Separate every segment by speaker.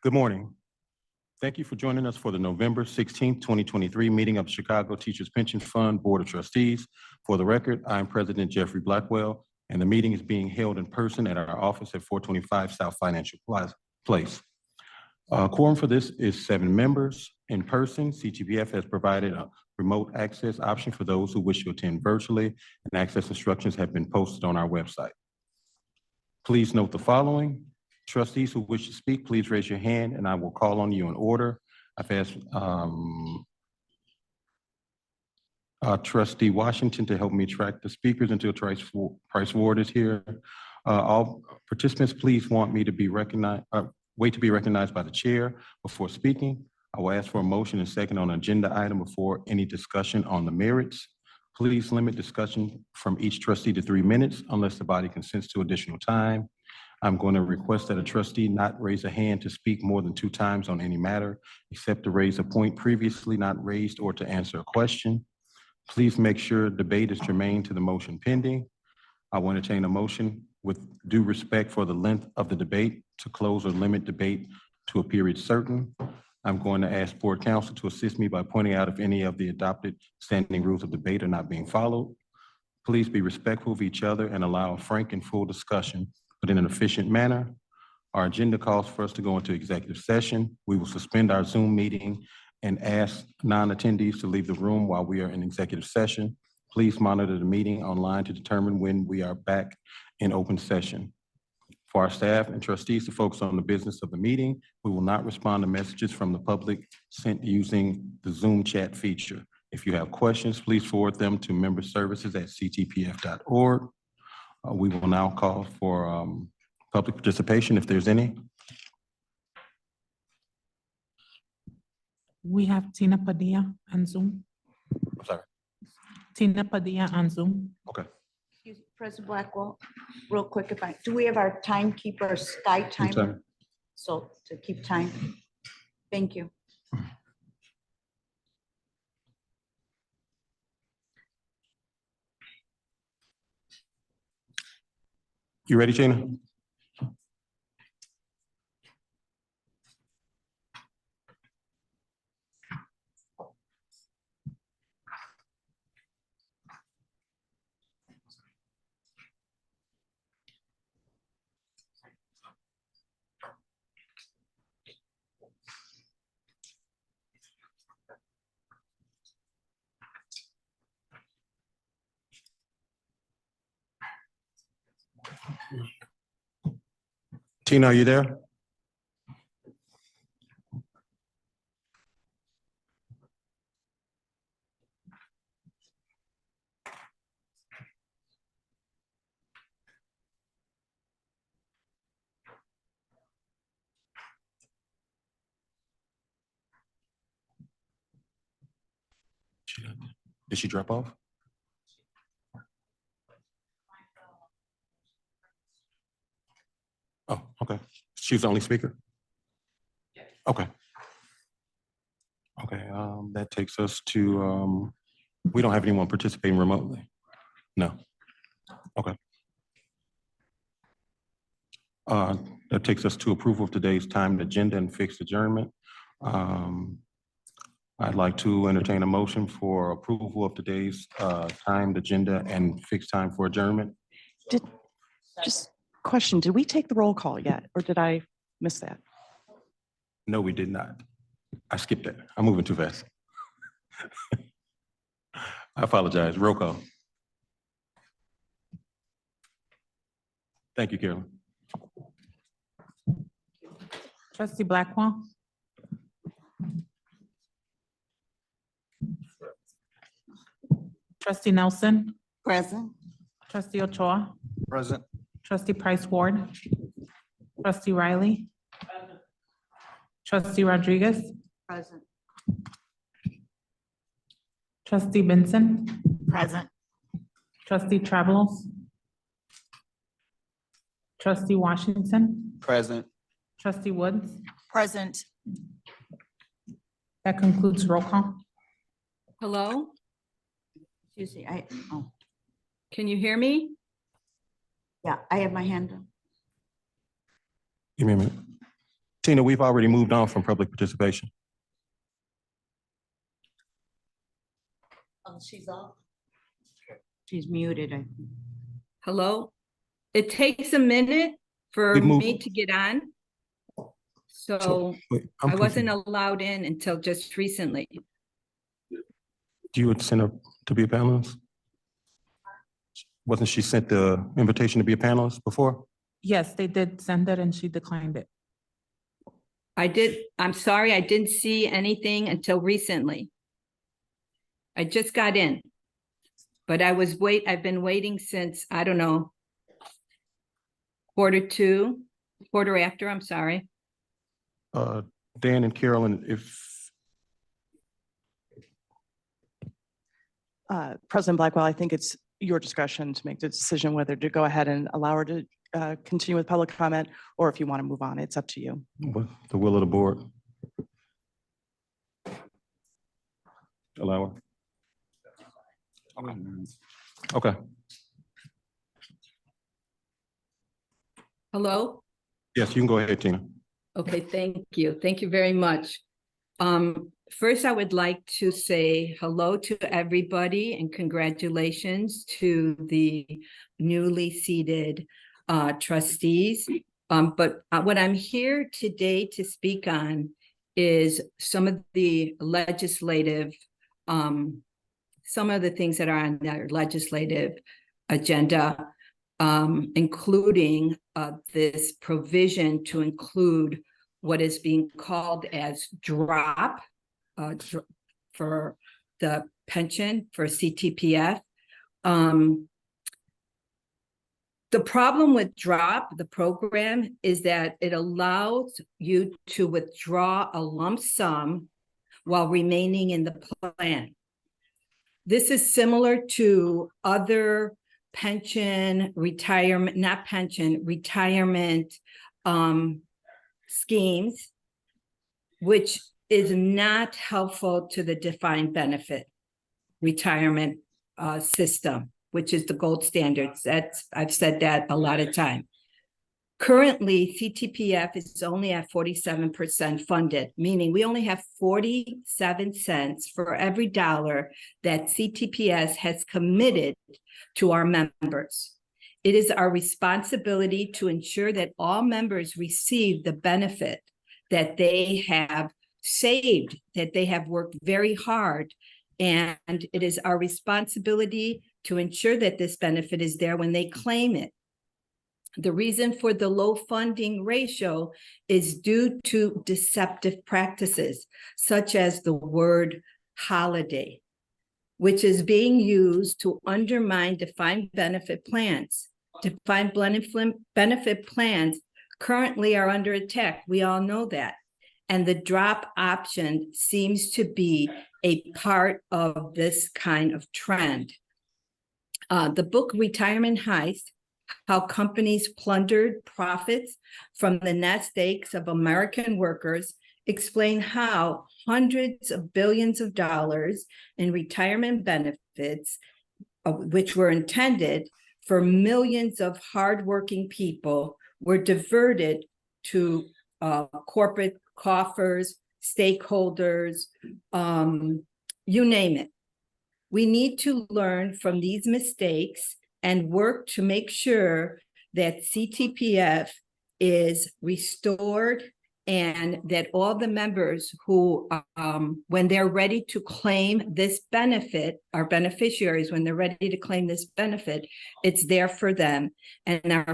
Speaker 1: Good morning. Thank you for joining us for the November 16th, 2023 meeting of Chicago Teachers Pension Fund Board of Trustees. For the record, I am President Jeffrey Blackwell, and the meeting is being held in person at our office at 425 South Financial Place. Quorum for this is 7 members. In person, CTPF has provided a remote access option for those who wish to attend virtually, and access instructions have been posted on our website. Please note the following. Trustees who wish to speak, please raise your hand and I will call on you in order. I've asked Trustee Washington to help me track the speakers until Price Ward is here. All participants, please wait to be recognized by the chair before speaking. I will ask for a motion and second on an agenda item before any discussion on the merits. Please limit discussion from each trustee to 3 minutes unless the body consents to additional time. I'm going to request that a trustee not raise a hand to speak more than 2 times on any matter, except to raise a point previously not raised or to answer a question. Please make sure debate is germane to the motion pending. I will entertain a motion with due respect for the length of the debate to close or limit debate to a period certain. I'm going to ask board counsel to assist me by pointing out if any of the adopted standing rules of debate are not being followed. Please be respectful of each other and allow a frank and full discussion, but in an efficient manner. Our agenda calls for us to go into executive session. We will suspend our Zoom meeting and ask non-attendees to leave the room while we are in executive session. Please monitor the meeting online to determine when we are back in open session. For our staff and trustees to focus on the business of the meeting, we will not respond to messages from the public sent using the Zoom chat feature. If you have questions, please forward them to memberservices@ctpf.org. We will now call for public participation, if there's any.
Speaker 2: We have Tina Padilla on Zoom.
Speaker 1: I'm sorry.
Speaker 2: Tina Padilla on Zoom.
Speaker 1: Okay.
Speaker 3: Excuse me, President Blackwell, real quick, do we have our timekeeper, Sky timer? So to keep time. Thank you.
Speaker 1: You ready, Tina? Tina, are you there? Did she drop off? Oh, okay. She's the only speaker? Okay. Okay, that takes us to, we don't have anyone participating remotely? No. Okay. That takes us to approval of today's timed agenda and fixed adjournment. I'd like to entertain a motion for approval of today's timed agenda and fixed time for adjournment.
Speaker 4: Just question, did we take the roll call yet, or did I miss that?
Speaker 1: No, we did not. I skipped that. I'm moving too fast. I apologize. Roll call. Thank you, Carolyn.
Speaker 2: Trustee Blackwell. Trustee Nelson.
Speaker 3: Present.
Speaker 2: Trustee Ochoa.
Speaker 5: Present.
Speaker 2: Trustee Price Ward. Trustee Riley. Trustee Rodriguez.
Speaker 3: Present.
Speaker 2: Trustee Benson.
Speaker 3: Present.
Speaker 2: Trustee Travels. Trustee Washington.
Speaker 5: Present.
Speaker 2: Trustee Woods.
Speaker 3: Present.
Speaker 2: That concludes roll call.
Speaker 6: Hello,
Speaker 3: Excuse me,
Speaker 6: can you hear me?
Speaker 3: yeah, I have my hand up.
Speaker 1: Give me a minute. Tina, we've already moved on from public participation.
Speaker 3: She's off. She's muted, I think.
Speaker 6: Hello? It takes a minute for
Speaker 1: We moved-
Speaker 6: me to get on. So
Speaker 1: Wait, I'm
Speaker 6: I wasn't
Speaker 1: confused.
Speaker 6: allowed in until just recently.
Speaker 1: You would send her to be a panelist? Wasn't she sent the invitation to be a panelist before?
Speaker 2: Yes, they did send it and she declined it.
Speaker 6: I'm sorry, I didn't see anything until recently. I just got in. But I've been waiting since, I don't know, quarter after, I'm sorry.
Speaker 1: Dan and Carolyn, if,
Speaker 4: President Blackwell, I think it's your discretion to make the decision whether to go ahead and allow her to continue with public comment, or if you want to move on. It's up to you.
Speaker 1: with the will of the board. Allow her. Okay,
Speaker 6: Hello?
Speaker 1: yes, you can go ahead, Tina.
Speaker 6: Okay, thank you. Thank you very much. First, I would like to say hello to everybody and congratulations to the newly seated trustees. But what I'm here today to speak on is some of the legislative, some of the things that are on their legislative agenda, including this provision to include what is being called as drop for the pension for CTPF. The problem with drop, the program, is that it allows you to withdraw a lump sum while remaining in the plan. This is similar to other pension, retirement, not pension, retirement schemes, which is not helpful to the defined benefit retirement system, which is the gold standards. I've said that a lot of time. Currently, CTPF is only at 47% funded, meaning we only have 47 cents for every dollar that CTPS has committed to our members. It is our responsibility to ensure that all members receive the benefit that they have saved, that they have worked very hard. And it is our responsibility to ensure that this benefit is there when they claim it. The reason for the low funding ratio is due to deceptive practices, such as the word holiday, which is being used to undermine defined benefit plans. Defined benefit plans currently are under attack. We all know that. And the drop option seems to be a part of this kind of trend. The book Retirement Heist: How Companies Plundered Profits from the Nest Eggs of American Workers explain how hundreds of billions of dollars in retirement benefits, which were intended for millions of hardworking people, were diverted to corporate coffers, stakeholders, you name it. We need to learn from these mistakes and work to make sure that CTPF is restored and that all the members who, when they're ready to claim this benefit, our beneficiaries, when they're ready to claim this benefit, it's there for them. And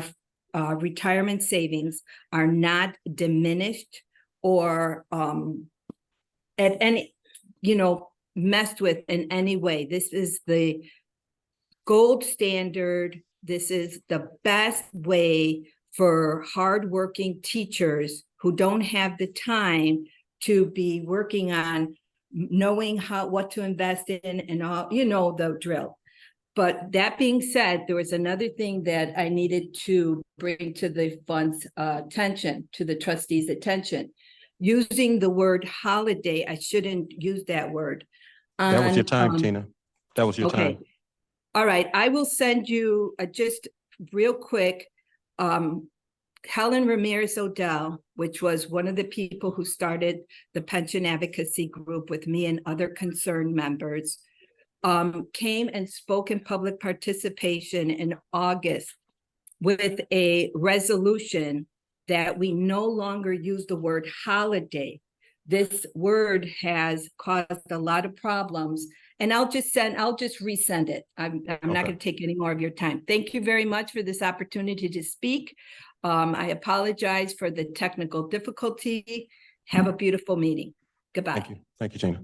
Speaker 6: our retirement savings are not diminished or at any, messed with in any way. This is the gold standard. This is the best way for hardworking teachers who don't have the time to be working on knowing what to invest in and all, the drill. But that being said, there was another thing that I needed to bring to the fund's attention, to the trustees' attention. Using the word holiday, I shouldn't use that word.
Speaker 1: That was your time, Tina. That was your
Speaker 6: Okay.
Speaker 1: time.
Speaker 6: All right, I will send you just real quick. Helen Ramirez Odell, which was one of the people who started the pension advocacy group with me and other concerned members, came and spoke in public participation in August with a resolution that we no longer use the word holiday. This word has caused a lot of problems, and I'll just resend it. I'm not going to take any more of your time. Thank you very much for this opportunity to speak. I apologize for the technical difficulty. Have a beautiful meeting. Goodbye.
Speaker 1: Thank you. Thank you, Gina.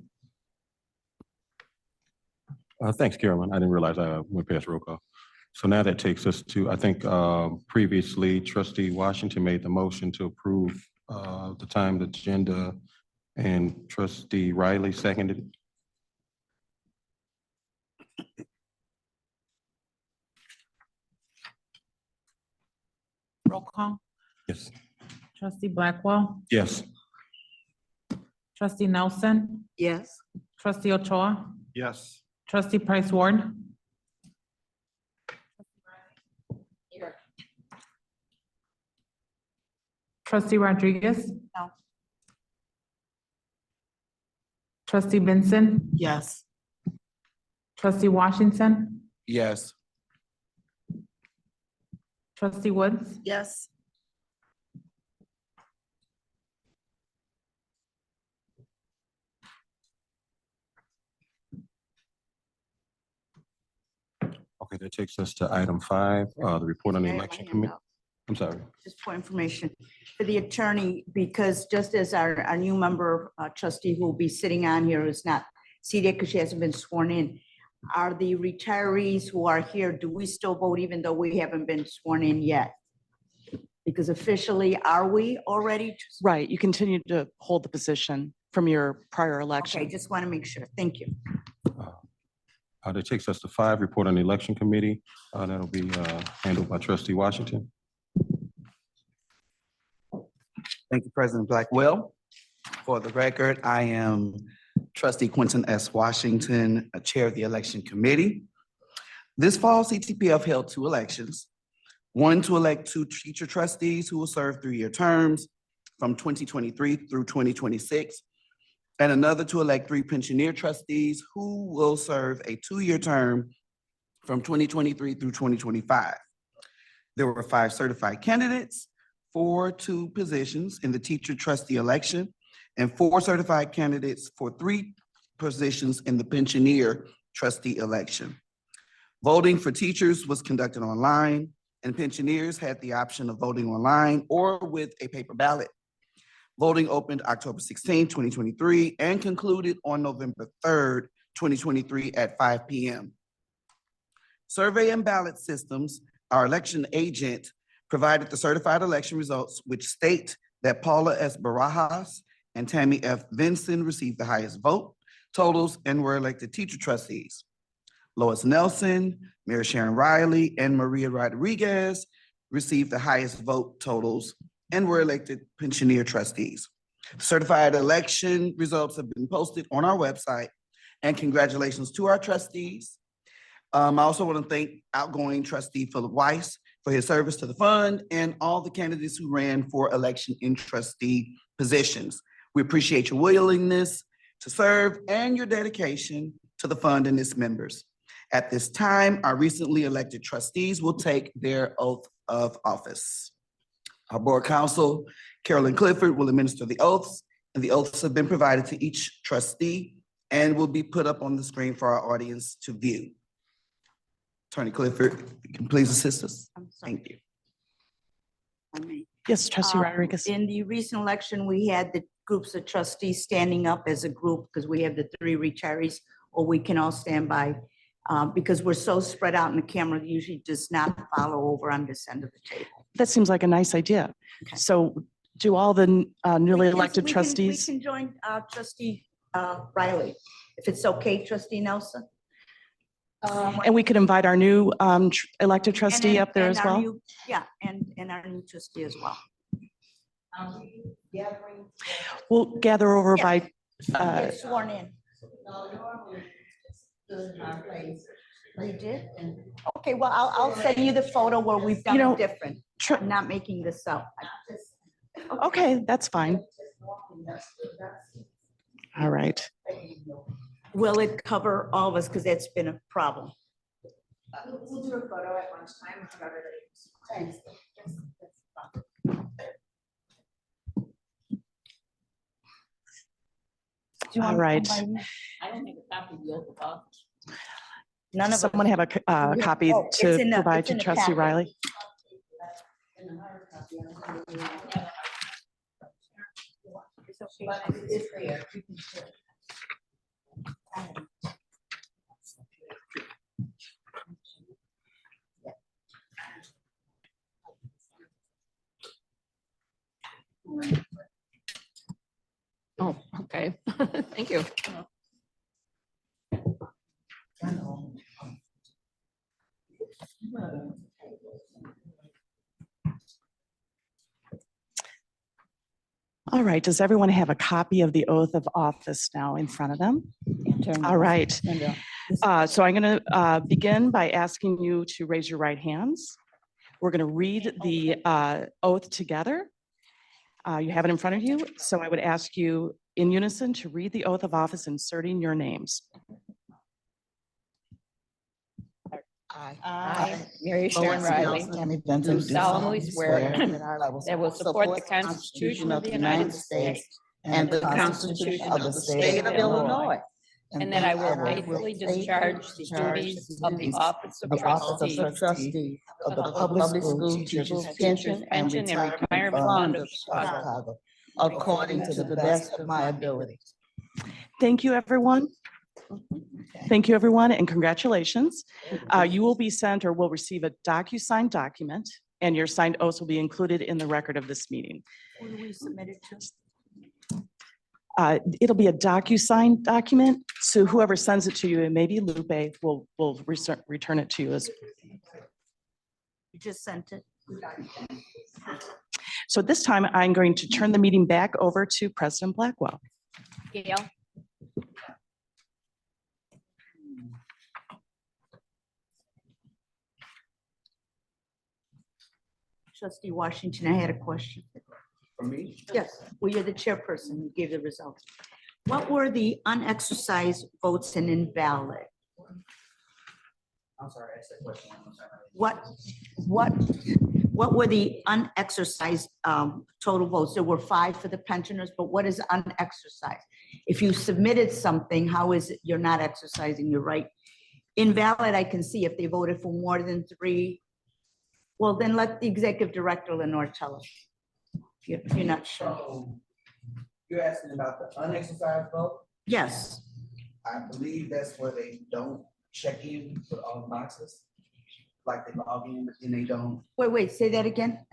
Speaker 1: Thanks, Carolyn. I didn't realize I went past roll call. So now that takes us to, I think previously Trustee Washington made the motion to approve the timed agenda, and Trustee Riley seconded.
Speaker 2: Roll call.
Speaker 1: Yes.
Speaker 2: Trustee Blackwell,
Speaker 1: Yes.
Speaker 2: trustee Nelson,
Speaker 3: Yes.
Speaker 2: trustee Ochoa,
Speaker 1: Yes.
Speaker 2: trustee Price Ward. Trustee Rodriguez.
Speaker 3: No.
Speaker 2: Trustee Benson,
Speaker 5: Yes.
Speaker 2: trustee Washington,
Speaker 5: Yes.
Speaker 2: trustee Woods,
Speaker 5: Yes.
Speaker 1: Okay, that takes us to item 5, the report on the
Speaker 3: I have my
Speaker 1: election
Speaker 3: hand
Speaker 1: committee.
Speaker 3: up.
Speaker 1: I'm sorry.
Speaker 3: Just for information for the attorney, because just as our new member trustee who will be sitting on here is not seated because she hasn't been sworn in, are the retirees who are here, do we still vote even though we haven't been sworn in yet? Because officially, are we already?
Speaker 4: Right, you continue to hold the position from your prior election.
Speaker 3: Okay, just want to make sure. Thank you.
Speaker 1: That takes us to 5, report on the election committee. That'll be handled by Trustee Washington.
Speaker 5: Thank you, President Blackwell. For the record, I am Trustee Quentin S. Washington, Chair of the Election Committee. This fall, CTPF held 2 elections. One to elect 2 teacher trustees who will serve 3-year terms from 2023 through 2026, and another to elect 3 pensioner trustees who will serve a 2-year term from 2023 through 2025. There were 5 certified candidates for 2 positions in the teacher trustee election, and 4 certified candidates for 3 positions in the pensioner trustee election. Voting for teachers was conducted online, and pensioners had the option of voting online or with a paper ballot. Voting opened October 16, 2023, and concluded on November 3rd, 2023 at 5 p.m. Survey and ballot systems, our election agent provided the certified election results, which state that Paula S. Barajas and Tammy F. Vinson received the highest vote totals and were elected teacher trustees. Lois Nelson, Mary Sharon Riley, and Maria Rodriguez received the highest vote totals and were elected pensioner trustees. Certified election results have been posted on our website, and congratulations to our trustees. I also want to thank outgoing trustee Philip Weiss for his service to the fund and all the candidates who ran for election in trustee positions. We appreciate your willingness to serve and your dedication to the fund and its members. At this time, our recently elected trustees will take their oath of office. Our board counsel, Carolyn Clifford, will administer the oaths, and the oaths have been provided to each trustee and will be put up on the screen for our audience to view. Attorney Clifford, you can please assist us.
Speaker 3: I'm sorry.
Speaker 5: Thank you.
Speaker 3: I mean,
Speaker 4: Yes, trustee Rodriguez.
Speaker 3: In the recent election, we had the groups of trustees standing up as a group because we have the 3 retirees, or we can all stand by because we're so spread out and the camera usually does not follow over on this end of the table.
Speaker 4: That seems like a nice idea.
Speaker 3: Okay.
Speaker 4: So do all the newly
Speaker 3: Yes,
Speaker 4: elected
Speaker 3: we
Speaker 4: trustees?
Speaker 3: can join trustee Riley, if it's okay, trustee Nelson.
Speaker 4: And we could invite our new elected trustee up there as well?
Speaker 3: Yeah, and our new trustee as well.
Speaker 4: We'll gather over
Speaker 3: Yeah.
Speaker 4: by,
Speaker 3: Get sworn in. You did? Okay, well, I'll send you the photo where we've done
Speaker 4: You know,
Speaker 3: it different. I'm not making this up.
Speaker 4: Okay, that's fine. All right.
Speaker 3: Will it cover all of us? Because that's been a problem.
Speaker 2: We'll do a photo at lunchtime if everybody.
Speaker 4: All right.
Speaker 7: I don't think a copy of the oath of office.
Speaker 3: None of us.
Speaker 4: Someone have a copy
Speaker 3: Oh, it's
Speaker 4: to
Speaker 3: in the-
Speaker 4: provide
Speaker 3: it's
Speaker 4: to
Speaker 3: in the
Speaker 4: trustee
Speaker 3: packet.
Speaker 4: Riley?
Speaker 7: Oh, okay. Thank you.
Speaker 4: All right, does everyone have a copy of the oath of office now in front of them? All right. So I'm going to begin by asking you to raise your right hands. We're going to read the oath together. You have it in front of you, so I would ask you in unison to read the oath of office, inserting your names.
Speaker 7: I, Mary Sharon Riley, do solemnly swear that I will support the Constitution of the United States and the Constitution of the State of Illinois, and that I will faithfully discharge the duties of the office of trustee of the public school teachers pension and retirement fund of Chicago, according to the best of my ability.
Speaker 4: Thank you, everyone. Thank you, everyone, and congratulations. You will be sent or will receive a DocuSign document, and your signed oaths will be included in the record of this meeting.
Speaker 3: Who do we submit it to?
Speaker 4: It'll be a DocuSign document, so whoever sends it to you, and maybe Lupe will return it to you as.
Speaker 3: You just sent it.
Speaker 4: So this time, I'm going to turn the meeting back over to President Blackwell.
Speaker 7: Gail?
Speaker 3: Trustee Washington, I had a question.
Speaker 5: For me?
Speaker 3: Yes, well, you're the chairperson. You gave the results. What were the unexercised votes and invalid?
Speaker 5: I'm sorry, I asked that question. I'm sorry.
Speaker 3: What were the unexercised total votes? There were 5 for the pensioners, but what is unexercised? If you submitted something, how is it you're not exercising your right? Invalid, I can see if they voted for more than 3. Well, then let the executive director, Lenore, tell us. If you're not sure.
Speaker 5: So you're asking about the unexercised vote?
Speaker 3: Yes,
Speaker 5: I believe that's where they don't check in with all the boxes. Like they log in and they don't.
Speaker 3: wait, say that again?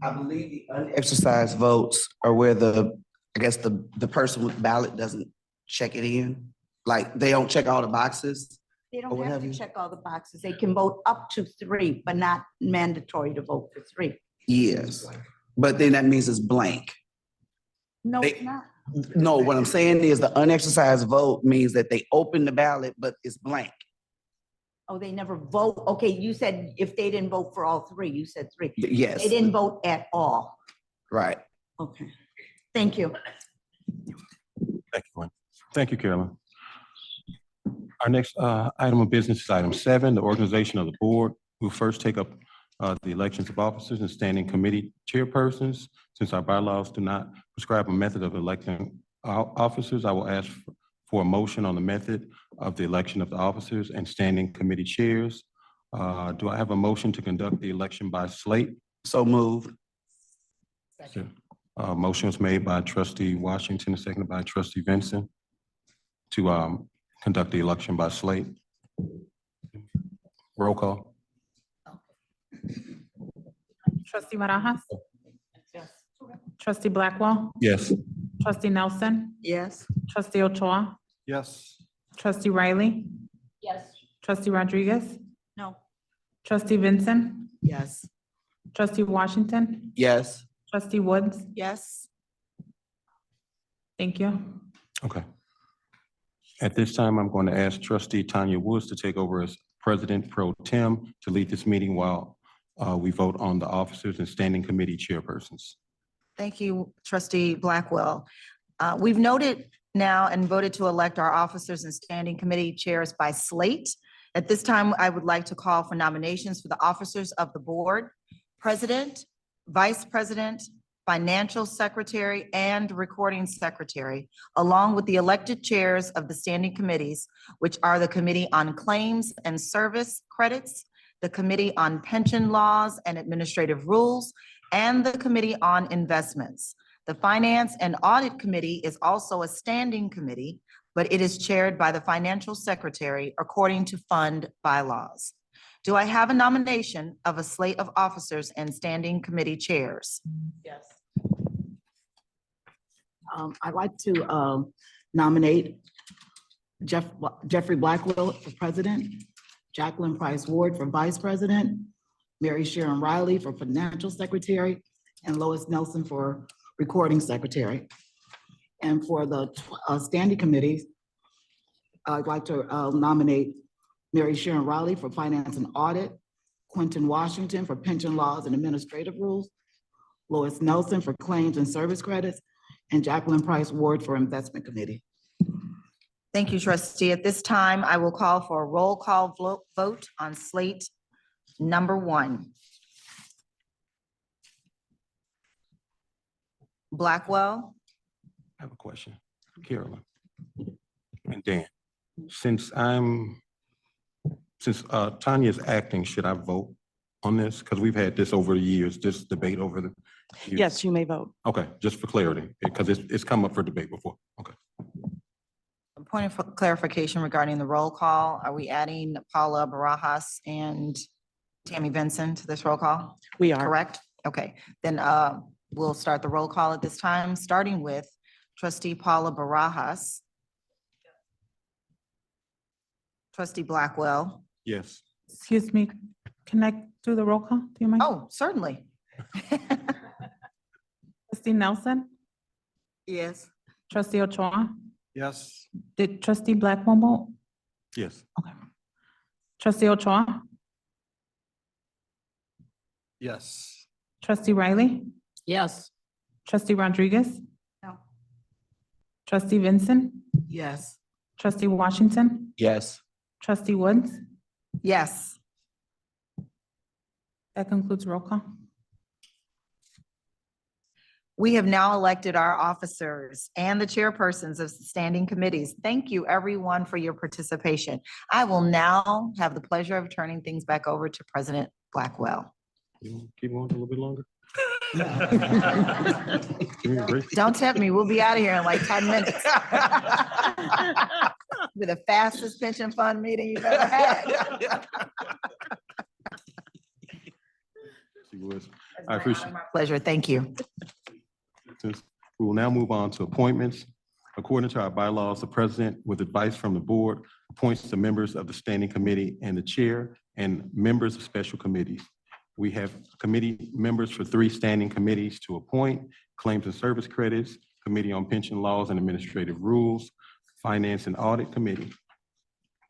Speaker 5: I believe the unexercised votes are where I guess the person with ballot doesn't check it in. Like they don't check all the boxes.
Speaker 3: They
Speaker 5: Or
Speaker 3: don't
Speaker 5: what
Speaker 3: have
Speaker 5: have
Speaker 3: to
Speaker 5: you?
Speaker 3: check all the boxes. They can vote up to 3, but not mandatory to vote for 3.
Speaker 5: Yes, but then that means it's blank.
Speaker 3: No,
Speaker 5: They-
Speaker 3: it's not.
Speaker 5: No, what I'm saying is the unexercised vote means that they open the ballot, but it's blank.
Speaker 3: Oh, they never vote. Okay, you said if they didn't vote for all 3, you said 3.
Speaker 5: Yes,
Speaker 3: They didn't vote at all.
Speaker 5: right.
Speaker 3: Okay, thank you.
Speaker 1: Thank you, Gwen. Thank you, Carolyn. Our next item of business is item 7, the organization of the board. We'll first take up the elections of officers and standing committee chairpersons. Since our bylaws do not prescribe a method of electing officers, I will ask for a motion on the method of the election of the officers and standing committee chairs. Do I have a motion to conduct the election by slate?
Speaker 5: So move.
Speaker 1: Motion was made by trustee Washington, and seconded by trustee Vincent to conduct the election by slate. Roll call.
Speaker 2: Trustee Barajas? Trustee Blackwell?
Speaker 1: Yes.
Speaker 2: Trustee Nelson?
Speaker 3: Yes.
Speaker 2: Trustee Ochoa?
Speaker 1: Yes.
Speaker 2: Trustee Riley?
Speaker 7: Yes.
Speaker 2: Trustee Rodriguez?
Speaker 3: No.
Speaker 2: Trustee Vincent?
Speaker 3: Yes.
Speaker 2: Trustee Washington?
Speaker 5: Yes.
Speaker 2: Trustee Woods?
Speaker 3: Yes.
Speaker 2: Thank you.
Speaker 1: Okay. At this time, I'm going to ask trustee Tanya Woods to take over as president pro tem to lead this meeting while We vote on the officers and standing committee chairpersons.
Speaker 2: Thank you, trustee Blackwell. We've noted now and voted to elect our officers and standing committee chairs by slate. At this time, I would like to call for nominations for the officers of the board, president, vice president, financial secretary, and recording secretary, along with the elected chairs of the standing committees, which are the Committee on Claims and Service Credits, the Committee on Pension Laws and Administrative Rules, and the Committee on Investments. The Finance and Audit Committee is also a standing committee, but it is chaired by the financial secretary according to fund bylaws. Do I have a nomination of a slate of officers and standing committee chairs?
Speaker 3: Yes. I'd like to nominate Jeffrey Blackwell for president, Jacqueline Price Ward for vice president, Mary Sharon Riley for financial secretary, and Lois Nelson for recording secretary. And for the standing committees, I'd like to nominate Mary Sharon Riley for finance and audit, Quentin Washington for pension laws and administrative rules, Lois Nelson for claims and service credits, and Jacqueline Price Ward for investment committee.
Speaker 2: Thank you, trustee. At this time, I will call for a roll call vote on slate number 1. Blackwell,
Speaker 1: I have a question. Carolyn and Dan, since Tanya's acting, should I vote on this? Because we've had this over the years, this debate over the years.
Speaker 4: Yes, you may vote.
Speaker 1: Okay, just for clarity, because it's come up for debate before. Okay.
Speaker 2: a point of clarification regarding the roll call. Are we adding Paula Barajas and Tammy Vincent to this roll call?
Speaker 4: We are.
Speaker 2: Correct? Okay, then we'll start the roll call at this time, starting with trustee Paula Barajas. Trustee Blackwell.
Speaker 1: Yes.
Speaker 8: Excuse me, can I do the roll call? Do you mind?
Speaker 2: Oh, certainly.
Speaker 8: Trustee Nelson,
Speaker 2: Yes.
Speaker 8: trustee Ochoa,
Speaker 1: Yes.
Speaker 8: did trustee Blackwell vote?
Speaker 1: Yes.
Speaker 8: Okay. Trustee Ochoa,
Speaker 1: Yes.
Speaker 8: trustee Riley,
Speaker 7: Yes.
Speaker 8: trustee Rodriguez?
Speaker 2: No.
Speaker 8: Trustee Vincent,
Speaker 3: Yes.
Speaker 8: trustee Washington,
Speaker 5: Yes.
Speaker 8: trustee Woods?
Speaker 2: Yes.
Speaker 8: That concludes roll call.
Speaker 2: We have now elected our officers and the chairpersons of standing committees. Thank you, everyone, for your participation. I will now have the pleasure of turning things back over to President Blackwell.
Speaker 1: You want to keep going a little bit longer? Give me a break.
Speaker 2: Don't tempt me. We'll be out of here in like 10 minutes. With the fastest pension fund meeting you've ever had.
Speaker 1: She was. I appreciate.
Speaker 2: My pleasure. Thank you.
Speaker 1: We will now move on to appointments. According to our bylaws, the president, with advice from the board, appoints the members of the standing committee and the chair and members of special committees. We have committee members for 3 standing committees to appoint: Claims and Service Credits, Committee on Pension Laws and Administrative Rules, Finance and Audit Committee.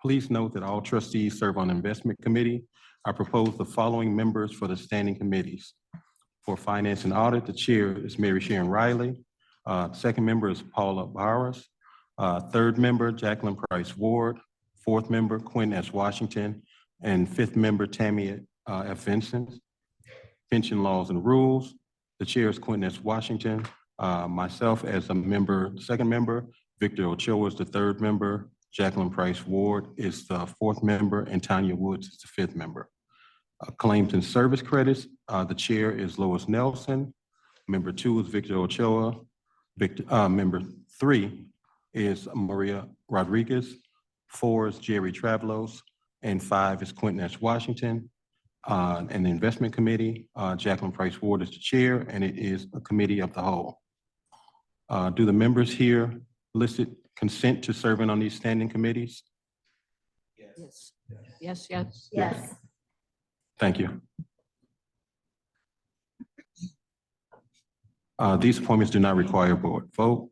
Speaker 1: Please note that all trustees serve on the Investment Committee. I propose the following members for the standing committees. For Finance and Audit, the chair is Mary Sharon Riley. Second member is Paula Barras. Third member, Jacqueline Price Ward. Fourth member, Quinn S. Washington. And fifth member, Tammy F. Vincent. Pension Laws and Rules, the chair is Quinn S. Washington. Myself as a member, second member, Victor Ochoa is the third member. Jacqueline Price Ward is the fourth member, and Tanya Woods is the fifth member. Claims and Service Credits, the chair is Lois Nelson. Member 2 is Victor Ochoa. Member 3 is Maria Rodriguez. 4 is Jerry Travelos, and 5 is Quentin S. Washington. And the Investment Committee, Jacqueline Price Ward is the chair, and it is a committee of the whole. Do the members here listed consent to serving on these standing committees?
Speaker 3: Yes.
Speaker 7: Yes, yes.
Speaker 2: Yes.
Speaker 1: Thank you. These appointments do not require a board vote.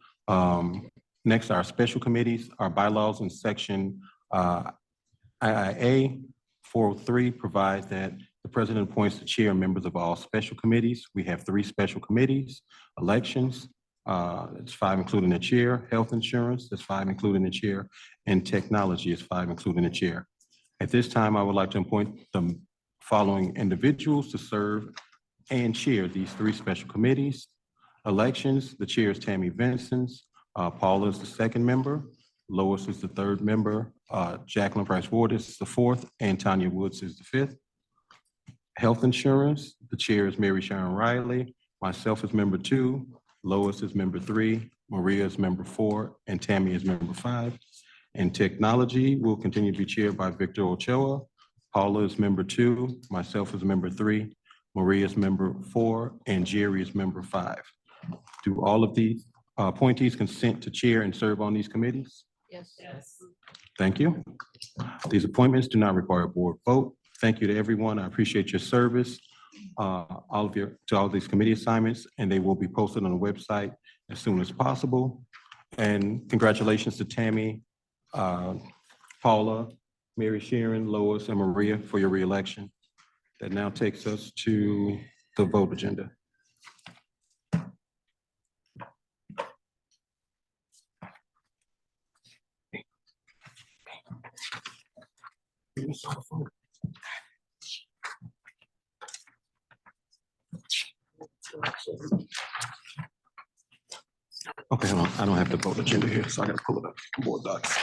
Speaker 1: Next, our special committees. Our bylaws in section IIA 403 provides that the The president appoints the chair and members of all special committees. We have 3 special committees: elections, it's 5 including the chair; health insurance, that's 5 including the chair; and technology is 5 including the chair. At this time, I would like to appoint the following individuals to serve and chair these 3 special committees. Elections, the chair is Tammy Vincent. Paula is the 2nd member. Lois is the 3rd member. Jacqueline Price Ward is the 4th, and Tanya Woods is the 5th. Health insurance, the chair is Mary Sharon Riley. Myself is member 2. Lois is member 3. Maria is member 4, and Tammy is member 5. And technology will continue to be chaired by Victor Ochoa. Paula is member 2. Myself is member 3. Maria is member 4, and Jerry is member 5. Do all of these appointees consent to chair and serve on these committees?
Speaker 7: Yes.
Speaker 1: Thank you. These appointments do not require a board vote. Thank you to everyone. I appreciate your service, to all these committee assignments, and they will be posted on the website as soon as possible. And congratulations to Tammy, Paula, Mary Sharon, Lois, and Maria for your reelection. That now takes us to the vote agenda. Okay, hold on. I don't have the vote agenda here, so I gotta pull it up. Board docs.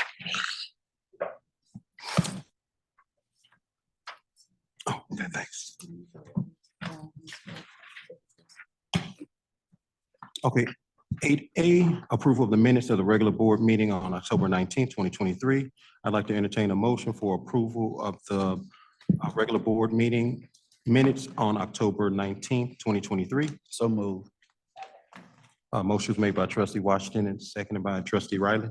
Speaker 1: Oh, okay, thanks. Okay, 8A, approval of the minutes of the regular board meeting on October 19th, 2023. I'd like to entertain a motion for approval of the regular board meeting minutes on October 19th, 2023.
Speaker 5: So moved.
Speaker 1: Motion was made by trustee Washington and seconded by trustee Riley.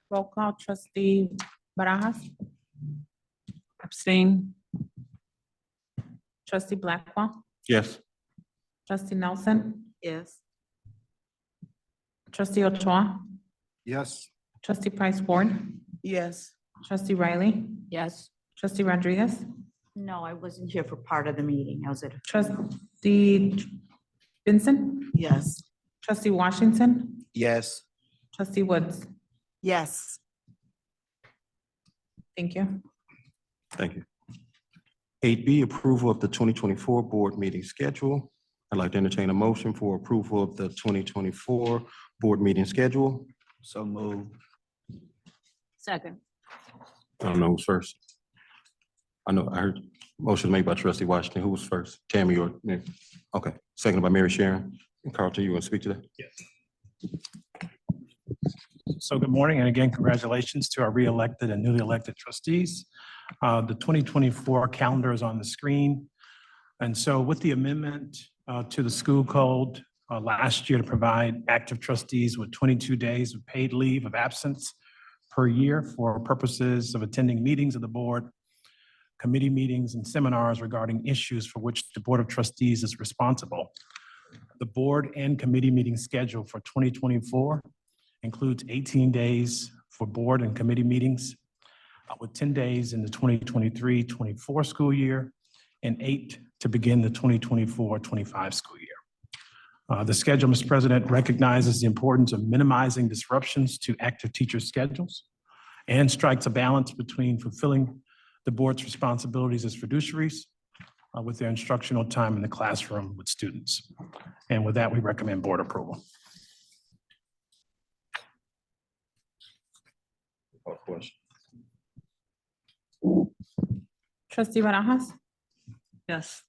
Speaker 8: Roll call, trustee Barajas. Abstain. Trustee Blackwell,
Speaker 1: Yes.
Speaker 8: trustee Nelson,
Speaker 2: Yes.
Speaker 8: trustee Ochoa,
Speaker 5: Yes.
Speaker 8: trustee Price Ward,
Speaker 3: Yes.
Speaker 8: trustee Riley,
Speaker 7: Yes.
Speaker 8: trustee Rodriguez,
Speaker 3: No, I wasn't here for part of the meeting. I was at.
Speaker 8: trustee Vincent,
Speaker 3: Yes.
Speaker 8: trustee Washington,
Speaker 5: Yes.
Speaker 8: trustee Woods.
Speaker 3: Yes.
Speaker 8: Thank you.
Speaker 1: Thank you. 8B, approval of the 2024 board meeting schedule. I'd like to entertain a motion for approval of the 2024 board meeting schedule.
Speaker 5: So moved.
Speaker 7: Second.
Speaker 1: I don't know who's first. I heard motion made by trustee Washington. Who was first? Tammy or Nick? Okay, seconded by Mary Sharon. And Carlton, you want to speak to that?
Speaker 9: So good morning, and again, congratulations to our re-elected and newly elected trustees. The 2024 calendar is on the screen. And so with the amendment to the school code last year to provide active trustees with 22 days of paid leave of absence per year for purposes of attending meetings of the board, committee meetings, and seminars regarding issues for which the Board of Trustees is responsible. The board and committee meeting schedule for 2024 includes 18 days for board and committee meetings, with 10 days in the 2023-24 school year and 8 to begin the 2024-25 school year. The schedule, Mr. President, recognizes the importance of minimizing disruptions to active teacher schedules and strikes a balance between fulfilling the board's responsibilities as fiduciaries with their instructional time in the classroom with students. And with that, we recommend board approval.
Speaker 1: Question.
Speaker 8: Trustee Barajas,
Speaker 7: Yes.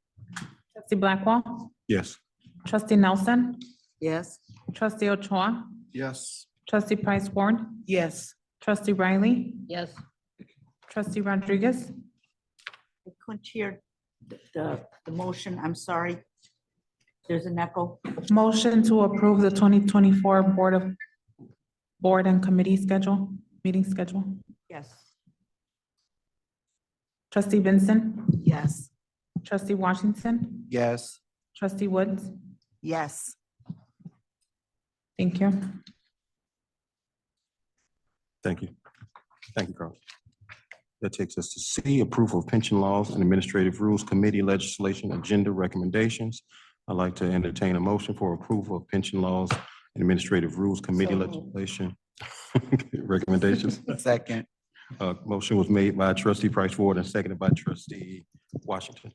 Speaker 8: trustee Blackwell,
Speaker 1: Yes.
Speaker 8: trustee Nelson,
Speaker 3: Yes.
Speaker 8: trustee Ochoa,
Speaker 5: Yes.
Speaker 8: trustee Price Ward,
Speaker 3: Yes.
Speaker 8: trustee Riley,
Speaker 7: Yes.
Speaker 8: trustee Rodriguez,
Speaker 3: I couldn't hear the motion. I'm sorry. There's an echo.
Speaker 8: motion to approve the 2024 board and committee schedule, meeting schedule.
Speaker 3: Yes.
Speaker 8: Trustee Vincent,
Speaker 3: Yes.
Speaker 8: trustee Washington,
Speaker 5: Yes.
Speaker 8: trustee Woods.
Speaker 3: Yes.
Speaker 8: Thank you.
Speaker 1: Thank you. Thank you, Carl. That takes us to C, approval of pension laws and administrative rules committee legislation agenda recommendations. I'd like to entertain a motion for approval of pension laws and administrative rules committee legislation recommendations.
Speaker 5: Second.
Speaker 1: Motion was made by trustee Price Ward and seconded by trustee Washington.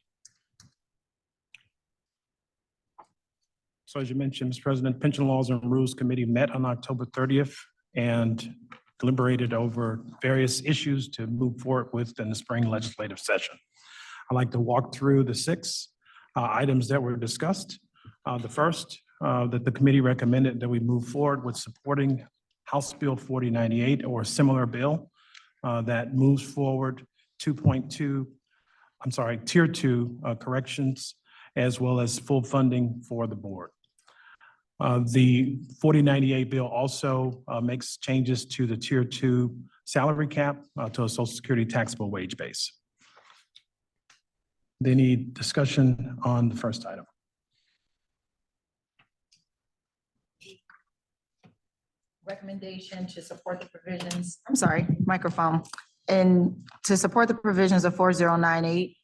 Speaker 9: So as you mentioned, Mr. President, Pension Laws and Rules Committee met on October 30th and deliberated over various issues to move forward with in the spring legislative session. I'd like to walk through the six items that were discussed. The first, that the committee recommended that we move forward with supporting House Bill 4098 or a similar bill that moves forward 2.2, I'm sorry, Tier 2 corrections, as well as full funding for the board. The 4098 bill also makes changes to the Tier 2 salary cap to a Social Security taxable wage base. They need discussion on the first item.
Speaker 2: Recommendation to support the provisions, I'm sorry, microphone. And to support the provisions of 4098,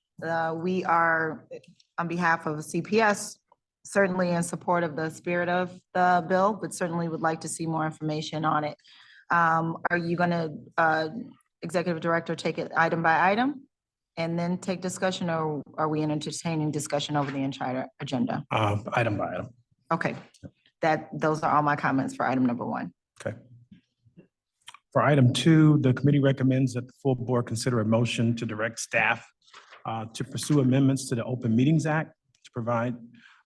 Speaker 2: we are, on behalf of CPS, certainly in support of the spirit of the bill, but certainly would like to see more information on it. Are you gonna, Executive Director, take it item by item and then take discussion, or are we entertaining discussion over the entire agenda?
Speaker 9: Item by item.
Speaker 2: Okay, those are all my comments for item number 1.
Speaker 9: Okay. For item 2, the committee recommends that the full board consider a motion to direct staff to pursue amendments to the Open Meetings Act to provide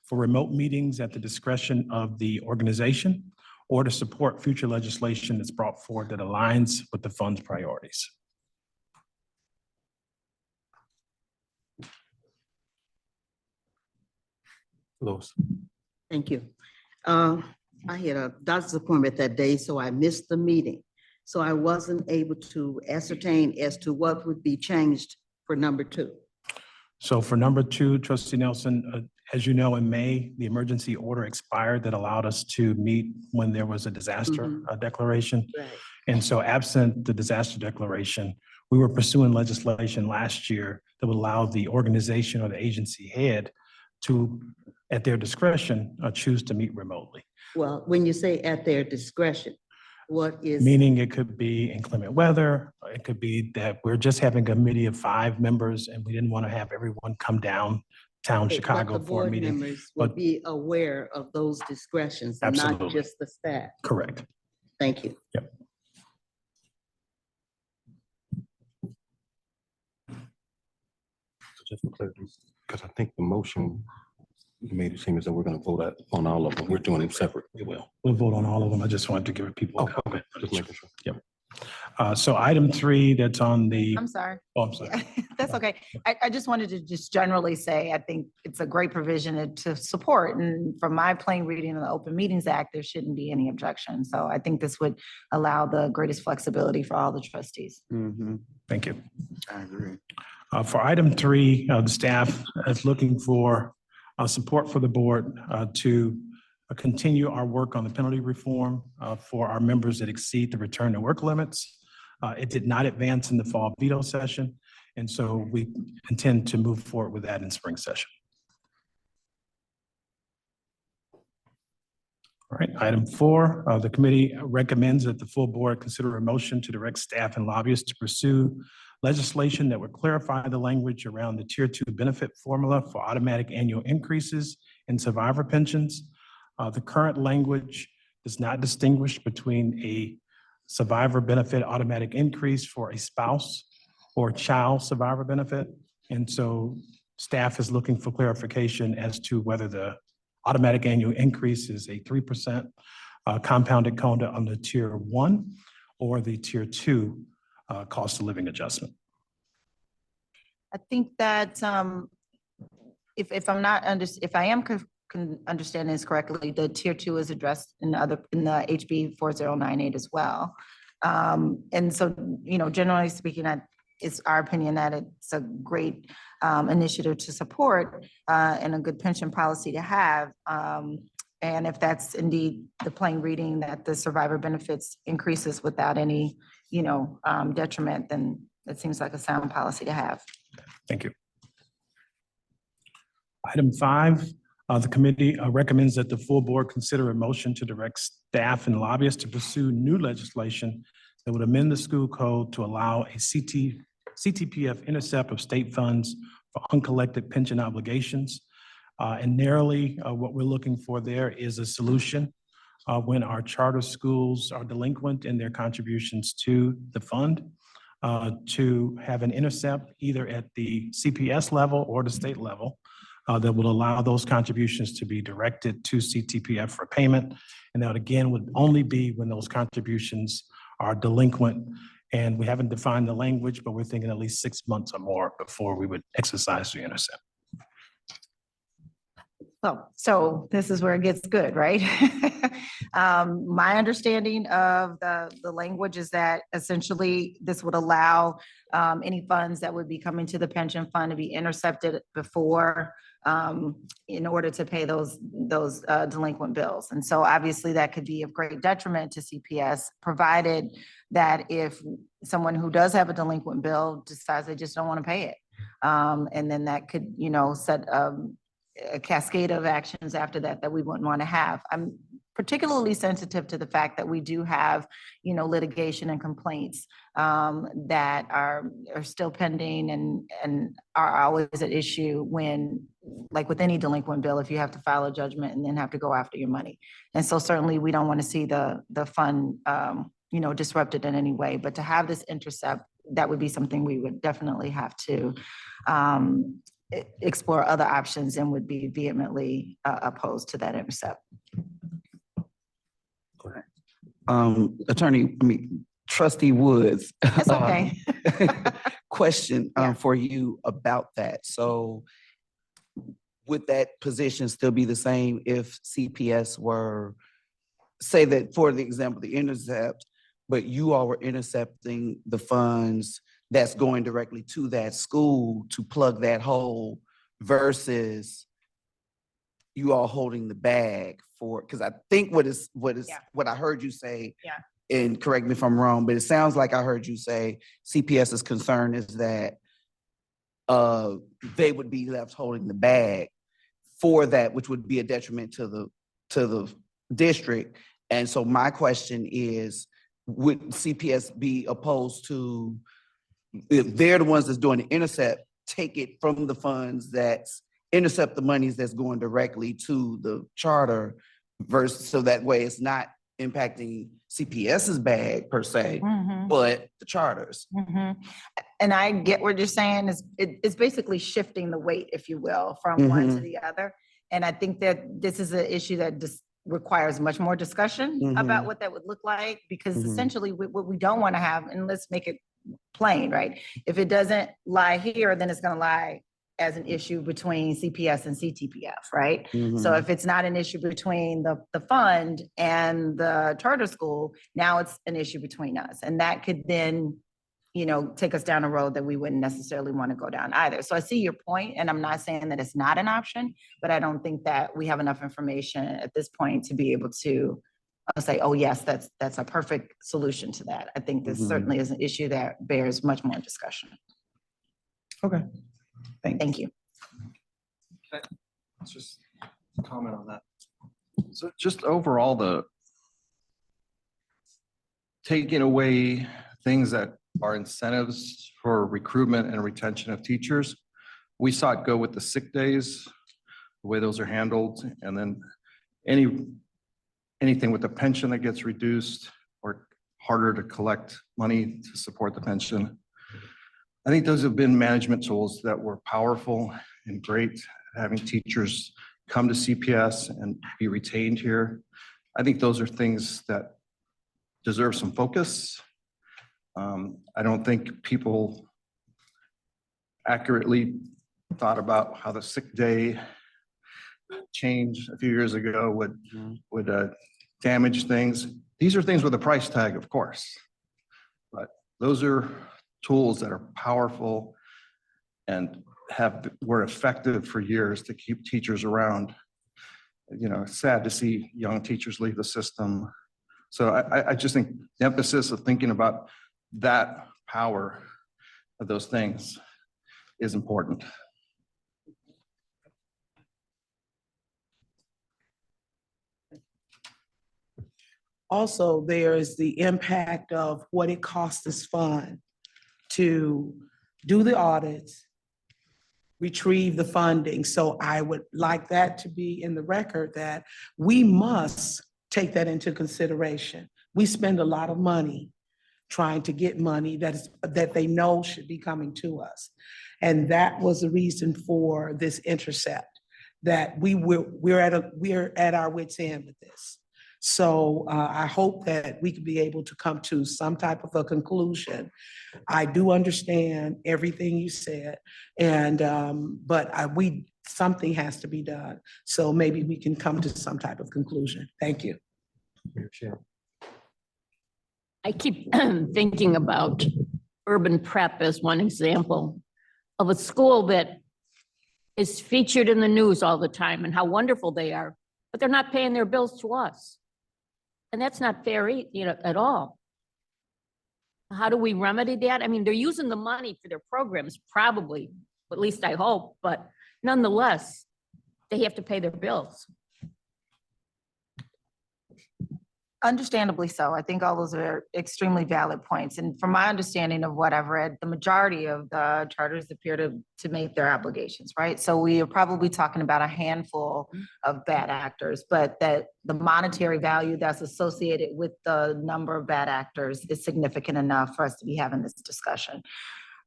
Speaker 9: for remote meetings at the discretion of the organization or to support future legislation that's brought forward that aligns with the fund's priorities.
Speaker 1: Lois.
Speaker 10: Thank you. I had a doctor's appointment that day, so I missed the meeting. So I wasn't able to ascertain as to what would be changed for number 2.
Speaker 9: So for number 2, Trustee Nelson, as you know, in May, the emergency order expired that allowed us to meet when there was a disaster declaration.
Speaker 10: Right.
Speaker 9: And so absent the disaster declaration, we were pursuing legislation last year that would allow the organization or the agency head to, at their discretion, choose to meet remotely.
Speaker 10: Well, when you say at their discretion, what is?
Speaker 9: Meaning it could be inclement weather, it could be that we're just having a committee of 5 members and we didn't want to have everyone come downtown
Speaker 10: But
Speaker 9: Chicago
Speaker 10: the
Speaker 9: for a
Speaker 10: board
Speaker 9: meeting.
Speaker 10: members will
Speaker 9: but-
Speaker 10: be aware of those discretions, and not
Speaker 9: Absolutely.
Speaker 10: just the staff.
Speaker 9: Correct.
Speaker 10: Thank you.
Speaker 9: Yep.
Speaker 1: Just for clarity, because I think the motion made it seem as though we're gonna vote on all of them. We're doing them separate. We will.
Speaker 9: We'll vote on all of them. I just wanted to give people.
Speaker 1: Oh, okay. Just making sure.
Speaker 9: So item 3, that's on the,
Speaker 2: I'm sorry.
Speaker 9: oh, I'm sorry.
Speaker 2: That's okay. I just wanted to just generally say, I think it's a great provision to support. And from my plain reading of the Open Meetings Act, there shouldn't be any objection. So I think this would allow the greatest flexibility for all the trustees.
Speaker 9: Thank you.
Speaker 5: I agree.
Speaker 9: For item 3, the staff is looking for support for the board to continue our work on the penalty reform for our members that exceed the return to work limits. It did not advance in the fall veto session, and so we intend to move forward with that in spring session. All right, item 4, the committee recommends that the full board consider a motion to direct staff and lobbyists to pursue legislation that would clarify the language around the Tier 2 benefit formula for automatic annual increases in survivor pensions. The current language does not distinguish between a survivor benefit automatic increase for a spouse or child survivor benefit. And so staff is looking for clarification as to whether the automatic annual increase is a 3% compounded conda on the Tier 1 or the Tier 2 cost of living adjustment.
Speaker 2: I think that if I am understanding this correctly, the Tier 2 is addressed in the HB 4098 as well. And so, generally speaking, it's our opinion that it's a great initiative to support and a good pension policy to have. And if that's indeed the plain reading that the survivor benefits increases without any, detriment, then it seems like a sound policy to have.
Speaker 9: Thank you. Item 5, the committee recommends that the full board consider a motion to direct staff and lobbyists to pursue new legislation that would amend the school code to allow a CTPF intercept of state funds for uncollected pension obligations. And narrowly, what we're looking for there is a solution when our charter schools are delinquent in their contributions to the fund, to have an intercept either at the CPS level or the state level that will allow those contributions to be directed to CTPF for payment. And that again would only be when those contributions are delinquent. And we haven't defined the language, but we're thinking at least 6 months or more before we would exercise the intercept.
Speaker 2: Well, so this is where it gets good, right? My understanding of the language is that essentially this would allow any funds that would be coming to the pension fund to be intercepted before in order to pay those delinquent bills. And so obviously that could be of great detriment to CPS, provided that if someone who does have a delinquent bill decides they just don't want to pay it. And then that could, set a cascade of actions after that we wouldn't want to have. I'm particularly sensitive to the fact that we do have, litigation and complaints that are still pending and are always at issue when, like with any delinquent bill, if you have to file a judgment and then have to go after your money. And so certainly we don't want to see the fund, disrupted in any way, but to have this intercept, that would be something we would definitely have to explore other options and would be vehemently opposed to that intercept.
Speaker 5: Trustee Woods.
Speaker 2: It's okay.
Speaker 5: Question
Speaker 2: Yeah.
Speaker 5: for you about that. So would that position still be the same if CPS were, say that for the example, the intercept, but you all were intercepting the funds that's going directly to that school to plug that hole versus you all holding the bag for, because I think what I heard you say, and correct me if I'm wrong, but it sounds like I heard you say CPS's concern is that they would be left holding the bag for that, which would be a detriment to the district. And so my question is, would CPS be opposed to, if they're the ones that's doing the intercept, take it from the funds that's intercept the monies that's going directly to the charter versus, so that way it's not impacting CPS's bag per se, but the charters.
Speaker 2: And I get what you're saying is it's basically shifting the weight, if you will, from one to the other. And I think that this is an issue that just requires much more discussion about what that would look like, because essentially what we don't want to have, and let's make it plain, right? If it doesn't lie here, then it's going to lie as an issue between CPS and CTPF, right? So if it's not an issue between the fund and the charter school, now it's an issue between us. And that could then, take us down a road that we wouldn't necessarily want to go down either. So I see your point, and I'm not saying that it's not an option, but I don't think that we have enough information at this point to be able to say, oh yes, that's a perfect solution to that. I think this certainly is an issue that bears much more discussion.
Speaker 5: Okay.
Speaker 2: Thank you.
Speaker 11: Okay, let's just comment on that. So just overall, the taking away things that are incentives for recruitment and retention of teachers. We saw it go with the sick days, the way those are handled, and then anything with the pension that gets reduced or harder to collect money to support the pension. I think those have been management tools that were powerful and great, having teachers come to CPS and be retained here. I think those are things that deserve some focus. I don't think people accurately thought about how the sick day change a few years ago would damage things. These are things with a price tag, of course, but those are tools that are powerful and were effective for years to keep teachers around. it's sad to see young teachers leave the system. So I just think the emphasis of thinking about that power of those things is important.
Speaker 12: Also, there is the impact of what it costs this fund to do the audits, retrieve the funding. So I would like that to be in the record that we must take that into consideration. We spend a lot of money trying to get money that they know should be coming to us. And that was the reason for this intercept, that we're at our wits' end with this. So I hope that we can be able to come to some type of a conclusion. I do understand everything you said, and but something has to be done. So maybe we can come to some type of conclusion. Thank you.
Speaker 7: I keep thinking about urban prep as one example of a school that is featured in the news all the time and how wonderful they are, but they're not paying their bills to us. And that's not fair, at all. How do we remedy that? I mean, they're using the money for their programs, probably, at least I hope, but nonetheless, they have to pay their bills.
Speaker 2: Understandably so. I think all those are extremely valid points. And from my understanding of what I've read, the majority of the charters appear to make their obligations, right? So we are probably talking about a handful of bad actors, but that the monetary value that's associated with the number of bad actors is significant enough for us to be having this discussion.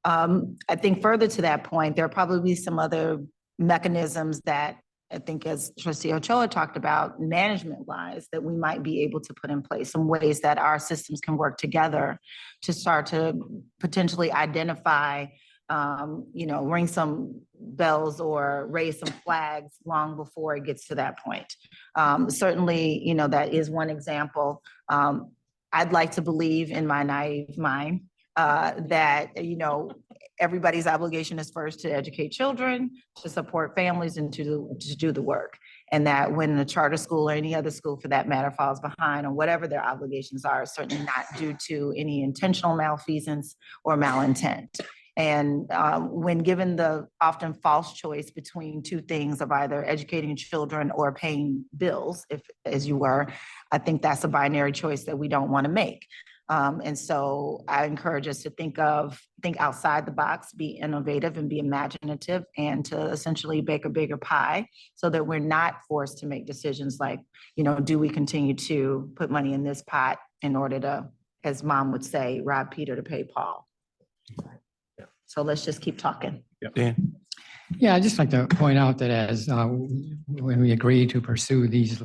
Speaker 2: I think further to that point, there are probably some other mechanisms that I think, as Trustee Ochoa talked about, management-wise, that we might be able to put in place some ways that our systems can work together to start to potentially identify, ring some bells or raise some flags long before it gets to that point. Certainly, that is one example. I'd like to believe in my naive mind that, everybody's obligation is first to educate children, to support families, and to do the work. And that when a charter school or any other school for that matter falls behind on whatever their obligations are, certainly not due to any intentional malfeasance or malintent. And when given the often false choice between two things of either educating children or paying bills, as you were, I think that's a binary choice that we don't want to make. And so I encourage us to think outside the box, be innovative and be imaginative, and to essentially bake a bigger pie so that we're not forced to make decisions like, do we continue to put money in this pot in order to, as Mom would say, rob Peter to pay Paul. So let's just keep talking.
Speaker 1: Dan?
Speaker 13: Yeah, I'd just like to point out that as when we agree to pursue these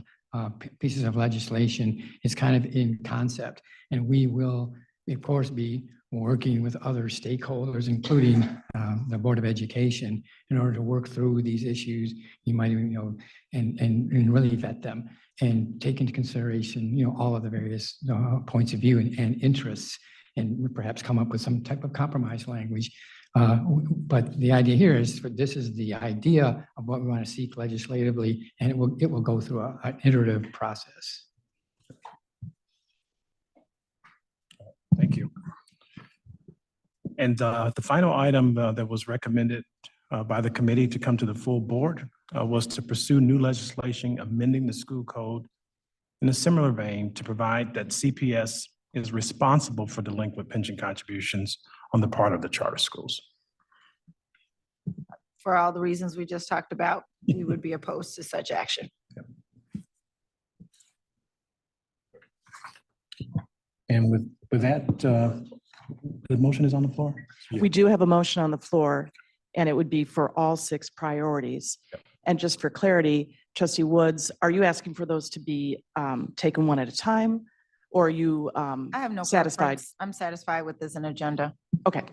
Speaker 13: pieces of legislation, it's kind of in concept. And we will, of course, be working with other stakeholders, including the Board of Education, in order to work through these issues. You might even, and really vet them and take into consideration, all of the various points of view and interests, and perhaps come up with some type of compromise language. But the idea here is this is the idea of what we want to seek legislatively, and it will go through an iterative process.
Speaker 9: Thank you. And the final item that was recommended by the committee to come to the full board was to pursue new legislation amending the school code in a similar vein to provide that CPS is responsible for delinquent pension contributions on the part of the charter schools.
Speaker 2: For all the reasons we just talked about, we would be opposed to such action.
Speaker 9: And with that, the motion is on the floor?
Speaker 4: We do have a motion on the floor, and it would be for all 6 priorities. And just for clarity, Trustee Woods, are you asking for those to be taken one at a time? Or are you
Speaker 2: I have no
Speaker 4: satisfied?
Speaker 2: preference. I'm satisfied with this an agenda.
Speaker 4: Okay.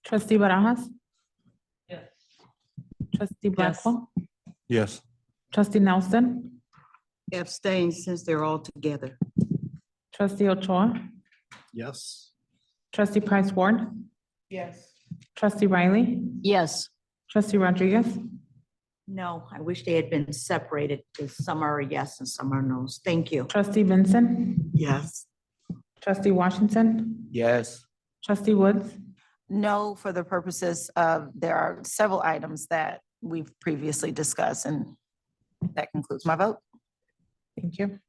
Speaker 8: Trustee Barajas? Yes. Trustee Blackwell?
Speaker 1: Yes.
Speaker 8: Trustee Nelson?
Speaker 10: Abstain since they're all together.
Speaker 8: Trustee Ochoa?
Speaker 11: Yes.
Speaker 8: Trustee Price Ward?
Speaker 12: Yes.
Speaker 8: Trustee Riley?
Speaker 7: Yes.
Speaker 8: Trustee Rodriguez,
Speaker 3: No, I wish they had been separated because some are yes and some are no's. Thank you.
Speaker 8: trustee Vincent,
Speaker 10: Yes.
Speaker 8: trustee Washington,
Speaker 5: Yes.
Speaker 8: trustee Woods,
Speaker 2: No, for the purposes of, there are several items that we've previously discussed, and that concludes my vote.
Speaker 8: thank you.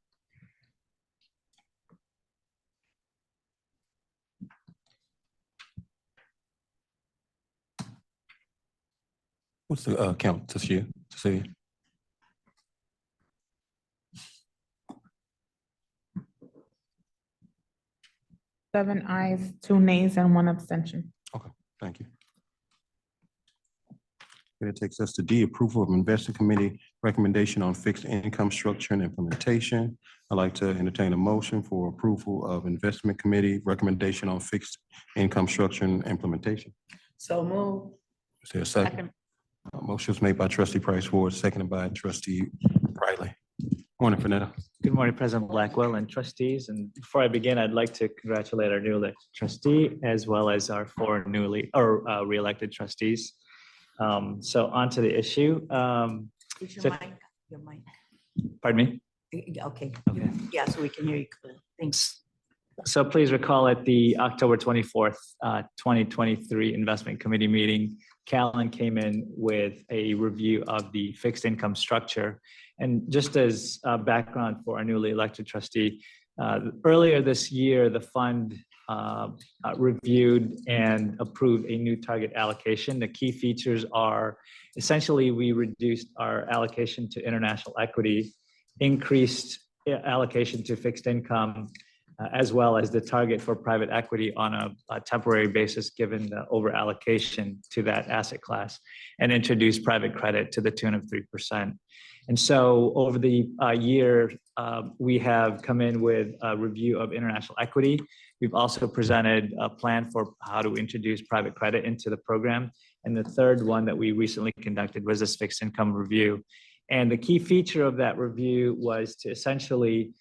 Speaker 1: What's the count to see?
Speaker 8: 7 ayes, 2 nays, and 1 abstention.
Speaker 1: Thank you. And it takes us to D, approval of investment committee recommendation on fixed income structure and implementation. I'd like to entertain a motion for approval of investment committee recommendation on fixed income structure and implementation.
Speaker 12: So move.
Speaker 1: Is there a second? Motion was made by trustee Price Ward, seconded by trustee Riley. Morning, Fernando.
Speaker 14: Good morning, President Blackwell and trustees. And before I begin, I'd like to congratulate our new elected trustee as well as our 4 newly or re-elected trustees. So on to the issue.
Speaker 3: Is
Speaker 14: So-
Speaker 3: your mic, your mic?
Speaker 14: Pardon me?
Speaker 3: Okay.
Speaker 14: Okay.
Speaker 3: Yeah, so we can hear you clearly. Thanks.
Speaker 14: So please recall at the October 24th, 2023 Investment Committee meeting, Callan came in with a review of the fixed income structure. And just as background for our newly elected trustee, earlier this year, the fund reviewed and approved a new target allocation. The key features are essentially we reduced our allocation to international equity, increased allocation to fixed income, as well as the target for private equity on a temporary basis, given the over allocation to that asset class, and introduced private credit to the tune of 3%. And so over the year, we have come in with a review of international equity. We've also presented a plan for how to introduce private credit into the program. And the third one that we recently conducted was this fixed income review. And the key feature of that review was to essentially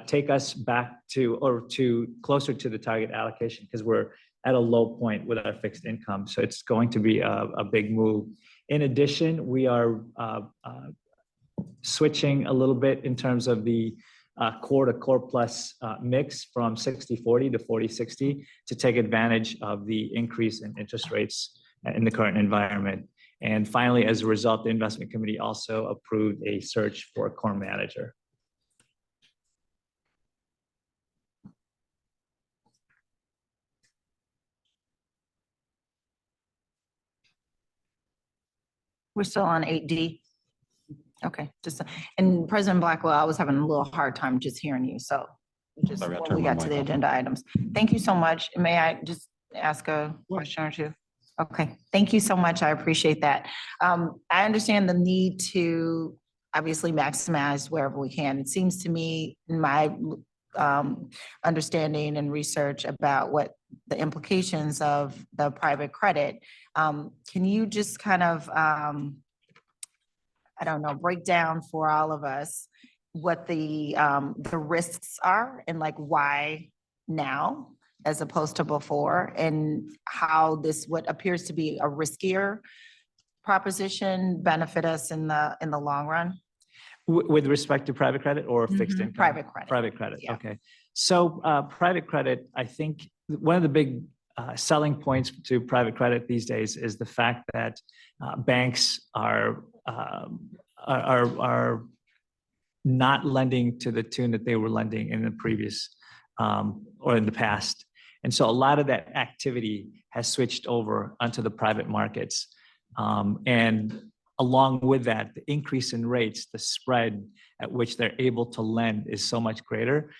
Speaker 14: take us back to closer to the target allocation, because we're at a low point with our fixed income. So it's going to be a big move. In addition, we are switching a little bit in terms of the core to core plus mix from 60-40 to 40-60 to take advantage of the increase in interest rates in the current environment. And finally, as a result, the investment committee also approved a search for a core manager.
Speaker 2: We're still on 8D. Okay, and President Blackwell, I was having a little hard time just hearing you, so just
Speaker 1: Sorry, I
Speaker 2: when
Speaker 1: turned
Speaker 2: we
Speaker 1: my
Speaker 2: got to
Speaker 1: mic
Speaker 2: the
Speaker 1: off.
Speaker 2: agenda items. Thank you so much. May I just ask a question or two? Okay, thank you so much. I appreciate that. I understand the need to obviously maximize wherever we can. It seems to me, in my understanding and research about what the implications of the private credit, can you just kind of, I don't know, break down for all of us what the risks are and like why now as opposed to before, and how this, what appears to be a riskier proposition, benefit us in the long run?
Speaker 14: With respect to private credit or fixed income?
Speaker 2: Private credit.
Speaker 14: Private credit,
Speaker 2: Yeah.
Speaker 14: okay. So private credit, I think one of the big selling points to private credit these days is the fact that banks are not lending to the tune that they were lending in the previous or in the past. And so a lot of that activity has switched over onto the private markets. And along with that, the increase in rates, the spread at which they're able to lend is so much greater.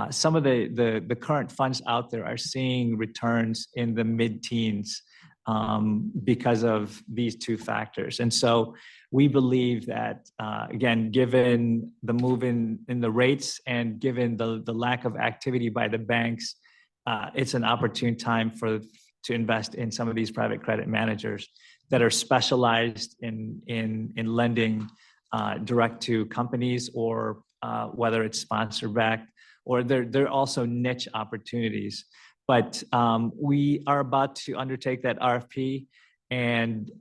Speaker 14: Some of the current funds out there are seeing returns in the mid-teens because of these two factors. And so we believe that, again, given the move in the rates and given the lack of activity by the banks, it's an opportune time to invest in some of these private credit managers that are specialized in lending direct to companies, or whether it's sponsor backed, or they're also niche opportunities. But we are about to undertake that RFP, And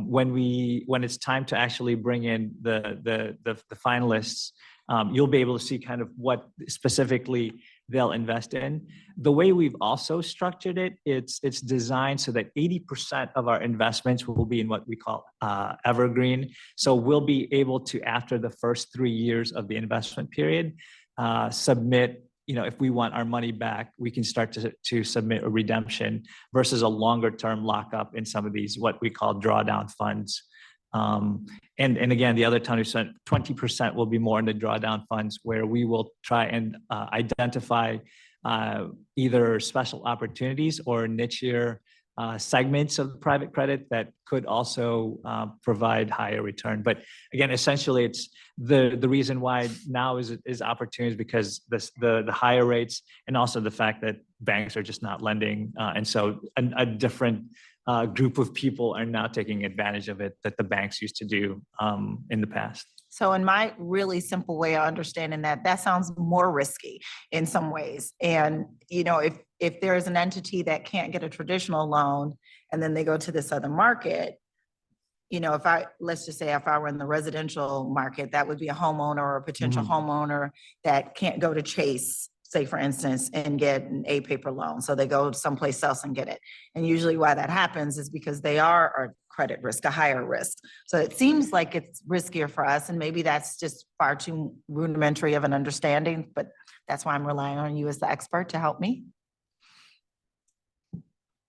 Speaker 14: when it's time to actually bring in the finalists, you'll be able to see kind of what specifically they'll invest in. The way we've also structured it, it's designed so that 80% of our investments will be in what we call evergreen. So we'll be able to, after the first 3 years of the investment period, submit, if we want our money back, we can start to submit a redemption versus a longer term lockup in some of these, what we call drawdown funds. And again, the other 20% will be more in the drawdown funds, where we will try and identify either special opportunities or nichier segments of private credit that could also provide higher return. But again, essentially, it's the reason why now is opportunities, because the higher rates, and also the fact that banks are just not lending, and so a different group of people are now taking advantage of it that the banks used to do in the past.
Speaker 2: So in my really simple way of understanding that sounds more risky in some ways. And, if there is an entity that can't get a traditional loan and then they go to this other market, let's just say if I were in the residential market, that would be a homeowner or a potential homeowner that can't go to Chase, say for instance, and get an A-paper loan. So they go someplace else and get it. And usually why that happens is because they are a credit risk, a higher risk. So it seems like it's riskier for us, and maybe that's just far too rudimentary of an understanding, but that's why I'm relying on you as the expert to help me.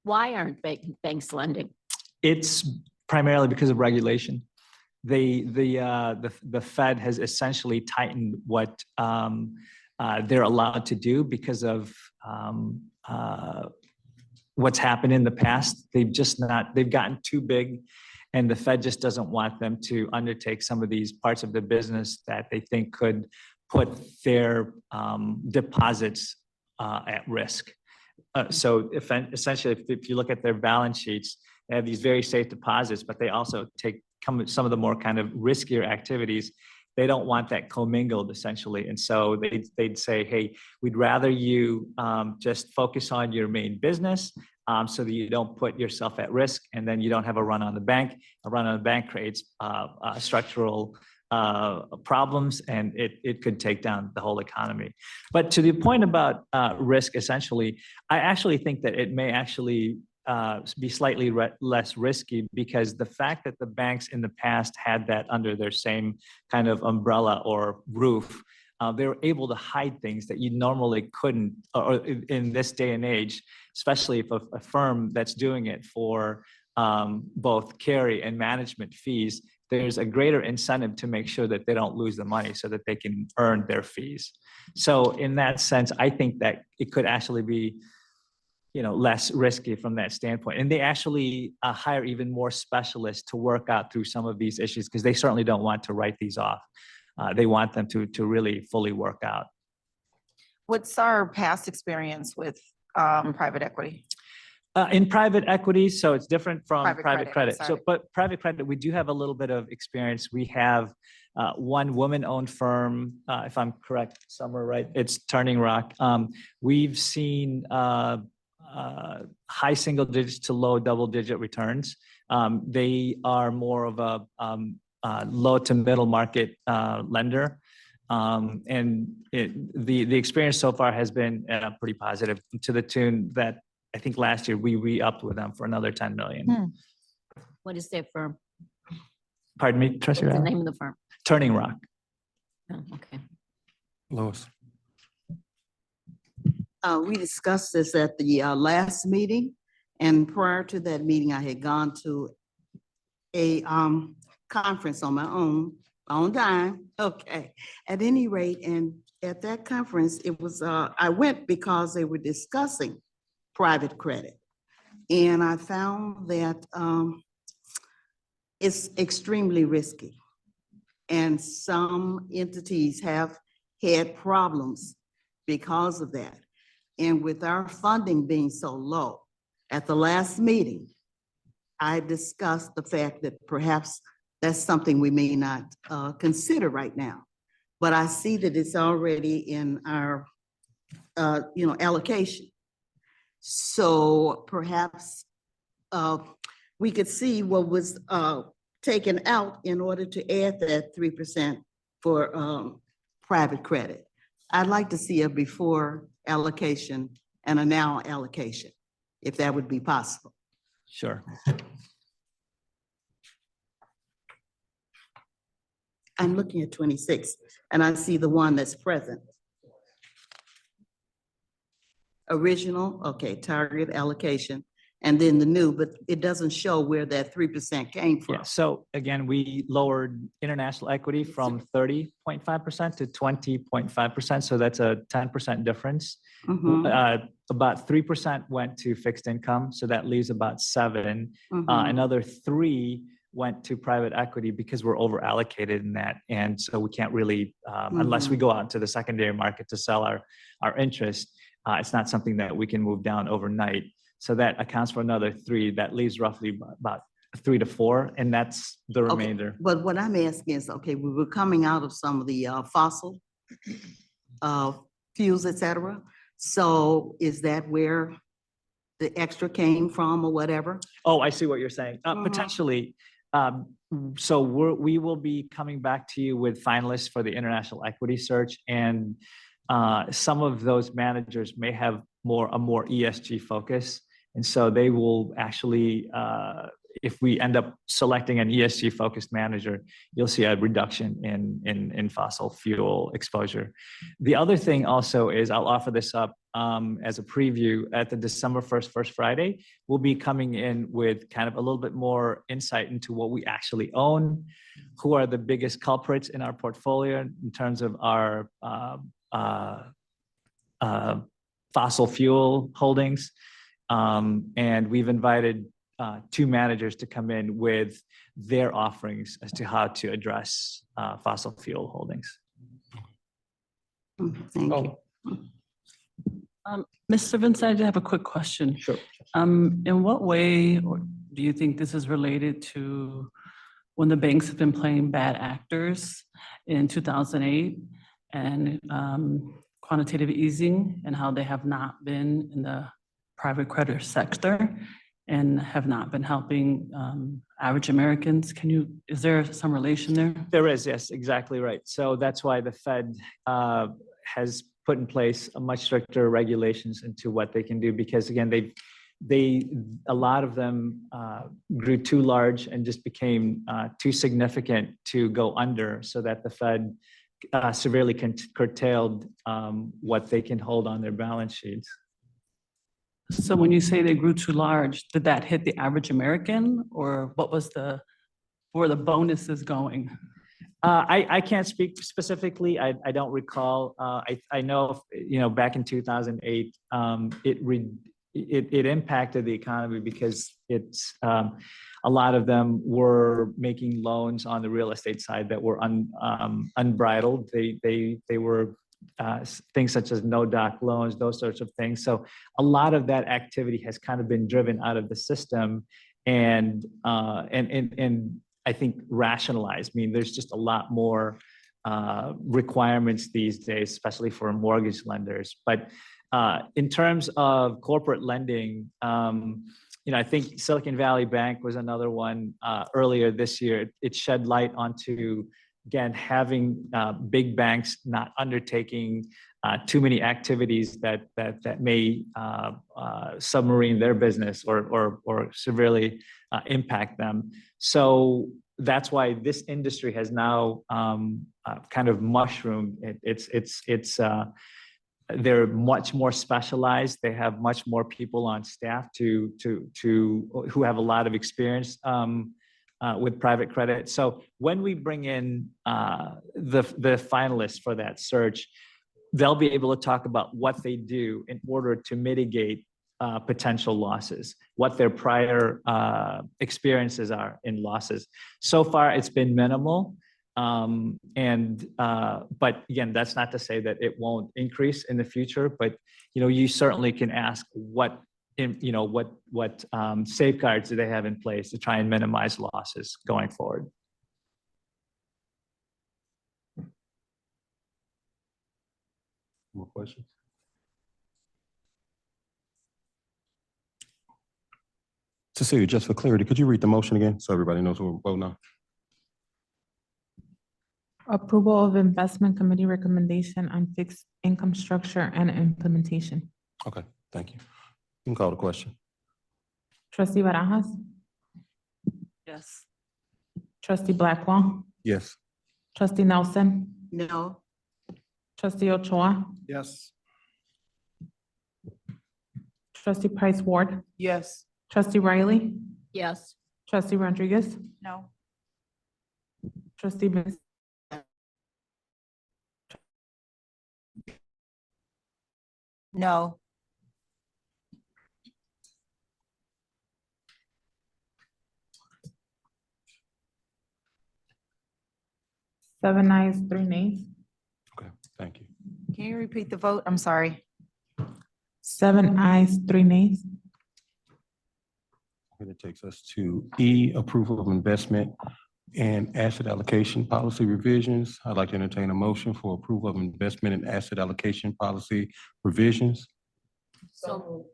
Speaker 7: Why aren't banks lending?
Speaker 14: It's primarily because of regulation. The Fed has essentially tightened what they're allowed to do because of what's happened in the past. They've gotten too big, and the Fed just doesn't want them to undertake some of these parts of the business that they think could put their deposits at risk. So essentially, if you look at their balance sheets, they have these very safe deposits, but they also take some of the more kind of riskier activities. They don't want that commingled, essentially. And so they'd say, hey, we'd rather you just focus on your main business so that you don't put yourself at risk, and then you don't have a run on the bank. A run on the bank creates structural problems, and it could take down the whole economy. But to the point about risk, essentially, I actually think that it may actually be slightly less risky, because the fact that the banks in the past had that under their same kind of umbrella or roof, they were able to hide things that you normally couldn't, or in this day and age, especially if a firm that's doing it for both carry and management fees, there's a greater incentive to make sure that they don't lose the money so that they can earn their fees. So in that sense, I think that it could actually be less risky from that standpoint. And they actually hire even more specialists to work out through some of these issues, because they certainly don't want to write these off. They want them to really fully work out.
Speaker 2: What's our past experience with private equity?
Speaker 14: In private equity, so it's different from private credit.
Speaker 2: Sorry.
Speaker 14: But private credit, we do have a little bit of experience. We have one woman-owned firm, if I'm correct, somewhere right, it's Turning Rock. We've seen high single digits to low double-digit returns. They are more of a low to middle market lender. And the experience so far has been pretty positive, to the tune that I think last year we re-upped with them for another 10 million.
Speaker 7: What is their firm?
Speaker 14: Pardon me, Trustee
Speaker 7: What's the
Speaker 14: Rao?
Speaker 7: name of the firm?
Speaker 14: Turning Rock.
Speaker 7: Oh, okay.
Speaker 1: Lois.
Speaker 10: We discussed this at the last meeting, and prior to that meeting, I had gone to a conference on my own dime. Okay, at any rate, and at that conference, it was I went because they were discussing private credit, and I found that it's extremely risky, and some entities have had problems because of that. And with our funding being so low, at the last meeting, I discussed the fact that perhaps that's something we may not consider right now. But I see that it's already in our allocation. So perhaps we could see what was taken out in order to add that 3% for private credit. I'd like to see a before allocation and a now allocation, if that would be possible.
Speaker 14: Sure.
Speaker 10: I'm looking at 26 and I see the one that's present. Original, okay, target allocation, and then the new, but it doesn't show where that 3% came from.
Speaker 14: Yeah, so again, we lowered international equity from 30.5% to 20.5%. So that's a 10% difference. About 3% went to fixed income. So that leaves about 7. Another 3 went to private equity because we're over allocated in that. And so we can't really, unless we go out to the secondary market to sell our interest, it's not something that we can move down overnight. So that accounts for another 3. That leaves roughly about 3 to 4, and that's the remainder.
Speaker 10: But what I'm asking is, okay, we were coming out of some of the fossil fuels, et cetera. So is that where the extra came from or whatever?
Speaker 14: Oh, I see what you're saying. Potentially. So we will be coming back to you with finalists for the international equity search, and some of those managers may have a more ESG focus. And so they will actually, if we end up selecting an ESG focused manager, you'll see a reduction in fossil fuel exposure. The other thing also is, I'll offer this up as a preview at the December 1st, First Friday, we'll be coming in with kind of a little bit more insight into what we actually own, who are the biggest culprits in our portfolio in terms of our fossil fuel holdings. And we've invited 2 managers to come in with their offerings as to how to address fossil fuel holdings.
Speaker 10: Thank you.
Speaker 15: Mr. Vincent, I have a quick question.
Speaker 14: Sure.
Speaker 15: In what way do you think this is related to when the banks have been playing bad actors in 2008 and quantitative easing, and how they have not been in the private credit sector and have not been helping average Americans? Is there some relation there?
Speaker 14: There is, yes, exactly right. So that's why the Fed has put in place a much stricter regulations into what they can do, because again, a lot of them grew too large and just became too significant to go under, so that the Fed severely curtailed what they can hold on their balance sheets.
Speaker 15: So when you say they grew too large, did that hit the average American, or where were the bonuses going?
Speaker 14: I can't speak specifically. I don't recall. I know, back in 2008, it impacted the economy because it's a lot of them were making loans on the real estate side that were unbridled. They were things such as no doc loans, those sorts of things. So a lot of that activity has kind of been driven out of the system, and I think rationalized. I mean, there's just a lot more requirements these days, especially for mortgage lenders. But in terms of corporate lending, I think Silicon Valley Bank was another one earlier this year. It shed light onto, again, having big banks not undertaking too many activities that may submarine their business or severely impact them. So that's why this industry has now kind of mushroomed. They're much more specialized. They have much more people on staff who have a lot of experience with private credit. So when we bring in the finalists for that search, they'll be able to talk about what they do in order to mitigate potential losses, what their prior experiences are in losses. So far, it's been minimal. But again, that's not to say that it won't increase in the future, but you certainly can ask what safeguards do they have in place to try and minimize losses going forward.
Speaker 1: More questions? Cecilia, just for clarity, could you read the motion again so everybody knows what we're voting on?
Speaker 8: Approval of investment committee recommendation on fixed income structure and implementation.
Speaker 1: Okay, thank you. You can call the question.
Speaker 8: Trustee Barajas,
Speaker 15: Yes.
Speaker 8: trustee Blackwell,
Speaker 1: Yes.
Speaker 8: trustee Nelson,
Speaker 10: No.
Speaker 8: trustee Ochoa,
Speaker 11: Yes.
Speaker 8: trustee Price Ward,
Speaker 12: Yes.
Speaker 8: trustee Riley,
Speaker 7: Yes.
Speaker 8: trustee Rodriguez,
Speaker 3: No.
Speaker 8: trustee Benz,
Speaker 2: No.
Speaker 8: seven ayes, 3 nays.
Speaker 1: Okay, thank you.
Speaker 2: Can you repeat the vote? I'm sorry.
Speaker 8: 7 ayes, 3 nays.
Speaker 1: And it takes us to E, approval of investment and asset allocation policy revisions. I'd like to entertain a motion for approval of investment and asset allocation policy revisions.
Speaker 7: So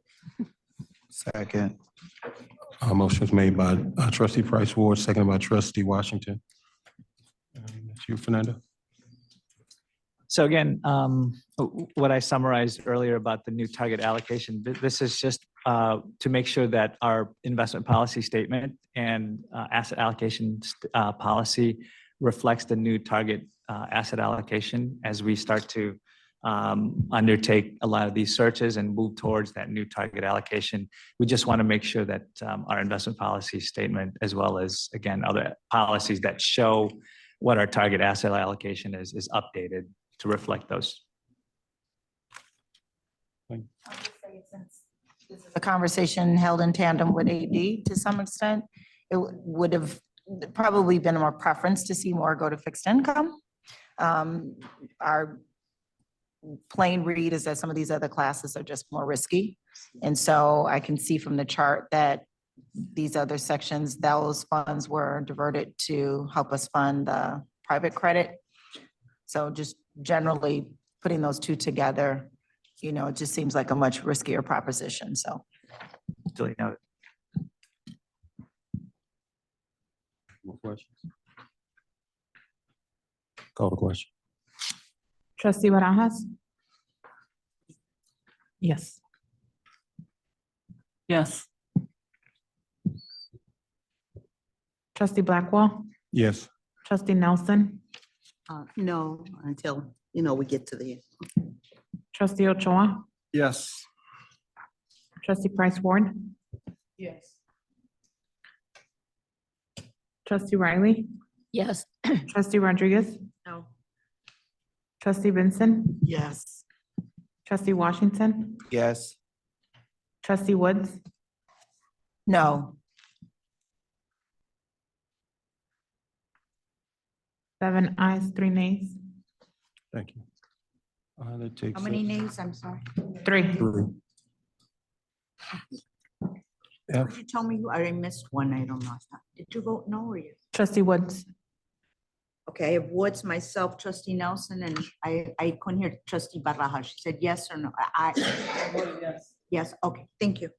Speaker 5: Second.
Speaker 1: Motion was made by trustee Price Ward, seconded by trustee Washington. That's you, Fernando.
Speaker 14: So again, what I summarized earlier about the new target allocation, this is just to make sure that our investment policy statement and asset allocation policy reflects the new target asset allocation as we start to undertake a lot of these searches and move towards that new target allocation. We just want to make sure that our investment policy statement, as well as, again, other policies that show what our target asset allocation is updated to reflect those.
Speaker 2: A conversation held in tandem with AD to some extent. It would have probably been our preference to see more go to fixed income. Our plain read is that some of these other classes are just more risky. And so I can see from the chart that these other sections, those funds were diverted to help us fund the private credit. So just generally putting those two together, you know, it just seems like a much riskier proposition, so.
Speaker 14: Duly noted.
Speaker 1: More questions? Call the question.
Speaker 8: Trustee Barajas? Yes.
Speaker 15: Yes.
Speaker 8: Trustee Blackwell,
Speaker 1: Yes.
Speaker 8: trustee Nelson,
Speaker 10: No, until, you know, we get to the end.
Speaker 8: trustee Ochoa,
Speaker 11: Yes.
Speaker 8: trustee Price Ward,
Speaker 12: Yes.
Speaker 8: trustee Riley,
Speaker 7: Yes.
Speaker 8: trustee Rodriguez,
Speaker 3: No.
Speaker 8: trustee Benson,
Speaker 10: Yes.
Speaker 8: trustee Washington,
Speaker 5: Yes.
Speaker 8: trustee Woods,
Speaker 2: No.
Speaker 8: 7 ayes, 3 nays.
Speaker 1: Thank you. That takes
Speaker 3: How many
Speaker 1: us
Speaker 3: names? I'm sorry.
Speaker 8: 3.
Speaker 1: through F.
Speaker 3: Could you tell me, I missed one item last time. Did you vote no or yes?
Speaker 8: Trustee Woods,
Speaker 3: Okay, I have Woods, myself, trustee Nelson, and I couldn't hear trustee Barajas. She said yes or no.
Speaker 12: Yes.
Speaker 3: Yes, okay, thank you.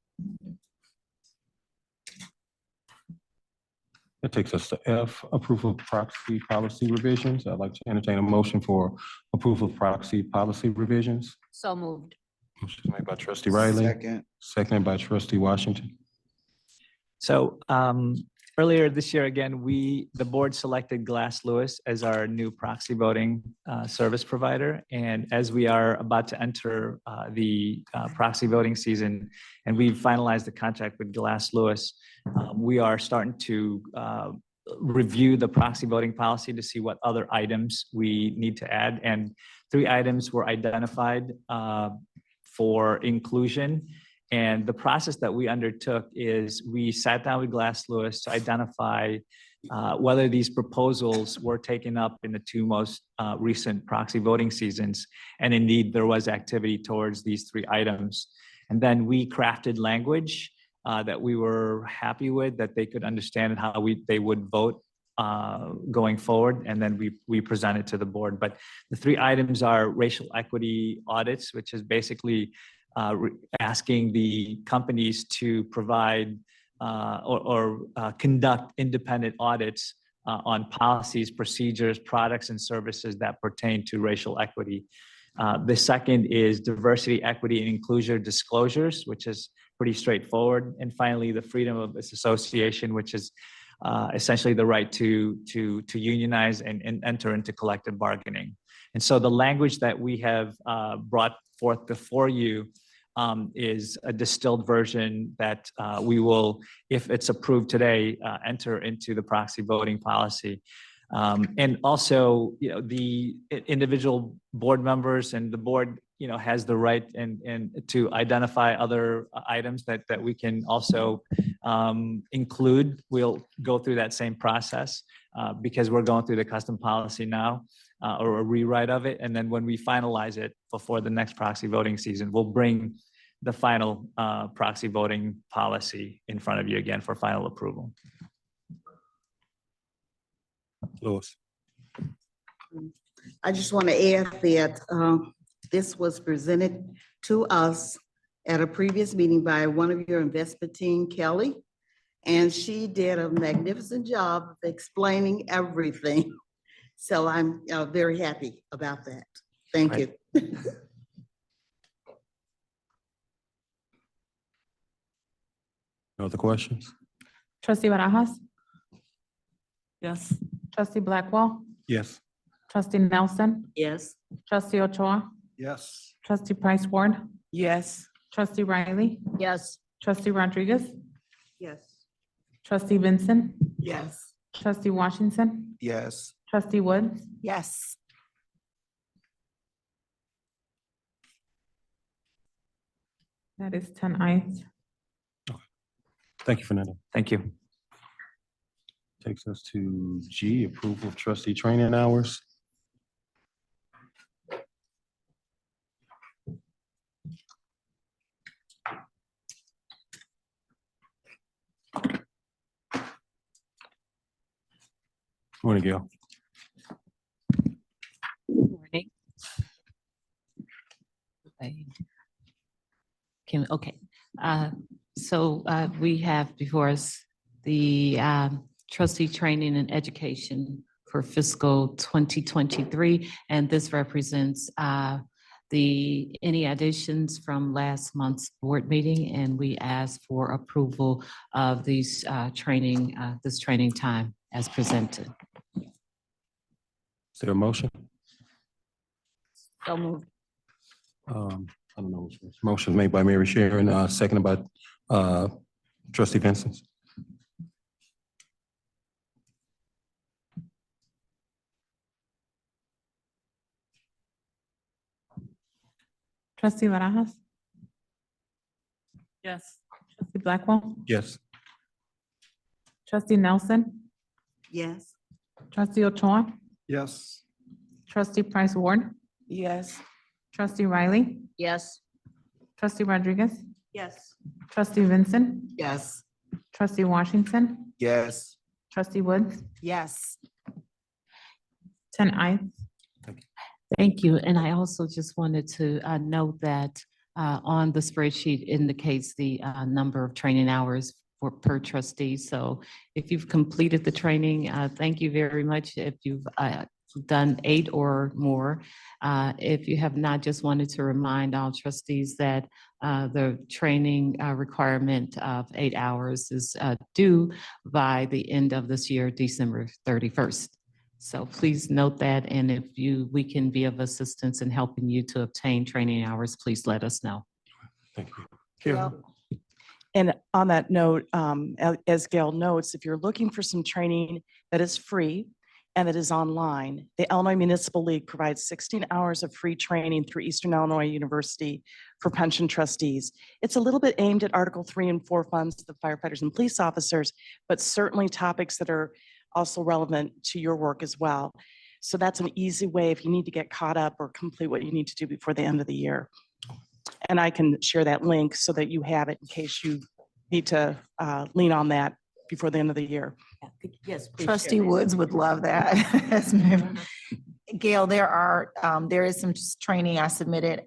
Speaker 1: That takes us to F, approval of proxy policy revisions. I'd like to entertain a motion for approval of proxy policy revisions.
Speaker 7: So moved.
Speaker 1: Motion is made by trustee Riley,
Speaker 5: Second.
Speaker 1: seconded by trustee Washington.
Speaker 14: So earlier this year, again, the board selected Glass Lewis as our new proxy voting service provider. And as we are about to enter the proxy voting season, and we've finalized the contract with Glass Lewis, we are starting to review the proxy voting policy to see what other items we need to add. And 3 items were identified for inclusion. And the process that we undertook is we sat down with Glass Lewis to identify whether these proposals were taken up in the 2 most recent proxy voting seasons. And indeed, there was activity towards these 3 items. And then we crafted language that we were happy with, that they could understand and how they would vote going forward. And then we presented to the board. But the 3 items are racial equity audits, which is basically asking the companies to provide conduct independent audits on policies, procedures, products, and services that pertain to racial equity. The second is diversity, equity, and inclusion disclosures, which is pretty straightforward. And finally, the freedom of association, which is essentially the right to unionize and enter into collective bargaining. And so the language that we have brought forth before you is a distilled version that we will, if it's approved today, enter into the proxy voting policy. And also, the individual board members and the board, has the right and to identify other items that we can also include. We'll go through that same process because we're going through the custom policy now, or a rewrite of it. And then when we finalize it before the next proxy voting season, we'll bring the final proxy voting policy in front of you again for final approval.
Speaker 1: Lois.
Speaker 10: I just want to add that this was presented to us at a previous meeting by one of your investment team, Kelly, and she did a magnificent job of explaining everything. So I'm very happy about that. Thank you.
Speaker 1: No other questions?
Speaker 8: Trustee Barajas,
Speaker 15: Yes.
Speaker 8: trustee Blackwell,
Speaker 1: Yes.
Speaker 8: trustee Nelson,
Speaker 10: Yes.
Speaker 8: trustee Ochoa,
Speaker 11: Yes.
Speaker 8: trustee Price Ward,
Speaker 12: Yes.
Speaker 8: trustee Riley,
Speaker 7: Yes.
Speaker 8: trustee Rodriguez,
Speaker 3: Yes.
Speaker 8: trustee Vincent,
Speaker 10: Yes.
Speaker 8: trustee Washington,
Speaker 5: Yes.
Speaker 8: trustee Woods,
Speaker 2: Yes.
Speaker 8: that is 10 ayes.
Speaker 1: Thank you, Fernando.
Speaker 14: Thank you.
Speaker 1: Takes us to G, approval of trustee training hours. Morning, Gail.
Speaker 7: Morning. Okay, so we have before us the trustee training and education for fiscal 2023, and this represents any additions from last month's board meeting, and we ask for approval of these this training time as presented.
Speaker 1: Is there a motion?
Speaker 7: So moved.
Speaker 1: I don't know. Which one. Motion made by Mary Sharon, seconded by trustee Vincent.
Speaker 8: Trustee Barajas,
Speaker 15: Yes.
Speaker 8: trustee Blackwell,
Speaker 1: Yes.
Speaker 8: trustee Nelson,
Speaker 10: Yes.
Speaker 8: trustee Ochoa,
Speaker 11: Yes.
Speaker 8: trustee Price Ward,
Speaker 12: Yes.
Speaker 8: trustee Riley,
Speaker 7: Yes.
Speaker 8: trustee Rodriguez,
Speaker 3: Yes.
Speaker 8: trustee Vincent,
Speaker 10: Yes.
Speaker 8: trustee Washington,
Speaker 5: Yes.
Speaker 8: trustee Woods,
Speaker 2: Yes.
Speaker 8: 10 ayes.
Speaker 7: Thank you. And I also just wanted to note that on the spreadsheet indicates the number of training hours per trustee. So if you've completed the training, thank you very much. If you've done 8 or more, if you have not, just wanted to remind all trustees that the training requirement of 8 hours is due by the end of this year, December 31st. So please note that, and if we can be of assistance in helping you to obtain training hours, please let us know.
Speaker 1: Thank you.
Speaker 2: Gail.
Speaker 4: And on that note, as Gail notes, if you're looking for some training that is free and that is online, the Illinois Municipal League provides 16 hours of free training through Eastern Illinois University for pension trustees. It's a little bit aimed at Article 3 and 4 funds, the firefighters and police officers, but certainly topics that are also relevant to your work as well. So that's an easy way if you need to get caught up or complete what you need to do before the end of the year. And I can share that link so that you have it in case you need to lean on that before the end of the year.
Speaker 3: Yes. please
Speaker 2: Trustee
Speaker 3: share that.
Speaker 2: Woods would love that. Gail, there is some training I submitted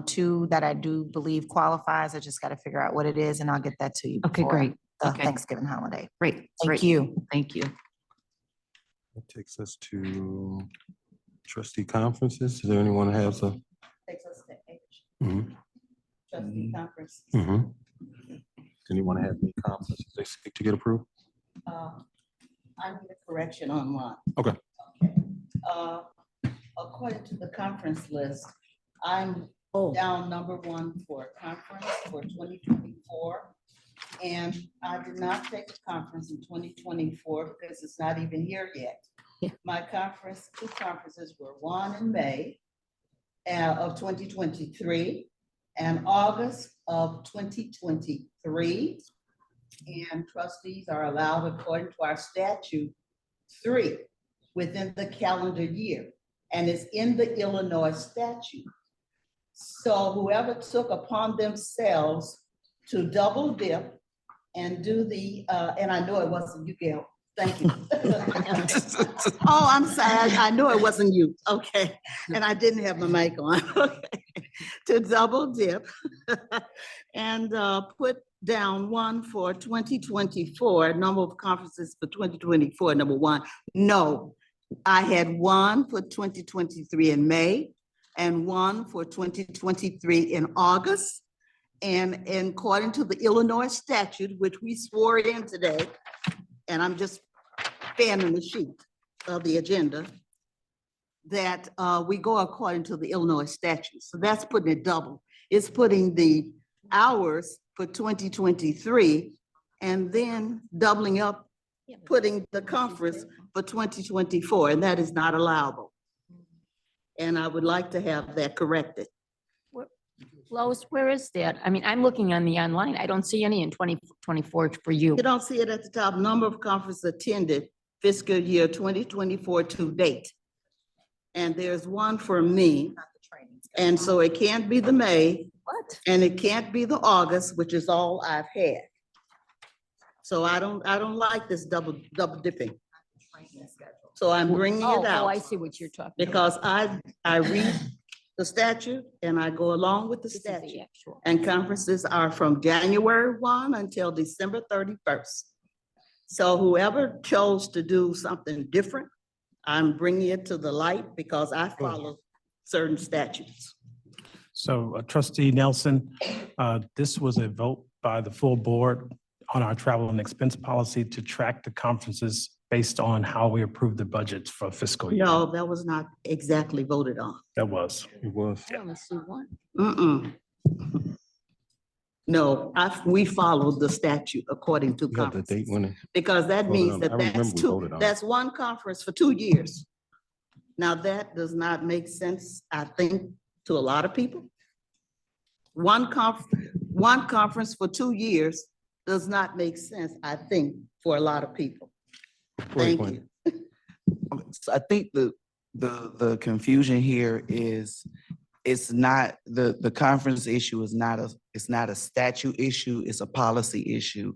Speaker 2: to that I do believe qualifies. I just got to figure out what it is and I'll get that to you.
Speaker 7: Okay,
Speaker 2: before
Speaker 7: great.
Speaker 2: the
Speaker 7: Okay.
Speaker 2: Thanksgiving holiday.
Speaker 7: Great.
Speaker 2: Thank
Speaker 7: great.
Speaker 2: you.
Speaker 7: Thank you.
Speaker 1: That takes us to trustee conferences. Is there anyone who has a?
Speaker 10: Takes us to H,
Speaker 1: Mhm,
Speaker 10: trustee conference.
Speaker 1: mhm. Anyone have any conferences they seek to get approved?
Speaker 10: I need a correction on one.
Speaker 1: Okay.
Speaker 10: Okay. According to the conference list, I'm down number one for a conference for 2024. And I did not take a conference in 2024 because it's not even here yet.
Speaker 7: Yeah.
Speaker 10: My conference, two conferences were one in May of 2023 and August of 2023. And trustees are allowed, according to our statute, 3 within the calendar year. And it's in the Illinois statute. So whoever took upon themselves to double dip and do the, and I know it wasn't you, Gail. Thank you. Oh, I'm sorry. I know it wasn't you. Okay. And I didn't have my mic on. Okay. To double dip and put down one for 2024, number of conferences for 2024, number one. No, I had one for 2023 in May and one for 2023 in August. And according to the Illinois statute, which we swore in today, and I'm just fanning the sheet of the agenda, that we go according to the Illinois statute. So that's putting it double. It's putting the hours for 2023 and then doubling up, putting the conference for 2024, and that is not allowable. And I would like to have that corrected.
Speaker 7: Lois, where is that? I mean, I'm looking on the online. I don't see any in 2024 for you.
Speaker 10: You don't see it at the top, number of conferences attended fiscal year 2024 to date. And there's one for me. And so it can't be the May.
Speaker 7: What?
Speaker 10: And it can't be the August, which is all I've had. So I don't like this double dipping. So I'm bringing it
Speaker 7: Oh,
Speaker 10: out
Speaker 7: I see what you're talking about.
Speaker 10: because I read the statute and I go along with the
Speaker 7: This is the
Speaker 10: statute.
Speaker 7: actual.
Speaker 10: And conferences are from January 1 until December 31st. So whoever chose to do something different, I'm bringing it to the light because I follow certain statutes.
Speaker 9: So trustee Nelson, this was a vote by the full board on our travel and expense policy to track the conferences based on how we approved the budgets for fiscal year.
Speaker 10: No, that was not exactly voted on.
Speaker 9: That was.
Speaker 1: It was.
Speaker 7: I only see one.
Speaker 10: No, we followed the statute according to
Speaker 1: You got the date
Speaker 10: conferences.
Speaker 1: when it.
Speaker 10: Because that
Speaker 1: voted
Speaker 10: means
Speaker 1: on it.
Speaker 10: that
Speaker 1: I remember we voted on it.
Speaker 10: that's one conference for 2 years. Now, that does not make sense, I think, to a lot of people. One conference for 2 years does not make sense, I think, for a lot of people. Thank you.
Speaker 5: So I think the confusion here is it's not the conference issue is not a statute issue, it's a policy issue.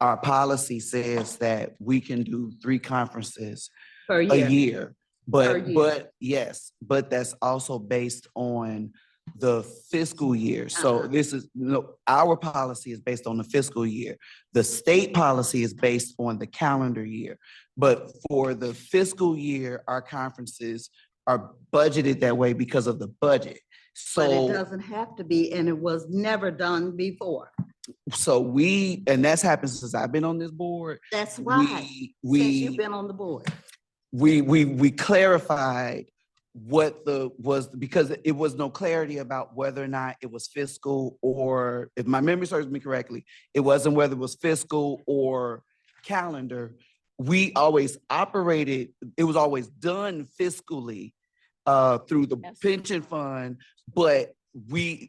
Speaker 5: Our policy says that we can do 3 conferences
Speaker 10: Per
Speaker 5: a
Speaker 10: year.
Speaker 5: year.
Speaker 10: Per year.
Speaker 5: But yes, but that's also based on the fiscal year. So this is, our policy is based on the fiscal year. The state policy is based on the calendar year. But for the fiscal year, our conferences are budgeted that way because of the budget.
Speaker 10: But it
Speaker 5: So,
Speaker 10: doesn't have to be, and it was never done before.
Speaker 5: and that's happened since I've been on this board.
Speaker 10: That's why, since you've been on the board.
Speaker 5: We clarified what because it was no clarity about whether or not it was fiscal, or if my memory serves me correctly, it wasn't whether it was fiscal or calendar. We always operated, it was always done fiscally through the pension fund, but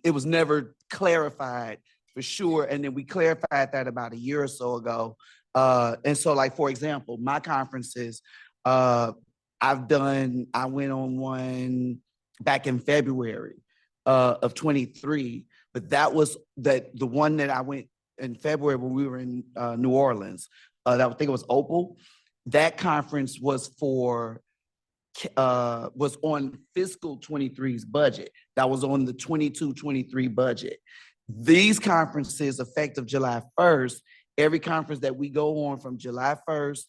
Speaker 5: it was never clarified for sure. And then we clarified that about a year or so ago. And so, like, for example, my conferences, I went on one back in February of 23, but the one that I went in February when we were in New Orleans, I think it was Opal. That conference was on fiscal 23's budget. That was on the 22-23 budget. These conferences effective July 1st every conference that we go on from July 1st,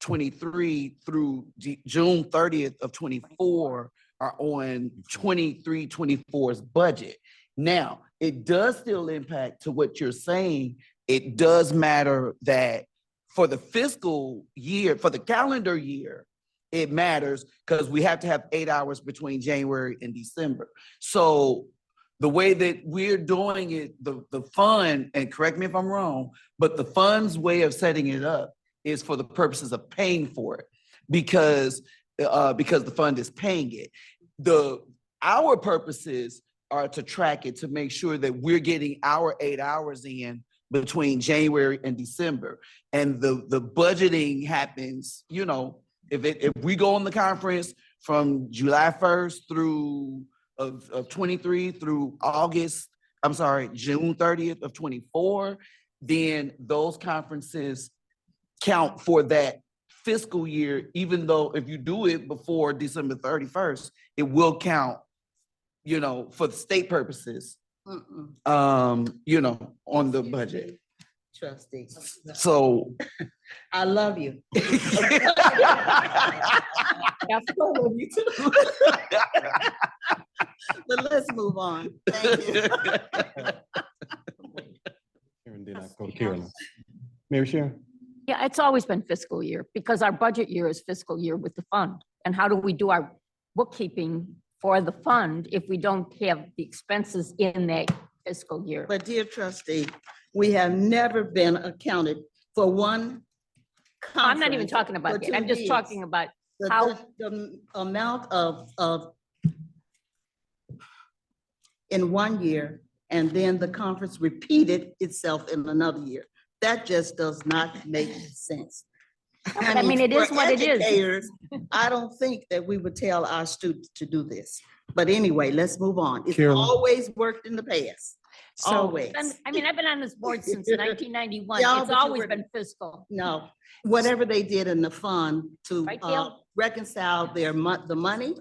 Speaker 5: 23 through June 30th of 24 are on 23, 24's budget. Now, it does still impact to what you're saying. It does matter that for the fiscal year, for the calendar year, it matters because we have to have 8 hours between January and December. So the way that we're doing it, the fund, and correct me if I'm wrong, but the fund's way of setting it up is for the purposes of paying for it because the fund is paying it. Our purposes are to track it to make sure that we're getting our 8 hours in between January and December. And the budgeting happens, you know, if we go on the conference from July 1st through of 23 through June 30th of 24, then those conferences count for that fiscal year, even though if you do it before December 31st, it will count, you know, for the state purposes, you know, on the budget.
Speaker 10: Trustee.
Speaker 5: So
Speaker 10: I love you. But let's move on. Thank you.
Speaker 1: And then I go to Carolyn. Mary Sharon?
Speaker 7: Yeah, it's always been fiscal year because our budget year is fiscal year with the fund. And how do we do our bookkeeping for the fund if we don't have the expenses in that fiscal year?
Speaker 10: But dear trustee, we have never been accounted for one
Speaker 7: I'm not even
Speaker 10: conference
Speaker 7: talking
Speaker 10: for
Speaker 7: about that.
Speaker 10: 2
Speaker 7: I'm just
Speaker 10: years.
Speaker 7: talking about
Speaker 10: The-
Speaker 7: how,
Speaker 10: The amount of in 1 year, and then the conference repeated itself in another year. That just does not make sense.
Speaker 7: but I mean, it is
Speaker 10: for
Speaker 7: what it is.
Speaker 10: educators, I don't think that we would tell our students to do this. But anyway, let's move on. It's
Speaker 1: Carolyn.
Speaker 10: always worked in the past.
Speaker 4: So-
Speaker 10: Always.
Speaker 7: I mean, I've been on this board since 1991.
Speaker 10: Yeah,
Speaker 7: It's
Speaker 10: but you
Speaker 7: always
Speaker 10: were-
Speaker 7: been fiscal.
Speaker 10: No, whatever they did in the fund to
Speaker 7: Right, Gail?
Speaker 10: reconcile the money,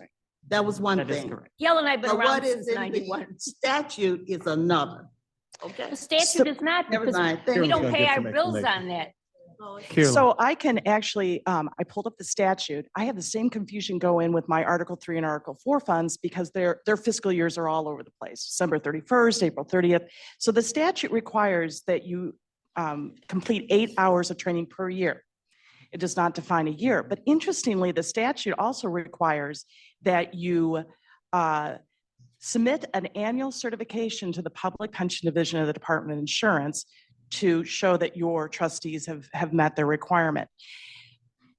Speaker 10: that was one
Speaker 14: That is
Speaker 10: thing.
Speaker 14: correct.
Speaker 7: Gail and I have been
Speaker 10: But
Speaker 7: around
Speaker 10: what
Speaker 7: since
Speaker 10: is in
Speaker 7: 91.
Speaker 10: the statute is another. Okay,
Speaker 7: The statute is not,
Speaker 10: never
Speaker 7: because
Speaker 10: mind. Thank
Speaker 7: we
Speaker 10: you.
Speaker 7: don't pay our
Speaker 1: Get some
Speaker 7: bills
Speaker 1: explanation.
Speaker 7: on that.
Speaker 1: Carolyn.
Speaker 4: So I can actually, I pulled up the statute. I had the same confusion go in with my Article 3 and Article 4 funds because their fiscal years are all over the place, December 31st, April 30th. So the statute requires that you complete 8 hours of training per year. It does not define a year. But interestingly, the statute also requires that you submit an annual certification to the Public Pension Division of the Department of Insurance to show that your trustees have met their requirement.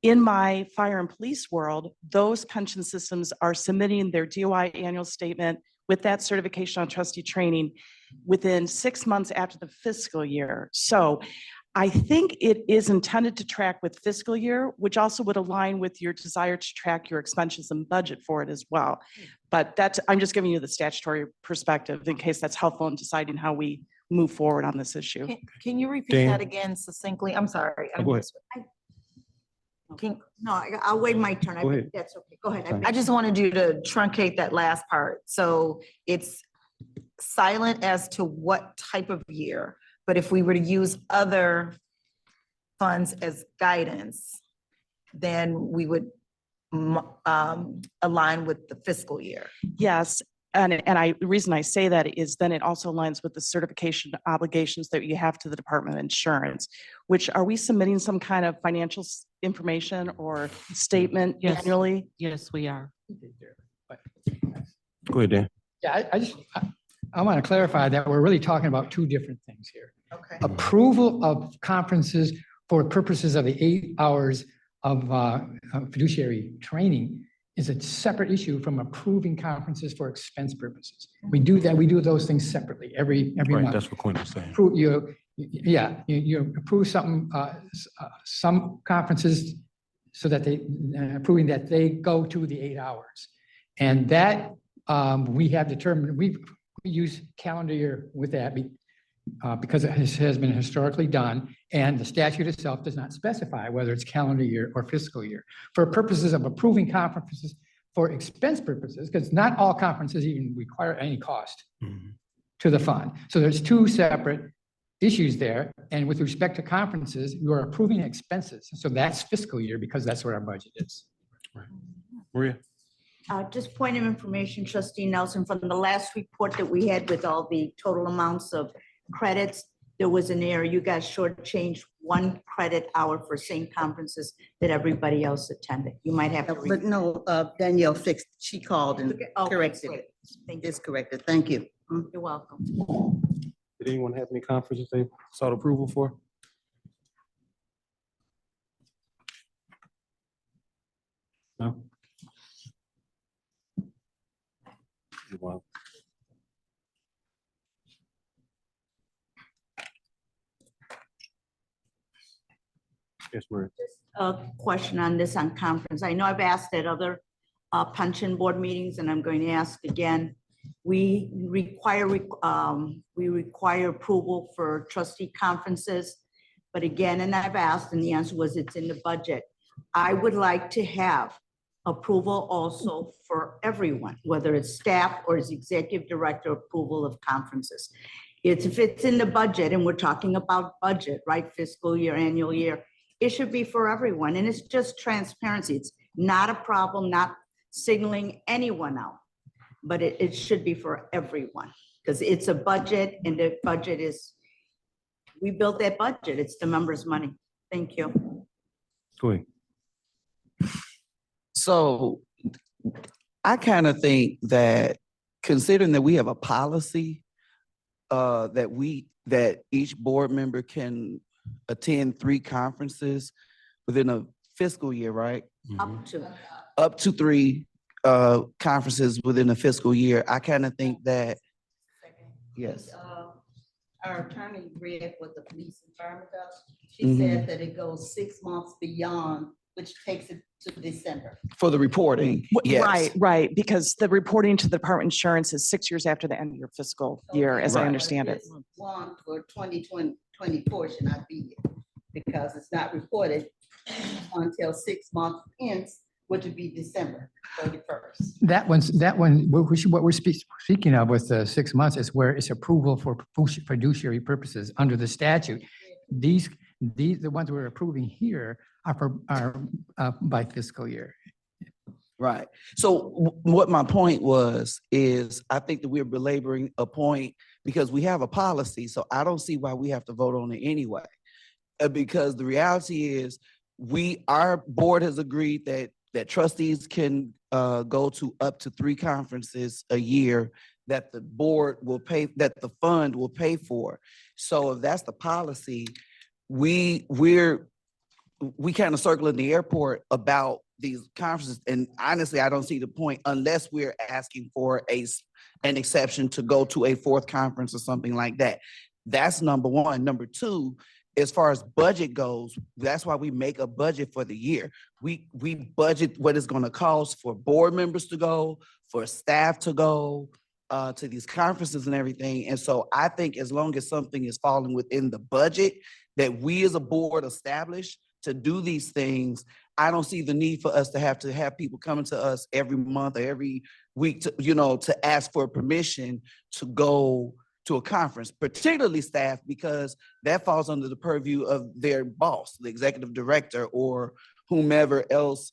Speaker 4: In my fire and police world, those pension systems are submitting their DOI annual statement with that certification on trustee training within 6 months after the fiscal year. So I think it is intended to track with fiscal year, which also would align with your desire to track your expenses and budget for it as well. But that's, I'm just giving you the statutory perspective in case that's helpful in deciding how we move forward on this issue.
Speaker 2: Can you repeat
Speaker 1: Dan?
Speaker 2: that again succinctly? I'm sorry. I
Speaker 1: Go ahead.
Speaker 2: missed it. Can-
Speaker 3: No, I'll wait my turn. I
Speaker 1: Go
Speaker 3: think
Speaker 1: ahead.
Speaker 3: that's okay. Go ahead.
Speaker 1: Sorry.
Speaker 2: I just wanted you to truncate that last part. So it's silent as to what type of year, but if we were to use other funds as guidance, then we would align with the fiscal year.
Speaker 4: Yes, and the reason I say that is then it also aligns with the certification obligations that you have to the Department of Insurance, which are we submitting some kind of financial information or statement
Speaker 15: Yes.
Speaker 4: annually?
Speaker 15: Yes, we are.
Speaker 1: Go ahead, Dan.
Speaker 13: Yeah, I want to clarify that we're really talking about two different things here.
Speaker 2: Okay.
Speaker 13: Approval of conferences for purposes of the 8 hours of fiduciary training is a separate issue from approving conferences for expense purposes. We do that, we do those things separately every
Speaker 1: Right,
Speaker 13: month.
Speaker 1: that's what Quinn was saying.
Speaker 13: You approve something, some conferences so that approving that they go to the 8 hours. And that we have determined, we use calendar year with that because it has been historically done, and the statute itself does not specify whether it's calendar year or fiscal year. For purposes of approving conferences for expense purposes, because not all conferences even require any cost to the fund. So there's two separate issues there. And with respect to conferences, you are approving expenses. So that's fiscal year because that's what our budget is.
Speaker 1: Maria?
Speaker 3: Just point of information, trustee Nelson, from the last report that we had with all the total amounts of credits, there was an error. You guys shortchanged 1 credit hour for same conferences that everybody else attended. You might have to.
Speaker 10: But no, Danielle fixed, she called and
Speaker 3: Okay,
Speaker 10: corrected
Speaker 3: great.
Speaker 10: it.
Speaker 3: Thank you.
Speaker 10: It's corrected. Thank you.
Speaker 3: You're welcome.
Speaker 1: Did anyone have any conferences they sought approval for? No? Well, yes, Maria.
Speaker 3: A question on this on conference. I know I've asked at other pension board meetings, and I'm going to ask again. We require approval for trustee conferences. But again, and I've asked, and the answer was it's in the budget. I would like to have approval also for everyone, whether it's staff or as executive director approval of conferences. If it's in the budget, and we're talking about budget, right, fiscal year, annual year, it should be for everyone. And it's just transparency. It's not a problem, not signaling anyone out, but it should be for everyone because it's a budget, and the budget is, we built that budget. It's the members' money. Thank you.
Speaker 1: Go ahead.
Speaker 5: So I kind of think that considering that we have a policy that each board member can attend 3 conferences within a fiscal year, right? Up to 3 conferences within a fiscal year. I kind of think that, yes.
Speaker 10: Our attorney read what the police and firemen does. She said that it goes 6 months beyond, which takes it to December.
Speaker 5: For the reporting, yes.
Speaker 4: Right, because the reporting to the Department of Insurance is 6 years after the end of your fiscal year, as I understand it.
Speaker 10: One for 2024 should not be here because it's not reported until 6 months hence, which would be December 31st.
Speaker 13: That one, what we're speaking of with the 6 months is where it's approval for fiduciary purposes under the statute. The ones we're approving here are by fiscal year.
Speaker 5: Right. So what my point is I think that we're belaboring a point because we have a policy. So I don't see why we have to vote on it anyway. Because the reality is our board has agreed that trustees can go to up to 3 conferences a year that the board will pay, that the fund will pay for. So if that's the policy, we kind of circle in the airport about these conferences. And honestly, I don't see the point unless we're asking for an exception to go to a 4th conference or something like that. That's number one. Number two, as far as budget goes, that's why we make a budget for the year. We budget what it's going to cost for board members to go, for staff to go to these conferences and everything. And so I think as long as something is falling within the budget that we as a board establish to do these things, I don't see the need for us to have people coming to us every month or every week to ask for permission to go to a conference, particularly staff, because that falls under the purview of their boss, the executive director, or whomever else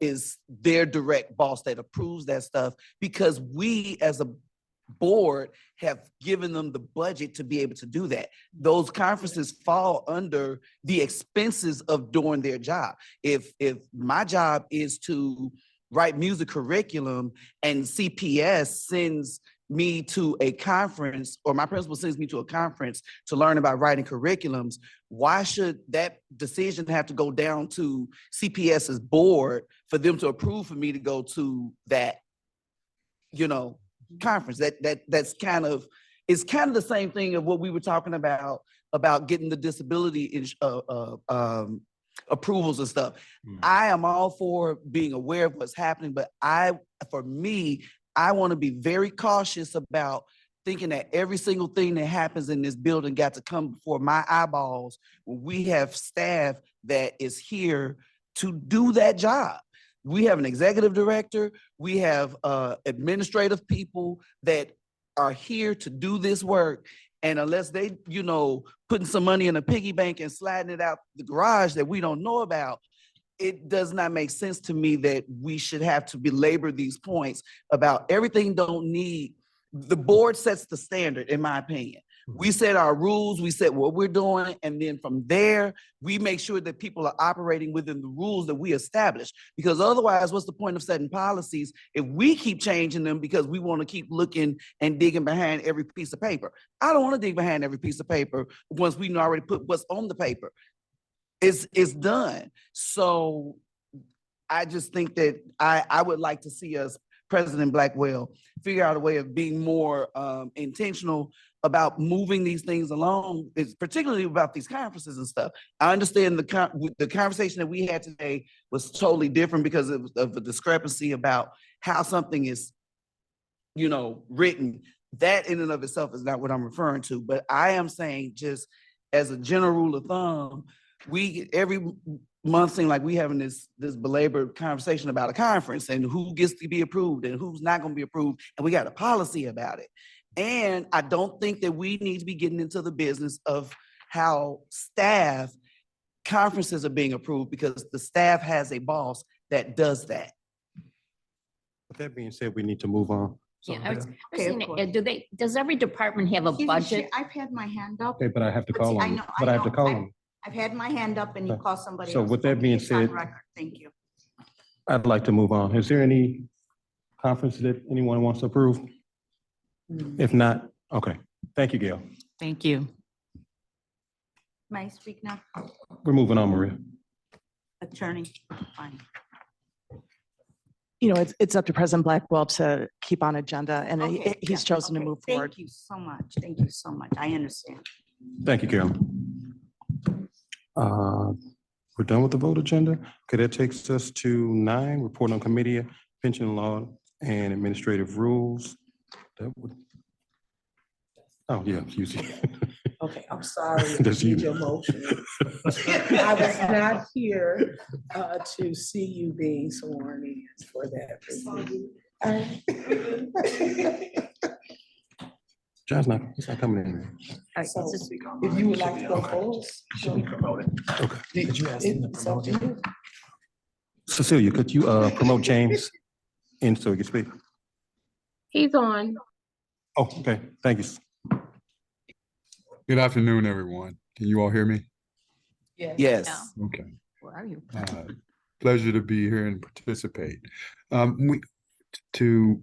Speaker 5: is their direct boss that approves that stuff, because we as a board have given them the budget to be able to do that. Those conferences fall under the expenses of doing their job. If my job is to write music curriculum and CPS sends me to a conference, or my principal sends me to a conference to learn about writing curriculums, why should that decision have to go down to CPS's board for them to approve for me to go to that, conference? That's kind of the same thing of what we were talking about getting the disability approvals and stuff. I am all for being aware of what's happening, but for me, I want to be very cautious about thinking that every single thing that happens in this building got to come before my eyeballs when we have staff that is here to do that job. We have an executive director, we have administrative people that are here to do this work. And unless they, putting some money in a piggy bank and sliding it out the garage that we don't know about, it does not make sense to me that we should have to belabor these points about everything don't need. The board sets the standard, in my opinion. We set our rules, we set what we're doing, and then from there, we make sure that people are operating within the rules that we establish. Because otherwise, what's the point of setting policies if we keep changing them because we want to keep looking and digging behind every piece of paper? I don't want to dig behind every piece of paper once we already put what's on the paper. It's done. So I just think that I would like to see us, President Blackwell, figure out a way of being more intentional about moving these things along, it's particularly about these conferences and stuff. I understand the conversation that we had today was totally different because of the discrepancy about how something is, written. That in and of itself is not what I'm referring to, but I am saying just as a general rule of thumb, every month seem like we having this belabored conversation about a conference and who gets to be approved and who's not going to be approved, and we got a policy about it. And I don't think that we need to be getting into the business of how conferences are being approved, because the staff has a boss that does that.
Speaker 1: With that being said, we need to move on.
Speaker 7: Yeah, I was
Speaker 3: Okay, of
Speaker 7: saying, does every department have a
Speaker 3: Excuse me,
Speaker 7: budget?
Speaker 3: I've had my hand up.
Speaker 1: Okay, but I have to
Speaker 3: But
Speaker 1: call
Speaker 3: see, I
Speaker 1: on you.
Speaker 3: know-
Speaker 1: But I have to call on you.
Speaker 3: I've had my hand up and you
Speaker 1: Okay.
Speaker 3: call somebody
Speaker 1: So
Speaker 3: else.
Speaker 1: with that
Speaker 3: Okay,
Speaker 1: being
Speaker 3: it's on
Speaker 1: said-
Speaker 3: record. Thank you.
Speaker 1: I'd like to move on. Is there any conference that anyone wants to approve? If not, okay. Thank you, Gail.
Speaker 8: Thank you.
Speaker 3: May I speak now?
Speaker 1: We're moving on, Maria.
Speaker 3: Attorney, fine.
Speaker 4: It's up to President Blackwell to keep on agenda, and
Speaker 3: Okay,
Speaker 4: he's
Speaker 3: yeah,
Speaker 4: chosen to
Speaker 3: okay.
Speaker 4: move forward.
Speaker 3: Thank you so much. Thank you so much. I understand.
Speaker 1: Thank you, Carolyn. We're done with the vote agenda. Okay, that takes us to 9, report on committee, pension law and administrative rules. Oh, yeah, excuse you.
Speaker 12: Okay, I'm sorry.
Speaker 1: That's
Speaker 12: I need
Speaker 1: you.
Speaker 12: your motion. I was not here to see you being sworn in for that.
Speaker 1: John's not, he's not coming in.
Speaker 12: So if you would like to go first.
Speaker 9: Should be promoted.
Speaker 1: Okay.
Speaker 9: Did you ask him to
Speaker 12: It's up
Speaker 9: promote
Speaker 12: to
Speaker 9: it?
Speaker 12: you.
Speaker 1: Cecilia, could you promote James in so he can speak?
Speaker 7: He's on.
Speaker 1: Oh, okay, thank you.
Speaker 16: Good afternoon, everyone. Can you all hear me?
Speaker 5: Yes.
Speaker 16: Okay.
Speaker 7: Where are you?
Speaker 16: Pleasure to be here and participate. To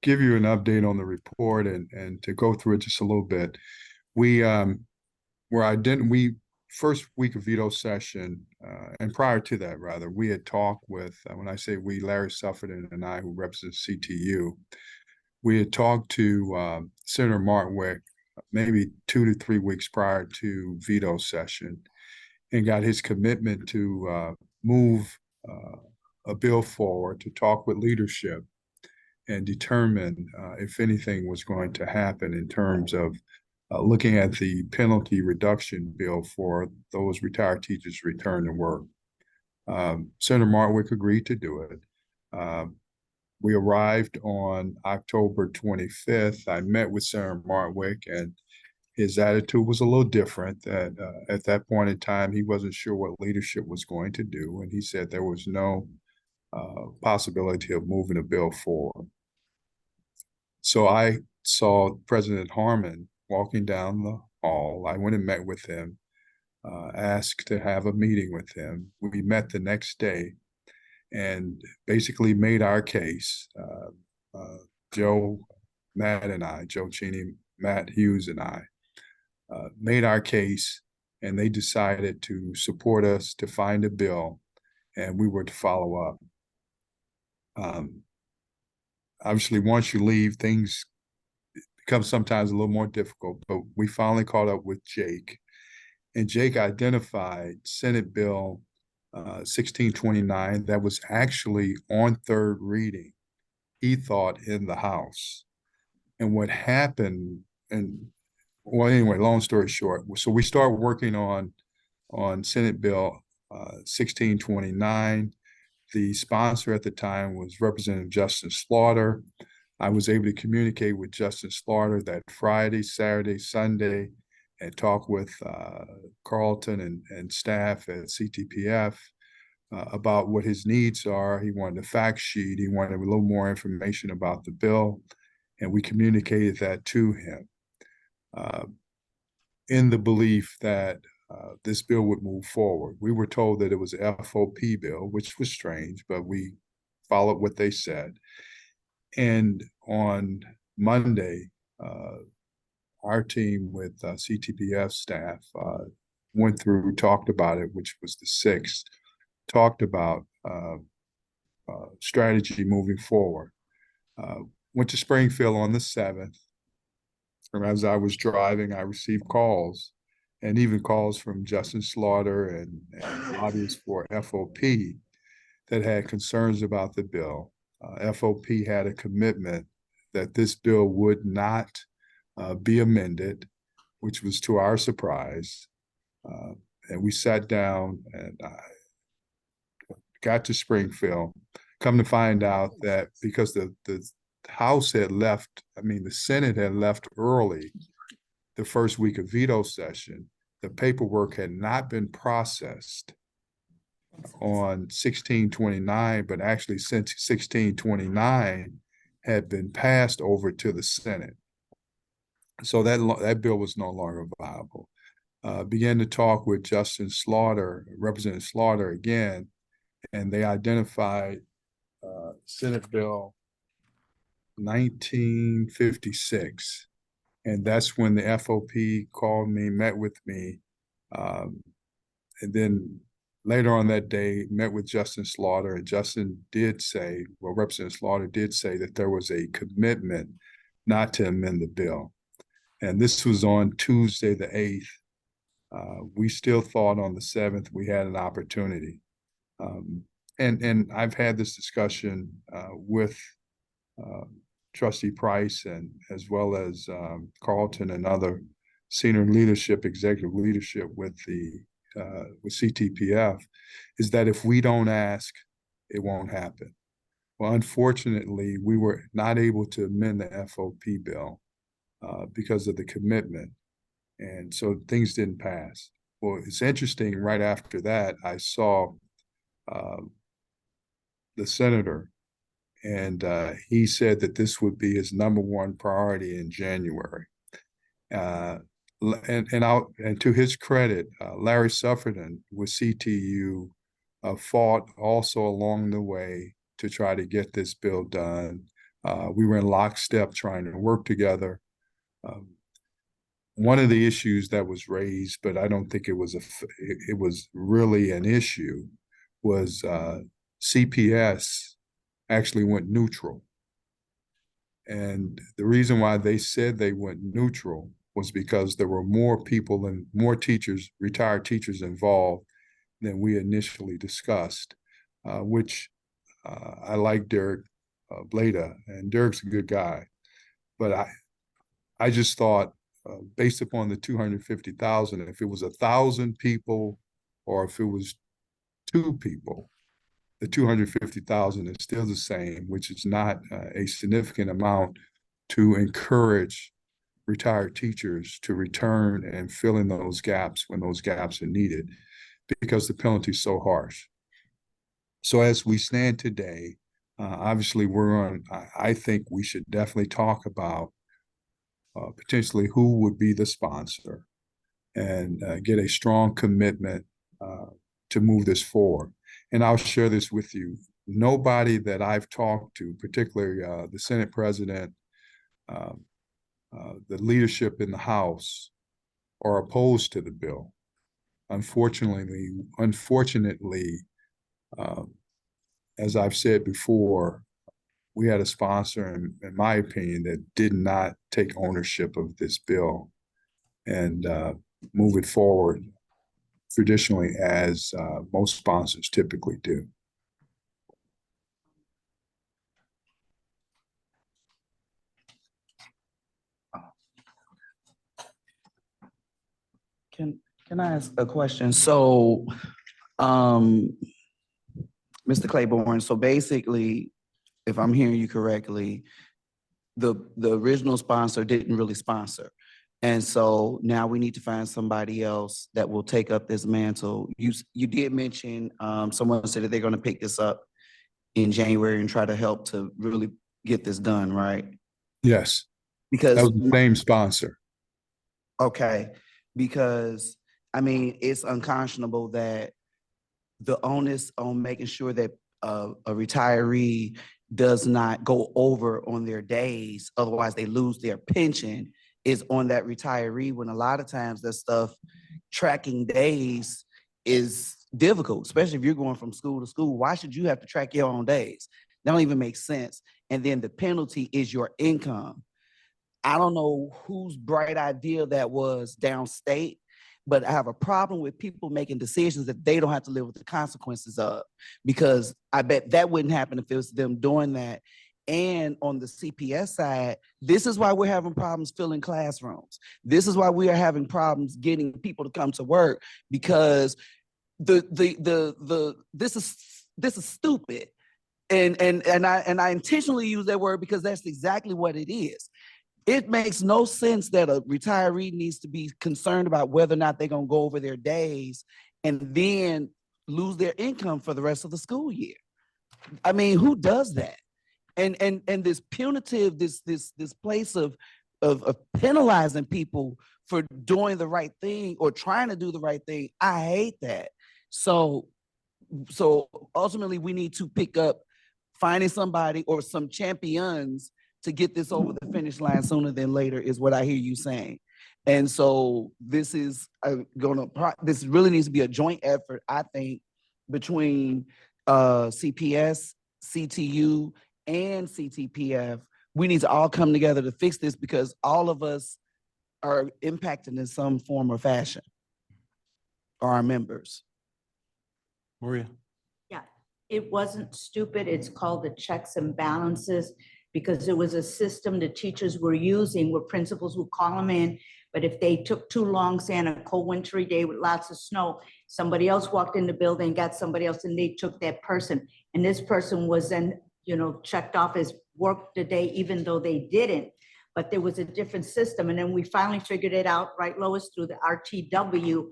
Speaker 16: give you an update on the report and to go through it just a little bit, we first week of veto session, and prior to that, rather, we had talked with, when I say we, Larry Sufferton and I, who represent CTU, we had talked to Senator Martwick maybe 2 to 3 weeks prior to veto session and got his commitment to move a bill forward to talk with leadership and determine if anything was going to happen in terms of looking at the penalty reduction bill for those retired teachers return to work. Senator Martwick agreed to do it. We arrived on October 25th. I met with Senator Martwick, and his attitude was a little different. That at that point in time, he wasn't sure what leadership was going to do, and he said there was no possibility of moving a bill forward. So I saw President Harmon walking down the hall. I went and met with him, asked to have a meeting with him. We met the next day and basically made our case. Joe, Matt and I, Joe Cheney, Matt Hughes and I, made our case, and they decided to support us to find a bill, and we were to follow up. Obviously, once you leave, things become sometimes a little more difficult, but we finally caught up with Jake, and Jake identified Senate Bill 1629 that was actually on third reading, he thought, in the House. And what happened, and well, anyway, long story short, so we started working on Senate Bill 1629. The sponsor at the time was Representative Justin Slaughter. I was able to communicate with Justin Slaughter that Friday, Saturday, Sunday, and talk with Carlton and staff at CTPF about what his needs are. He wanted a fact sheet. He wanted a little more information about the bill, and we communicated that to him in the belief that this bill would move forward. We were told that it was a FOP bill, which was strange, but we followed what they said. And on Monday, our team with CTPF staff went through, talked about it, which was the 6th, talked about strategy moving forward. Went to Springfield on the 7th. And as I was driving, I received calls, and even calls from Justin Slaughter and lobbyists for FOP that had concerns about the bill. FOP had a commitment that this bill would not be amended, which was to our surprise. And we sat down and got to Springfield, come to find out that because the House had left, the Senate had left early the first week of veto session, the paperwork had not been processed on 1629, but actually since 1629 had been passed over to the Senate. So that bill was no longer viable. Began to talk with Justin Slaughter, Representative Slaughter again, and they identified Senate Bill 1956. And that's when the FOP called me, met with me, and then later on that day, met with Justin Slaughter, and Justin did say, well, Representative Slaughter did say that there was a commitment not to amend the bill. And this was on Tuesday, the 8th. We still thought on the 7th we had an opportunity. And I've had this discussion with Trustee Price and as well as Carlton and other senior leadership, executive leadership with CTPF, is that if we don't ask, it won't happen. Well, unfortunately, we were not able to amend the FOP bill because of the commitment. And so things didn't pass. Well, it's interesting, right after that, I saw the senator, and he said that this would be his #1 priority in January. And to his credit, Larry Sufferton with CTU fought also along the way to try to get this bill done. We were in lockstep trying to work together. One of the issues that was raised, but I don't think it was really an issue, was CPS actually went neutral. And the reason why they said they went neutral was because there were more people and more teachers, retired teachers involved than we initially discussed, which I like Derek Blada, and Derek's a good guy. But I just thought, based upon the 250,000, if it was 1,000 people or if it was 2 people, the 250,000 is still the same, which is not a significant amount to encourage retired teachers to return and fill in those gaps when those gaps are needed, because the penalty is so harsh. So as we stand today, obviously I think we should definitely talk about potentially who would be the sponsor and get a strong commitment to move this forward. And I'll share this with you. Nobody that I've talked to, particularly the Senate President, the leadership in the House, are opposed to the bill. Unfortunately, as I've said before, we had a sponsor, in my opinion, that did not take ownership of this bill and move it forward traditionally as most sponsors typically do.
Speaker 5: Can I ask a question? So, Mr. Claiborne, so basically, if I'm hearing you correctly, the original sponsor didn't really sponsor. And so now we need to find somebody else that will take up this mantle. You did mention, someone said that they're gonna pick this up in January and try to help to really get this done, right?
Speaker 16: Yes, that
Speaker 5: Because,
Speaker 16: was the same sponsor.
Speaker 5: okay, because, I mean, it's unconscionable that the onus on making sure that a retiree does not go over on their days, otherwise they lose their pension, is on that retiree, when a lot of times that stuff, tracking days is difficult, especially if you're going from school to school. Why should you have to track your own days? That don't even make sense. And then the penalty is your income. I don't know whose bright idea that was downstate, but I have a problem with people making decisions that they don't have to live with the consequences of, because I bet that wouldn't happen if it was them doing that. And on the CPS side, this is why we're having problems filling classrooms. This is why we are having problems getting people to come to work, because this is stupid. And I intentionally use that word because that's exactly what it is. It makes no sense that a retiree needs to be concerned about whether or not they're gonna go over their days and then lose their income for the rest of the school year. I mean, who does that? And this punitive, this place of penalizing people for doing the right thing or trying to do the right thing, I hate that. So ultimately we need to pick up finding somebody or some champions to get this over the finish line sooner than later, is what I hear you saying. And so this is this really needs to be a joint effort, I think, between CPS, CTU, and CTPF. We need to all come together to fix this, because all of us are impacted in some form or fashion, or our members.
Speaker 1: Maria?
Speaker 3: Yeah, it wasn't stupid. It's called the checks and balances, because it was a system the teachers were using where principals would call them in. But if they took too long, say on a cold wintry day with lots of snow, somebody else walked in the building, got somebody else, and they took that person. And this person was then, checked off as work the day, even though they didn't. But there was a different system. And then we finally figured it out, right, Lois, through the RTW,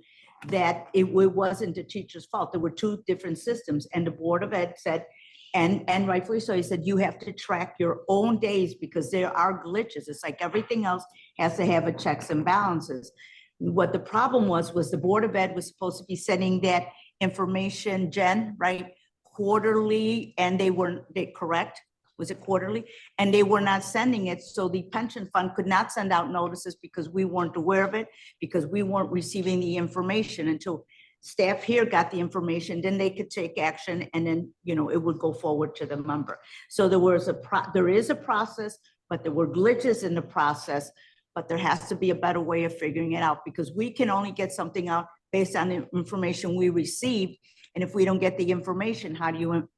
Speaker 3: that it wasn't the teacher's fault. There were two different systems. And the Board of Ed said, and rightfully so, he said, you have to track your own days because there are glitches. It's like everything else has to have a checks and balances. What the problem was the Board of Ed was supposed to be sending that information, Jen, right, quarterly, and they correct? Was it quarterly? And they were not sending it. So the pension fund could not send out notices because we weren't aware of it, because we weren't receiving the information until staff here got the information, then they could take action, and then, it would go forward to the member. So there is a process, but there were glitches in the process, but there has to be a better way of figuring it out, because we can only get something out based on the information we received. And if we don't get the information, how do you,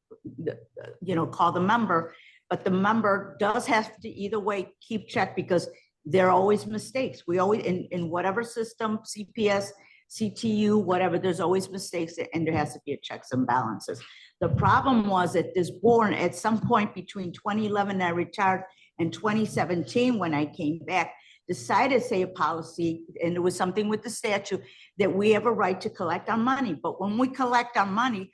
Speaker 3: call the member? But the member does have to either way keep check, because there are always mistakes. We always, in whatever system, CPS, CTU, whatever, there's always mistakes, and there has to be a checks and balances. The problem was that this board, at some point between 2011, I retired, and 2017, when I came back, decided to say a policy, and there was something with the statute, that we have a right to collect our money. But when we collect our money,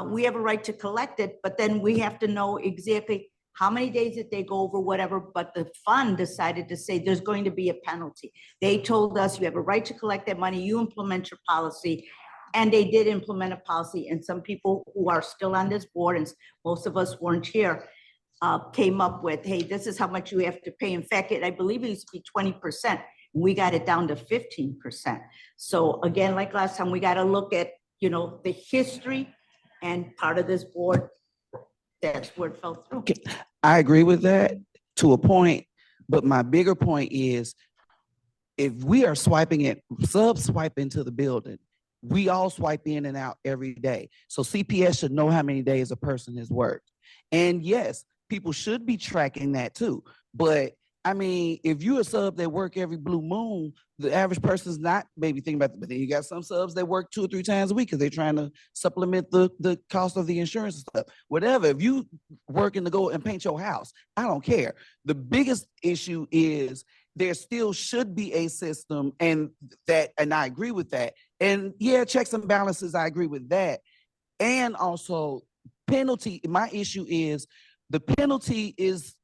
Speaker 3: we have a right to collect it, but then we have to know exactly how many days did they go over, whatever. But the fund decided to say there's going to be a penalty. They told us you have a right to collect that money, you implement your policy. And they did implement a policy. And some people who are still on this board, and most of us weren't here, came up with, hey, this is how much you have to pay. In fact, I believe it used to be 20%. We got it down to 15%. So again, like last time, we got to look at, the history, and part of this board, that's where it fell through.
Speaker 5: Okay, I agree with that to a point, but my bigger point is, if we are swiping it, swipe into the building, we all swipe in and out every day. So CPS should know how many days a person has worked. And yes, people should be tracking that too. But I mean, if you a sub that work every blue moon, the average person's not maybe thinking about that. But then you got some subs that work 2 or 3 times a week because they're trying to supplement the cost of the insurance and stuff. Whatever. If you working to go and paint your house, I don't care. The biggest issue is there still should be a system, and I agree with that. And yeah, checks and balances, I agree with that. And also penalty. My issue is the penalty is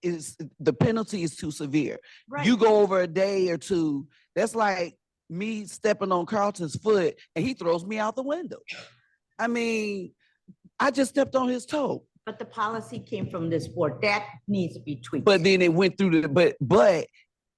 Speaker 5: too severe.
Speaker 3: Right.
Speaker 5: You go over a day or two, that's like me stepping on Carlton's foot and he throws me out the window. I mean, I just stepped on his toe.
Speaker 3: But the policy came from this board. That needs to be tweaked.
Speaker 5: But then it went through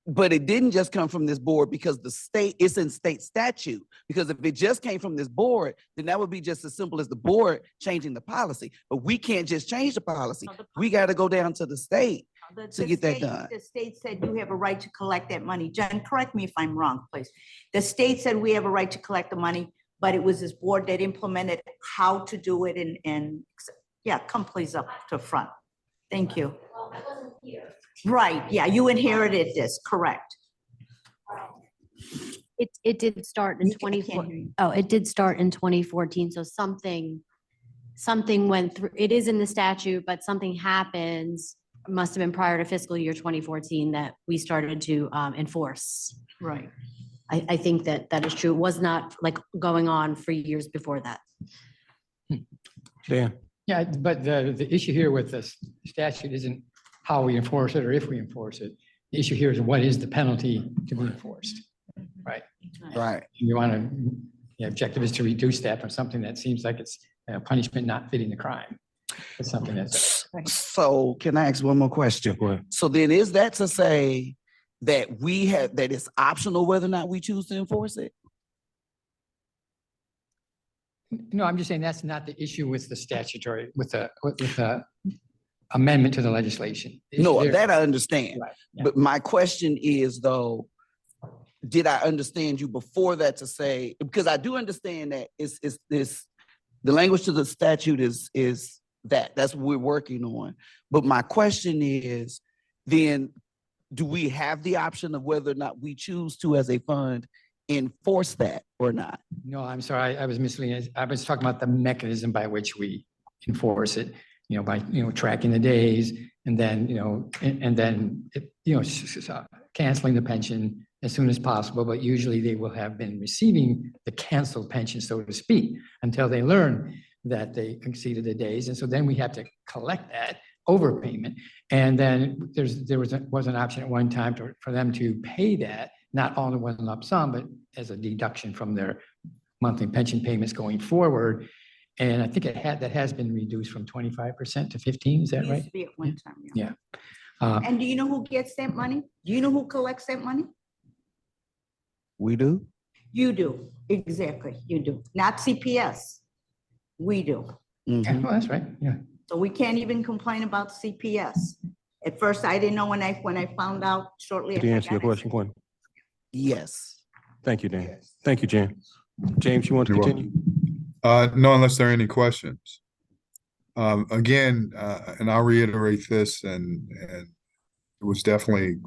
Speaker 5: but it didn't just come from this board because it's in state statute. Because if it just came from this board, then that would be just as simple as the board changing the policy. But we can't just change the policy. We got to go down to the state to get that done.
Speaker 3: The state said you have a right to collect that money. Jen, correct me if I'm wrong, please. The state said we have a right to collect the money, but it was this board that implemented how to do it and yeah, come please up to front. Thank you. Right, yeah, you inherited this, correct.
Speaker 17: It did start in
Speaker 3: You can't- I can't hear you.
Speaker 17: it did start in 2014, so something went through, it is in the statute, but something happens, must have been prior to fiscal year 2014 that we started to enforce.
Speaker 3: Right.
Speaker 17: I think that is true. It was not like going on for years before that.
Speaker 1: Dan?
Speaker 13: Yeah, but the issue here with this statute isn't how we enforce it or if we enforce it. The issue here is what is the penalty to be enforced, right?
Speaker 5: Right.
Speaker 13: You want to, the objective is to reduce that from something that seems like it's punishment not fitting the crime. It's something that's.
Speaker 5: So can I ask one more question?
Speaker 1: Go ahead.
Speaker 5: So then is that to say that that it's optional whether or not we choose to enforce it?
Speaker 13: No, I'm just saying that's not the issue with the statutory, with the amendment to the legislation. The issue
Speaker 5: No,
Speaker 13: there-
Speaker 5: that I understand.
Speaker 13: Right, yeah.
Speaker 5: But my question is though, did I understand you before that to say, because I do understand that it's this, the language to the statute is that's what we're working on. But my question is, then do we have the option of whether or not we choose to as a fund enforce that or not?
Speaker 13: No, I'm sorry, I was misleading. I was talking about the mechanism by which we enforce it, by, tracking the days and then, and then, canceling the pension as soon as possible. But usually they will have been receiving the canceled pension, so to speak, until they learn that they exceeded the days. And so then we have to collect that overpayment. And then there was an option at one time for them to pay that, not all in one lump sum, but as a deduction from their monthly pension payments going forward. And I think that has been reduced from 25% to 15%. Is that
Speaker 3: It
Speaker 13: right?
Speaker 3: used to be at one time, yeah.
Speaker 13: Yeah.
Speaker 3: And do you know who gets that money? Do you know who collects that money?
Speaker 5: We do?
Speaker 3: You do, exactly, you do. Not CPS. We do.
Speaker 13: Yeah, well, that's right. Yeah.
Speaker 3: So we can't even complain about CPS. At first, I didn't know when I found out shortly.
Speaker 1: Did he
Speaker 3: after I
Speaker 1: answer your
Speaker 3: got it.
Speaker 1: question, Quinn?
Speaker 5: Yes.
Speaker 1: Thank you, Dan. Thank you, James. James, you want to
Speaker 16: You're
Speaker 1: continue?
Speaker 16: No, unless there are any questions. Again, and I'll reiterate this, and it was definitely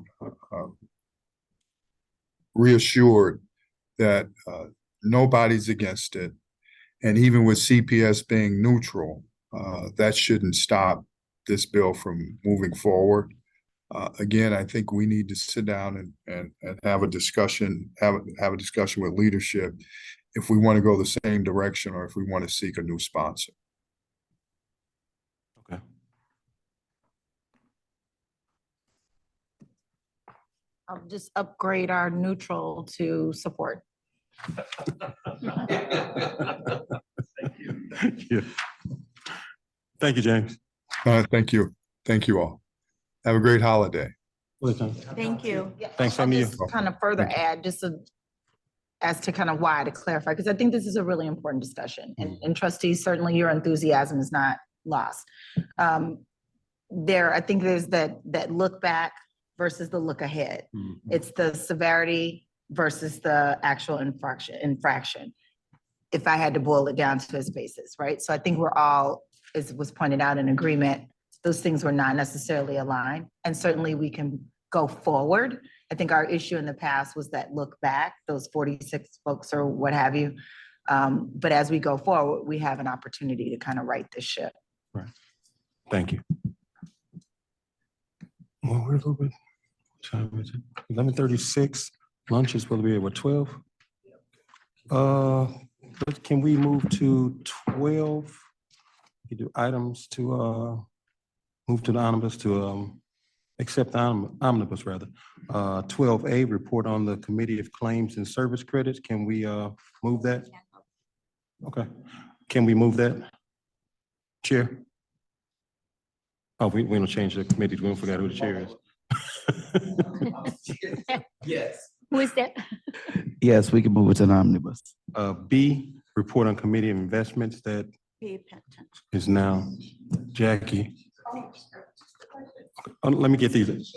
Speaker 16: reassured that nobody's against it. And even with CPS being neutral, that shouldn't stop this bill from moving forward. Again, I think we need to sit down and have a discussion, have a discussion with leadership if we want to go the same direction or if we want to seek a new sponsor.
Speaker 1: Okay.
Speaker 2: I'll just upgrade our neutral to support.
Speaker 1: Yeah. Thank you, James.
Speaker 16: Thank you. Thank you all. Have a great holiday.
Speaker 3: Thank you.
Speaker 1: Thanks, same to you.
Speaker 2: Kind of further add just as to kind of why to clarify, because I think this is a really important discussion and trustees, certainly your enthusiasm is not lost. I think there's that look back versus the look ahead. It's the severity versus the actual infraction. If I had to boil it down to its basis, right? So I think we're all, as was pointed out, in agreement, those things were not necessarily aligned. And certainly we can go forward. I think our issue in the past was that look back, those 46 folks or what have you. But as we go forward, we have an opportunity to kind of right this ship.
Speaker 1: Right. Thank you. Well, we're a little bit, what time is it? 11:36. Lunch is supposed to be at what, 12? But can we move to 12? We do items to move to the omnibus to accept the omnibus rather. 12A, report on the Committee of Claims and Service Credits. Can we move that? Okay. Can we move that? Chair? Oh, we don't change the committee. We don't forget who the chair is.
Speaker 5: Yes.
Speaker 7: Who is that?
Speaker 5: Yes, we can move it to the omnibus.
Speaker 1: B, report on Committee of Investments that is now Jackie. Let me get these.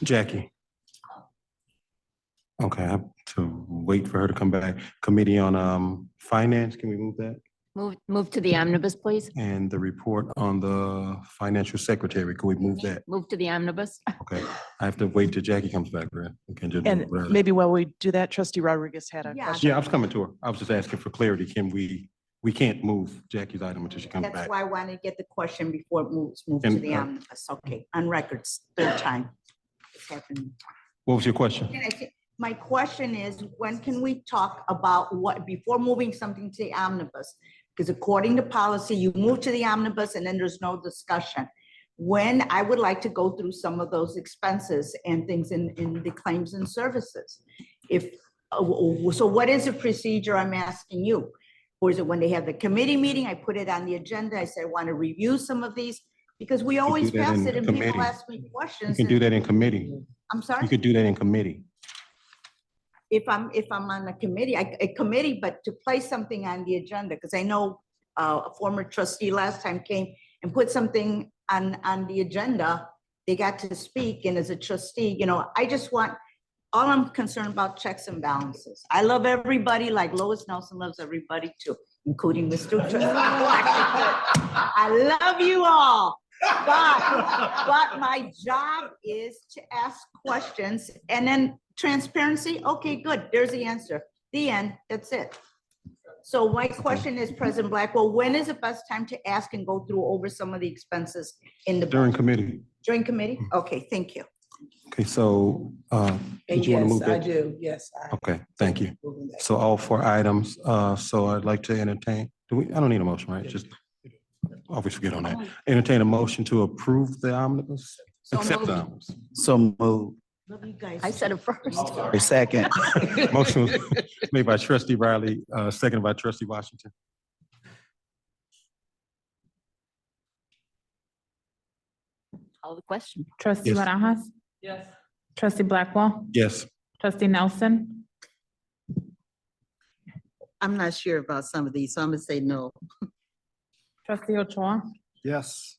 Speaker 1: Jackie. Okay, I have to wait for her to come back. Committee on Finance, can we move that?
Speaker 7: Move to the omnibus, please.
Speaker 1: And the report on the Financial Secretary, can we move that?
Speaker 7: Move to the omnibus.
Speaker 1: Okay, I have to wait till Jackie comes back, right? We can just
Speaker 4: And
Speaker 1: move it.
Speaker 4: maybe while we do that, trustee Rodriguez had a
Speaker 3: Yeah.
Speaker 4: question.
Speaker 1: Yeah, I was coming to her. I was just asking for clarity. Can we can't move Jackie's item until she comes
Speaker 3: That's
Speaker 1: back.
Speaker 3: why I wanted to get the question before it moves to
Speaker 1: And,
Speaker 3: the omnibus. Okay, on records, third time. It's happening.
Speaker 1: What was your question?
Speaker 3: My question is, when can we talk about what, before moving something to the omnibus? Because according to policy, you move to the omnibus and then there's no discussion. When I would like to go through some of those expenses and things in the claims and services. So what is the procedure I'm asking you? Or is it when they have the committee meeting, I put it on the agenda, I say, I want to review some of these? Because we always
Speaker 1: do that
Speaker 3: pass
Speaker 1: in
Speaker 3: it and people
Speaker 1: committee.
Speaker 3: ask me
Speaker 1: You
Speaker 3: questions.
Speaker 1: can do
Speaker 3: and-
Speaker 1: that in committee.
Speaker 3: I'm sorry?
Speaker 1: You could do that in committee.
Speaker 3: If I'm on a committee, a committee, but to place something on the agenda, because I know a former trustee last time came and put something on the agenda, they got to speak, and as a trustee, I just want, all I'm concerned about checks and balances. I love everybody, like Lois Nelson loves everybody too, including Mr. Trustee. I love you all. But my job is to ask questions and then transparency. Okay, good. There's the answer. The end. That's it. So my question is, President Blackwell, when is the best time to ask and go through over some of the expenses in the
Speaker 1: During
Speaker 3: budget?
Speaker 1: committee.
Speaker 3: During committee? Okay, thank you.
Speaker 1: Okay, so did you want to move
Speaker 12: Yes, I
Speaker 1: that?
Speaker 12: do. Yes.
Speaker 1: Okay, thank you. So all 4 items, so I'd like to entertain, I don't need a motion, right? Just always forget on that. Entertain a motion to approve the omnibus,
Speaker 3: So
Speaker 1: accept the
Speaker 3: moved.
Speaker 1: omnibus.
Speaker 5: So move.
Speaker 3: Love you guys.
Speaker 7: I said it first.
Speaker 5: A second.
Speaker 1: Motion was made by trustee Riley, seconded by trustee Washington.
Speaker 7: Call the question.
Speaker 8: Trustee
Speaker 1: Yes.
Speaker 8: Barajas?
Speaker 15: Yes.
Speaker 8: Trustee Blackwell?
Speaker 1: Yes.
Speaker 8: Trustee Nelson?
Speaker 10: I'm not sure about some of these, so I'm gonna say no.
Speaker 8: Trustee Ochoa?
Speaker 11: Yes.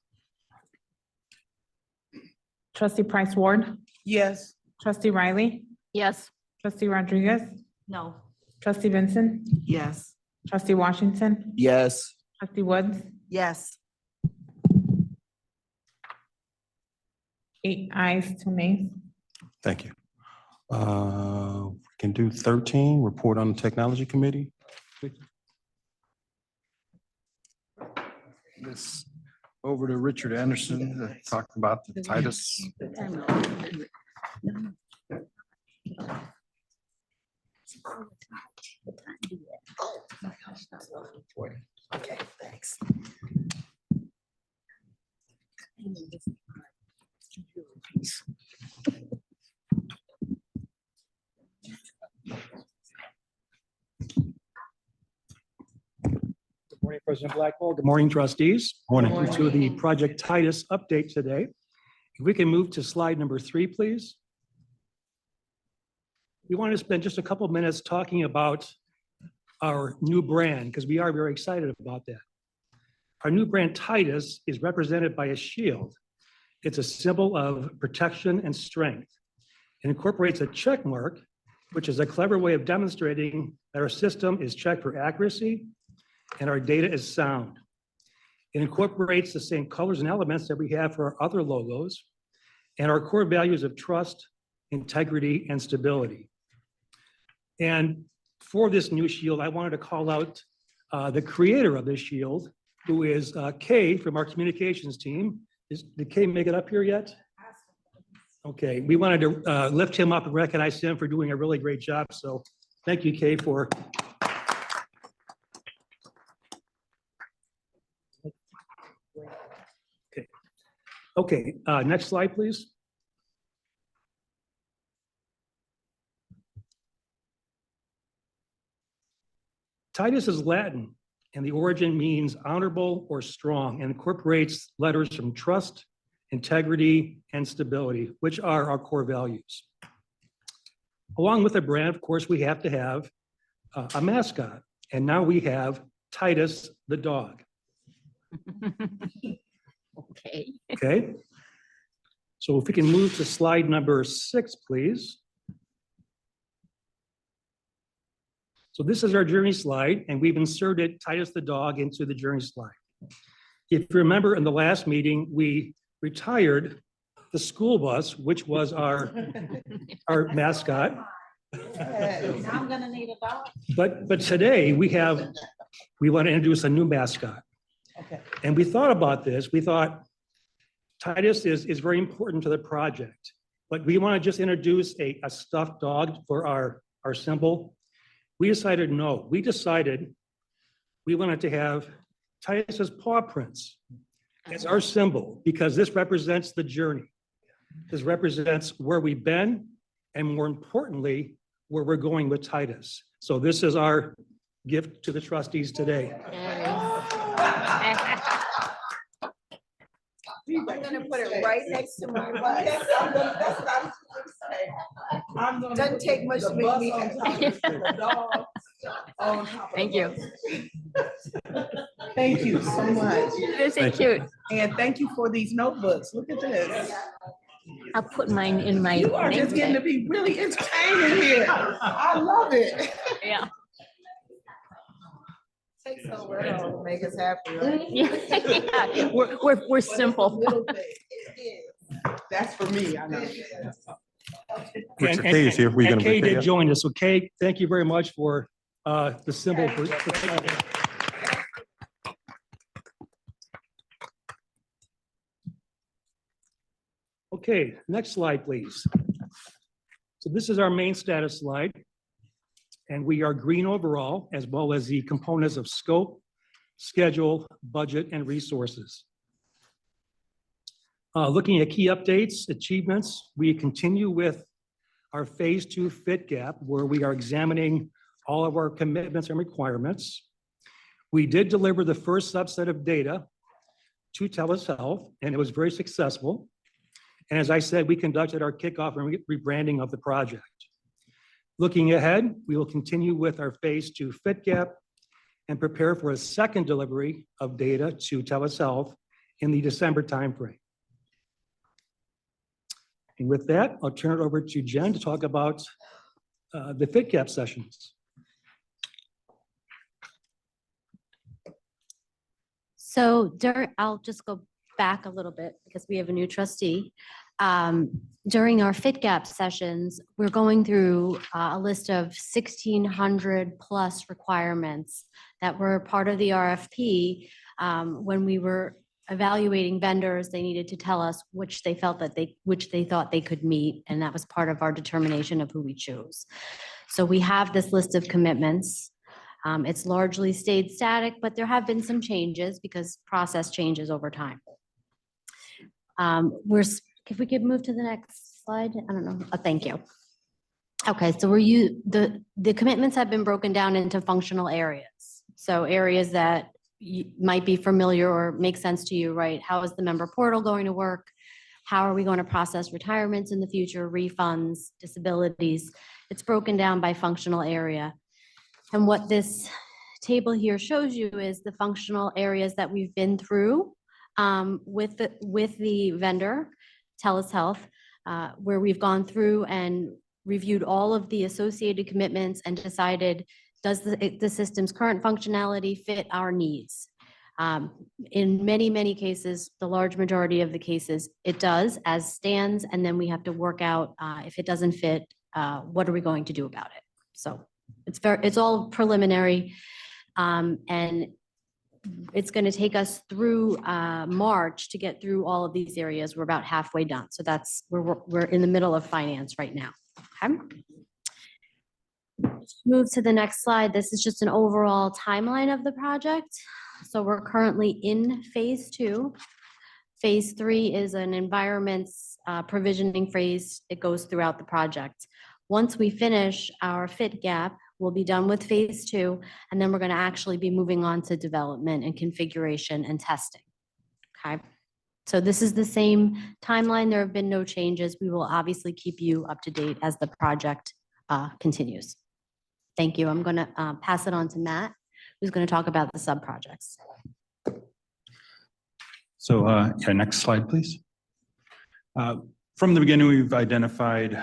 Speaker 8: Trustee Price Ward?
Speaker 12: Yes.
Speaker 8: Trustee Riley?
Speaker 7: Yes.
Speaker 8: Trustee Rodriguez?
Speaker 3: No.
Speaker 8: Trustee Vincent?
Speaker 10: Yes.
Speaker 8: Trustee Washington?
Speaker 5: Yes.
Speaker 8: Trustee Woods?
Speaker 10: Yes.
Speaker 8: 8 ayes, 2 nays.
Speaker 1: Thank you. We can do 13, report on the technology committee.
Speaker 11: This over to Richard Anderson to talk about the Titus.
Speaker 10: Okay, thanks.
Speaker 18: Good morning, President Blackwell. Good morning, trustees.
Speaker 1: Morning.
Speaker 18: Welcome to the Project Titus update today. If we can move to slide number 3, please. We want to spend just a couple of minutes talking about our new brand because we are very excited about that. Our new brand Titus is represented by a shield. It's a symbol of protection and strength. It incorporates a check mark, which is a clever way of demonstrating that our system is checked for accuracy and our data is sound. It incorporates the same colors and elements that we have for our other logos and our core values of trust, integrity, and stability. And for this new shield, I wanted to call out the creator of this shield, who is Kay from our communications team. Did Kay make it up here yet? Okay, we wanted to lift him up and recognize him for doing a really great job. So thank you, Kay, for. Okay, next slide, please. Titus is Latin, and the origin means honorable or strong, and incorporates letters from trust, integrity, and stability, which are our core values. Along with the brand, of course, we have to have a mascot, and now we have Titus the dog.
Speaker 7: Okay.
Speaker 18: Okay. So if we can move to slide number 6, please. So this is our journey slide, and we've inserted Titus the dog into the journey slide. If you remember in the last meeting, we retired the school bus, which was our mascot.
Speaker 10: I'm gonna need a dog.
Speaker 18: But today we want to introduce a new mascot.
Speaker 12: Okay.
Speaker 18: And we thought about this. We thought Titus is very important to the project, but we want to just introduce a stuffed dog for our symbol. We decided no. We decided we wanted to have Titus's paw prints as our symbol, because this represents the journey. This represents where we've been, and more importantly, where we're going with Titus. So this is our gift to the trustees today.
Speaker 10: I'm gonna put it right next to my bus. That's what I was gonna say. Doesn't take much to make me.
Speaker 7: Thank you.
Speaker 12: Thank you so much.
Speaker 7: This is cute.
Speaker 12: And thank you for these notebooks. Look at this.
Speaker 7: I'll put mine in my.
Speaker 12: You are just getting to be really entertaining here. I love it.
Speaker 7: Yeah.
Speaker 10: Takes so little to make us happy, right?
Speaker 7: Yeah. We're simple.
Speaker 12: That's for me, I know.
Speaker 1: Mr. Kay is here. We're
Speaker 18: And
Speaker 1: gonna
Speaker 18: Kay
Speaker 1: bring Kay
Speaker 18: did
Speaker 1: up.
Speaker 18: join us. So Kay, thank you very much for the symbol for. Okay, next slide, please. So this is our main status slide. And we are green overall, as well as the components of scope, schedule, budget, and resources. Looking at key updates, achievements, we continue with our phase 2 fit gap, where we are examining all of our commitments and requirements. We did deliver the first subset of data to TELUS Health, and it was very successful. And as I said, we conducted our kickoff and rebranding of the project. Looking ahead, we will continue with our phase 2 fit gap and prepare for a second delivery of data to TELUS Health in the December timeframe. And with that, I'll turn it over to Jen to talk about the fit gap sessions.
Speaker 17: So I'll just go back a little bit because we have a new trustee. During our fit gap sessions, we're going through a list of 1,600 plus requirements that were part of the RFP. When we were evaluating vendors, they needed to tell us which they thought they could meet, and that was part of our determination of who we chose. So we have this list of commitments. It's largely stayed static, but there have been some changes because process changes over time. If we could move to the next slide, I don't know. Oh, thank you. Okay, so the commitments have been broken down into functional areas. So areas that might be familiar or make sense to you, right? How is the member portal going to work? How are we going to process retirements in the future, refunds, disabilities? It's broken down by functional area. And what this table here shows you is the functional areas that we've been through with the vendor, TELUS Health, where we've gone through and reviewed all of the associated commitments and decided, does the system's current functionality fit our needs? In many, many cases, the large majority of the cases, it does as stands, and then we have to work out if it doesn't fit, what are we going to do about it? So it's all preliminary. And it's going to take us through March to get through all of these areas. We're about halfway done. So we're in the middle of finance right now. Okay. Let's move to the next slide. This is just an overall timeline of the project. So we're currently in phase 2. Phase 3 is an environments provisioning phase. It goes throughout the project. Once we finish our fit gap, we'll be done with phase 2, and then we're going to actually be moving on to development and configuration and testing. Okay. So this is the same timeline. There have been no changes. We will obviously keep you up to date as the project continues. Thank you. I'm going to pass it on to Matt, who's going to talk about the sub-projects.
Speaker 19: So yeah, next slide, please. From the beginning, we've identified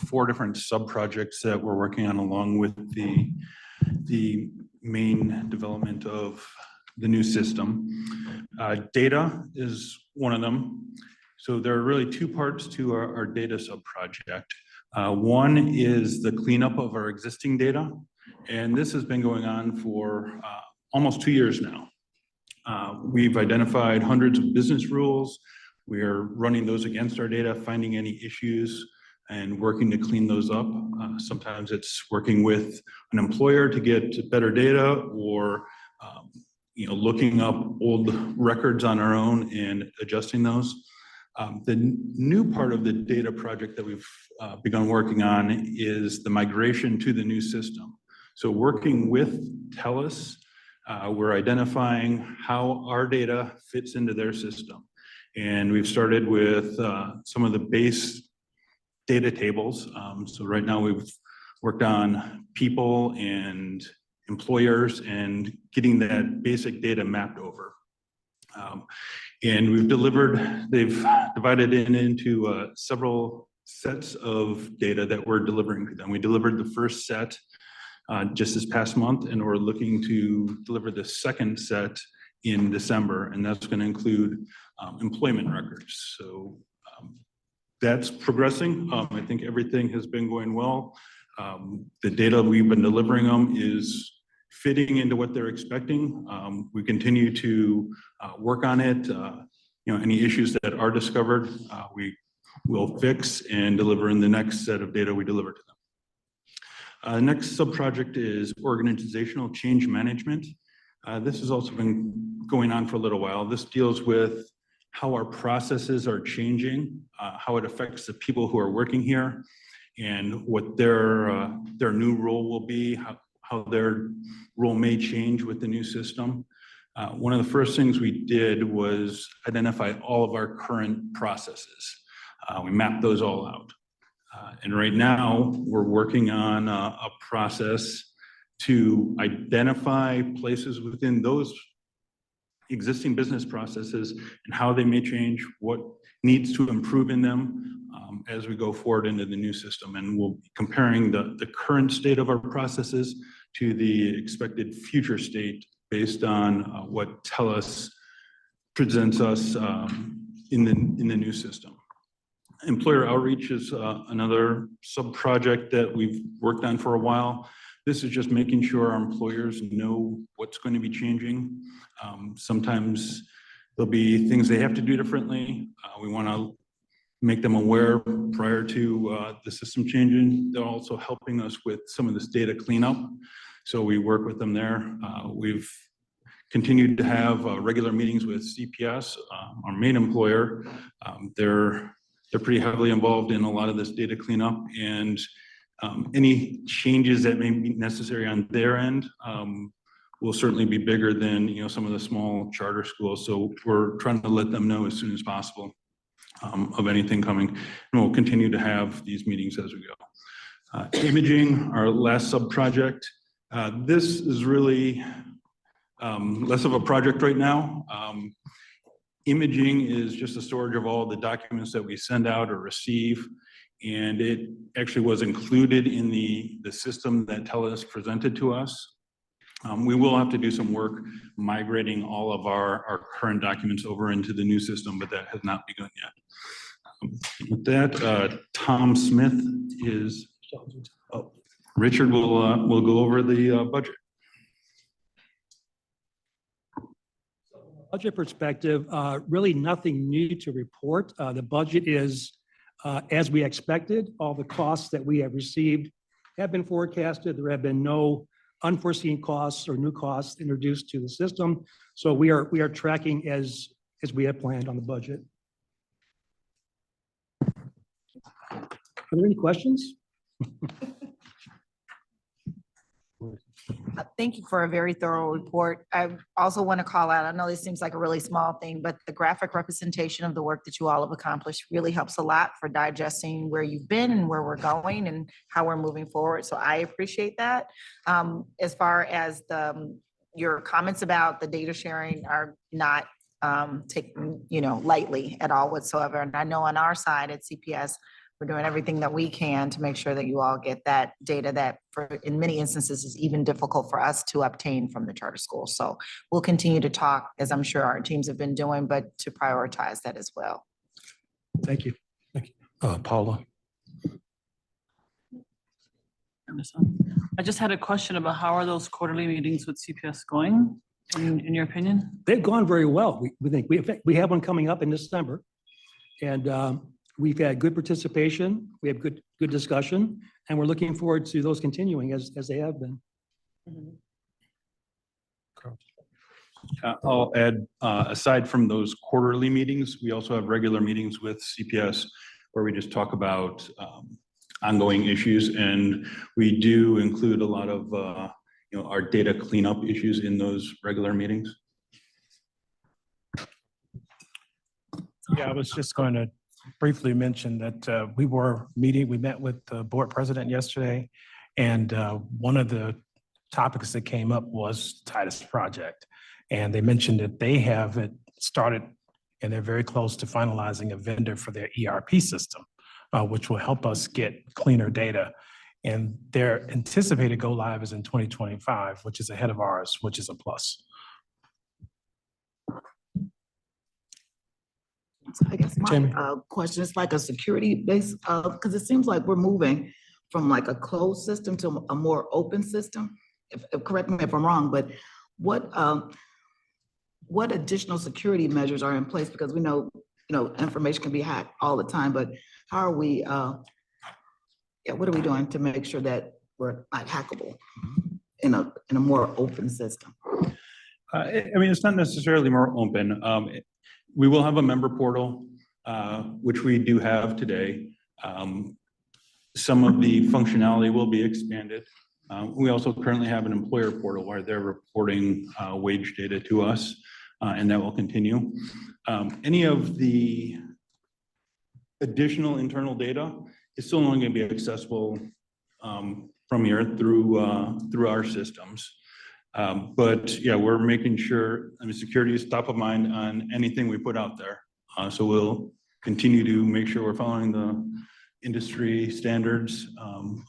Speaker 19: 4 different sub-projects that we're working on along with the main development of the new system. Data is one of them. So there are really 2 parts to our data sub-project. One is the cleanup of our existing data, and this has been going on for almost 2 years now. We've identified hundreds of business rules. We are running those against our data, finding any issues, and working to clean those up. Sometimes it's working with an employer to get better data, or looking up old records on our own and adjusting those. The new part of the data project that we've begun working on is the migration to the new system. So working with TELUS, we're identifying how our data fits into their system. And we've started with some of the base data tables. So right now we've worked on people and employers and getting that basic data mapped over. And they've divided it into several sets of data that we're delivering to them. We delivered the first set just this past month, and we're looking to deliver the second set in December, and that's going to include employment records. So that's progressing. I think everything has been going well. The data we've been delivering them is fitting into what they're expecting. We continue to work on it. Any issues that are discovered, we will fix and deliver in the next set of data we deliver to them. Next sub-project is organizational change management. This has also been going on for a little while. This deals with how our processes are changing, how it affects the people who are working here, and what their new role will be, how their role may change with the new system. One of the first things we did was identify all of our current processes. We mapped those all out. And right now, we're working on a process to identify places within those existing business processes and how they may change, what needs to improve in them as we go forward into the new system. And we'll be comparing the current state of our processes to the expected future state based on what TELUS presents us in the new system. Employer outreach is another sub-project that we've worked on for a while. This is just making sure our employers know what's going to be changing. Sometimes there'll be things they have to do differently. We want to make them aware prior to the system changing. They're also helping us with some of this data cleanup. So we work with them there. We've continued to have regular meetings with CPS, our main employer. They're pretty heavily involved in a lot of this data cleanup, and any changes that may be necessary on their end will certainly be bigger than some of the small charter schools. So we're trying to let them know as soon as possible of anything coming, and we'll continue to have these meetings as we go. Imaging, our last sub-project. This is really less of a project right now. Imaging is just a storage of all the documents that we send out or receive, and it actually was included in the system that TELUS presented to us. We will have to do some work migrating all of our current documents over into the new system, but that has not begun yet. With that, Tom Smith is, oh, Richard will go over the budget.
Speaker 18: Budget perspective, really nothing new to report. The budget is as we expected. All the costs that we have received have been forecasted. There have been no unforeseen costs or new costs introduced to the system. So we are tracking as we have planned on the budget. Are there any questions?
Speaker 2: Thank you for a very thorough report. I also want to call out, I know this seems like a really small thing, but the graphic representation of the work that you all have accomplished really helps a lot for digesting where you've been and where we're going and how we're moving forward. So I appreciate that. As far as your comments about the data sharing are not taken, lightly at all whatsoever. And I know on our side at CPS, we're doing everything that we can to make sure that you all get that data that in many instances is even difficult for us to obtain from the charter school. So we'll continue to talk, as I'm sure our teams have been doing, but to prioritize that as well.
Speaker 18: Thank you.
Speaker 1: Thank you. Paula.
Speaker 15: I just had a question about how are those quarterly meetings with CPS going, in your opinion?
Speaker 18: They've gone very well. We think we have one coming up in December, and we've had good participation. We have good discussion, and we're looking forward to those continuing as they have been.
Speaker 19: I'll add, aside from those quarterly meetings, we also have regular meetings with CPS where we just talk about ongoing issues, and we do include a lot of our data cleanup issues in those regular meetings.
Speaker 9: Yeah, I was just going to briefly mention that we met with the board president yesterday, and one of the topics that came up was Titus project. And they mentioned that they have it started and they're very close to finalizing a vendor for their ERP system, which will help us get cleaner data. And their anticipated go live is in 2025, which is ahead of ours, which is a plus.
Speaker 10: So I guess my question is like a security base, because it seems like we're moving from like a closed system to a more open system. Correct me if I'm wrong, but what additional security measures are in place? Because we know, information can be hacked all the time, but how are we, what are we doing to make sure that we're not hackable in a more open system?
Speaker 19: It's not necessarily more open. We will have a member portal, which we do have today. Some of the functionality will be expanded. We also currently have an employer portal where they're reporting wage data to us, and that will continue. Any of the additional internal data is still only going to be accessible from here through our systems. But yeah, we're making sure, security is top of mind on anything we put out there. So we'll continue to make sure we're following the industry standards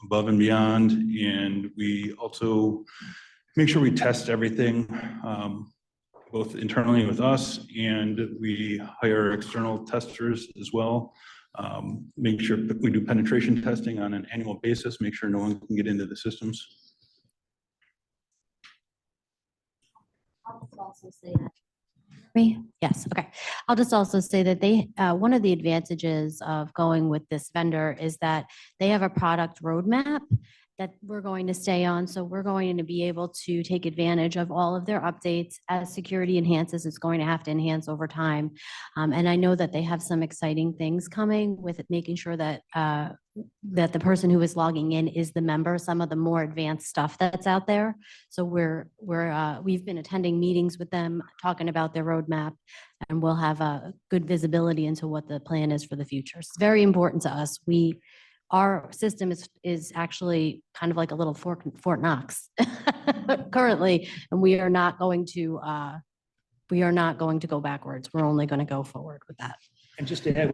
Speaker 19: above and beyond. And we also make sure we test everything, both internally with us, and we hire external testers as well. Make sure that we do penetration testing on an annual basis, make sure no one can get into the systems.
Speaker 17: I'll also say that. Me? Yes, okay. I'll just also say that one of the advantages of going with this vendor is that they have a product roadmap that we're going to stay on. So we're going to be able to take advantage of all of their updates as security enhances. It's going to have to enhance over time. And I know that they have some exciting things coming with making sure that that the person who is logging in is the member, some of the more advanced stuff that's out there. So we've been attending meetings with them, talking about their roadmap, and we'll have a good visibility into what the plan is for the future. It's very important to us. Our system is actually kind of like a little Fort Knox currently, and we are not going to go backwards. We're only going to go forward with that.
Speaker 18: And just to add,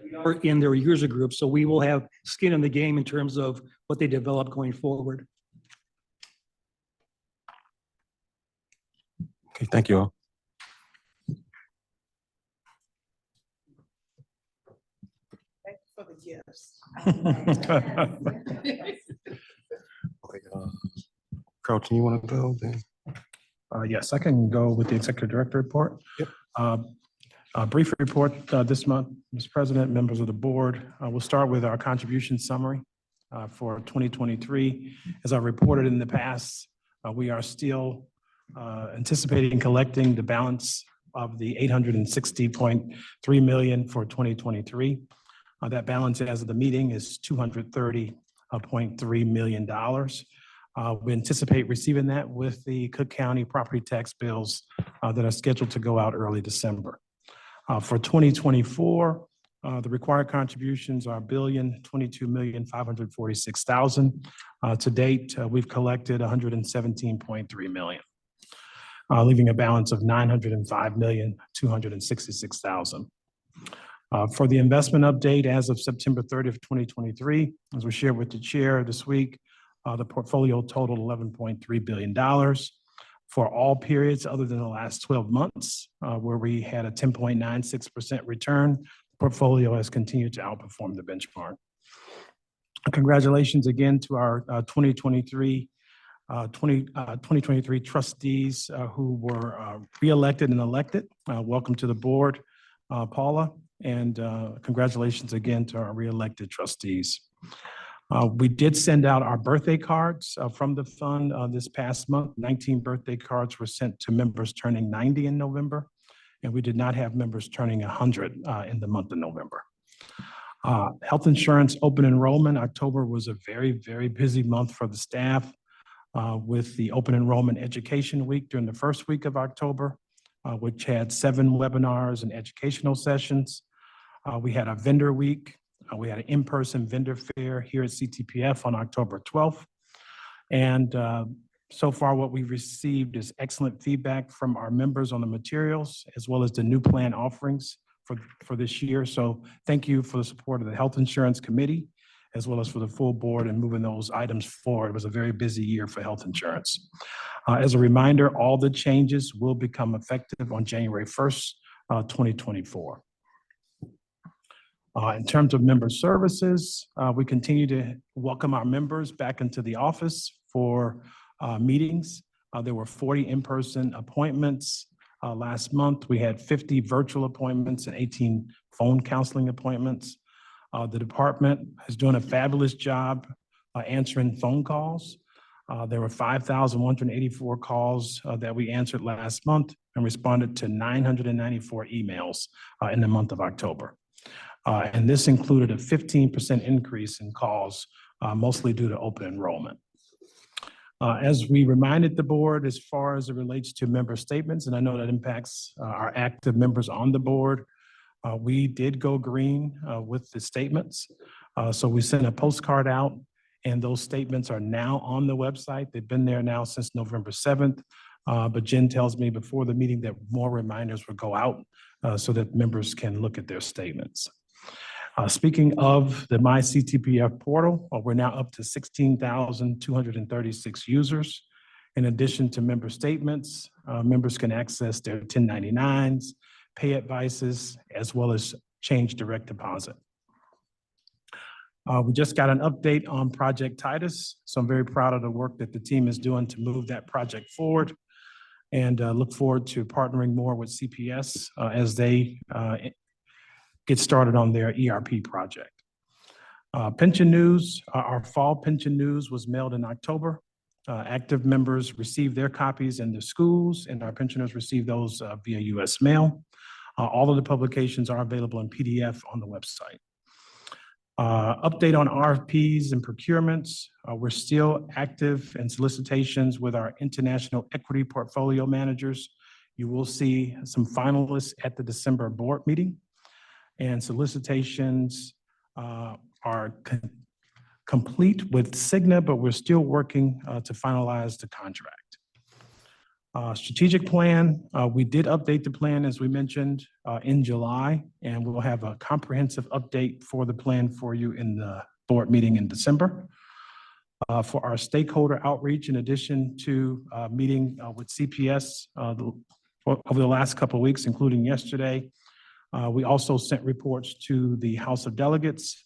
Speaker 18: we are in their user group, so we will have skin in the game in terms of what they develop going forward.
Speaker 1: Okay, thank you all.
Speaker 12: Thank you for the gifts.
Speaker 1: Okay, Carlton, you want to go then?
Speaker 9: Yes, I can go with the executive director report.
Speaker 1: Yep.
Speaker 9: A brief report this month, Mr. President, members of the board. We'll start with our contribution summary for 2023. As I reported in the past, we are still anticipating collecting the balance of the $860.3 million for 2023. That balance as of the meeting is $230.3 million. We anticipate receiving that with the Cook County property tax bills that are scheduled to go out early December. For 2024, the required contributions are $1,022,546,000. To date, we've collected $117.3 million, leaving a balance of $905,266,000. For the investment update as of September 30th, 2023, as we shared with the chair this week, the portfolio totaled $11.3 billion. For all periods other than the last 12 months, where we had a 10.96% return, the portfolio has continued to outperform the benchmark. Congratulations again to our 2023 trustees who were re-elected and elected. Welcome to the board, Paula, and congratulations again to our re-elected trustees. We did send out our birthday cards from the fund this past month. 19 birthday cards were sent to members turning 90 in November, and we did not have members turning 100 in the month of November. Health insurance open enrollment, October was a very, very busy month for the staff with the open enrollment education week during the first week of October, which had 7 webinars and educational sessions. We had a vendor week. We had an in-person vendor fair here at CTPF on October 12th. And so far what we've received is excellent feedback from our members on the materials, as well as the new plan offerings for this year. So thank you for the support of the Health Insurance Committee, as well as for the full board in moving those items forward. It was a very busy year for health insurance. As a reminder, all the changes will become effective on January 1st, 2024. In terms of member services, we continue to welcome our members back into the office for meetings. There were 40 in-person appointments last month. We had 50 virtual appointments and 18 phone counseling appointments. The department is doing a fabulous job answering phone calls. There were 5,184 calls that we answered last month and responded to 994 emails in the month of October. And this included a 15% increase in calls, mostly due to open enrollment. As we reminded the board, as far as it relates to member statements, and I know that impacts our active members on the board, we did go green with the statements. So we sent a postcard out, and those statements are now on the website. They've been there now since November 7th. But Jen tells me before the meeting that more reminders will go out so that members can look at their statements. Speaking of the My CTPF portal, we're now up to 16,236 users. In addition to member statements, members can access their 1099s, pay advices, as well as change direct deposit. We just got an update on Project Titus, so I'm very proud of the work that the team is doing to move that project forward, and look forward to partnering more with CPS as they get started on their ERP project. Pension news, our fall pension news was mailed in October. Active members received their copies in the schools, and our pensioners received those via US mail. All of the publications are available in PDF on the website. Update on RFPs and procurements. We're still active in solicitations with our international equity portfolio managers. You will see some finalists at the December board meeting, and solicitations are complete with Cigna, but we're still working to finalize the contract. Strategic plan, we did update the plan, as we mentioned, in July, and we'll have a comprehensive update for the plan for you in the board meeting in December. for our stakeholder outreach, in addition to meeting with CPS over the last couple of weeks, including yesterday. We also sent reports to the House of Delegates,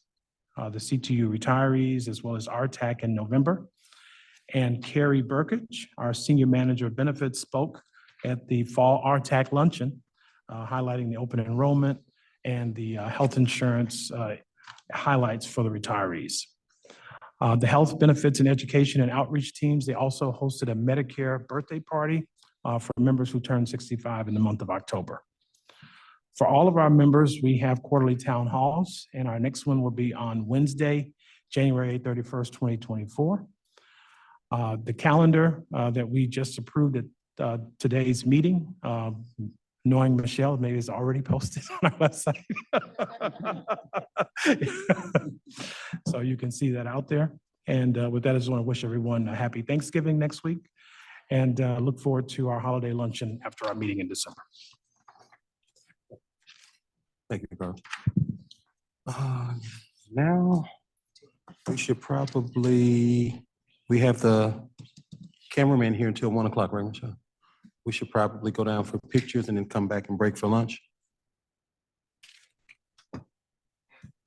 Speaker 9: the CTU retirees, as well as RTAC in November. And Carrie Burkich, our Senior Manager of Benefits, spoke at the Fall RTAC Luncheon, highlighting the open enrollment and the health insurance highlights for the retirees. The Health Benefits and Education and Outreach teams, they also hosted a Medicare birthday party for members who turned 65 in the month of October. For all of our members, we have quarterly town halls, and our next one will be on Wednesday, January 31st, 2024. The calendar that we just approved at today's meeting, knowing Michelle, maybe it's already posted on our website. So you can see that out there. And with that, I just want to wish everyone a happy Thanksgiving next week, and look forward to our holiday luncheon after our meeting in December.
Speaker 1: Thank you, bro. Now, we should probably, we have the cameraman here until 1 o'clock, right, Michelle? We should probably go down for pictures and then come back and break for lunch.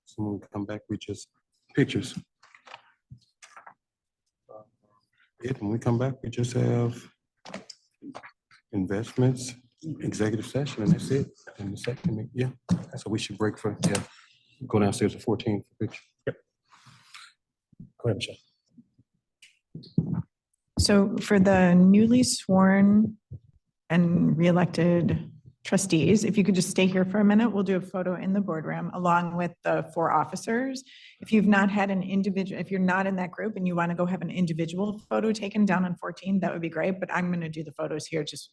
Speaker 1: So when we come back, we just, pictures. When we come back, we just have investments, executive session, and that's it. And the second, yeah. So we should break for, yeah. Go downstairs to 14 for picture. Yep. Go ahead, Michelle.
Speaker 8: So for the newly sworn and re-elected trustees, if you could just stay here for a minute, we'll do a photo in the boardroom along with the 4 officers. If you've not had an individual, if you're not in that group and you want to go have an individual photo taken down on 14, that would be great. But I'm going to do the photos here just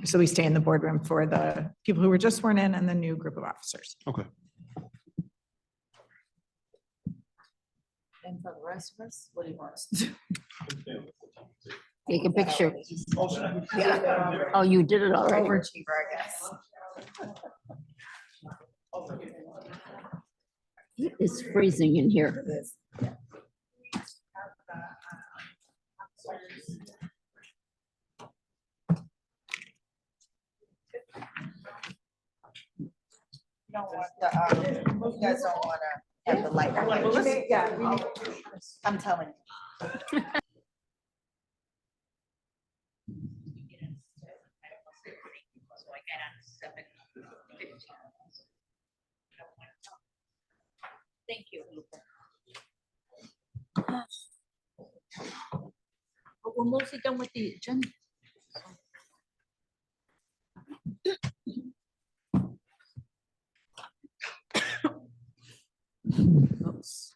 Speaker 8: so we stay in the boardroom for the people who were just sworn in and the new group of officers.
Speaker 1: Okay.
Speaker 2: And for the rest of us, what do you want us to do?
Speaker 7: Take a picture. Oh, you did it already.
Speaker 2: Overachiever, I guess.
Speaker 7: It's freezing in here.
Speaker 2: You guys don't want to have the light. Yeah, I'm telling you.
Speaker 7: Thank you. We're mostly done with the agenda. Oops.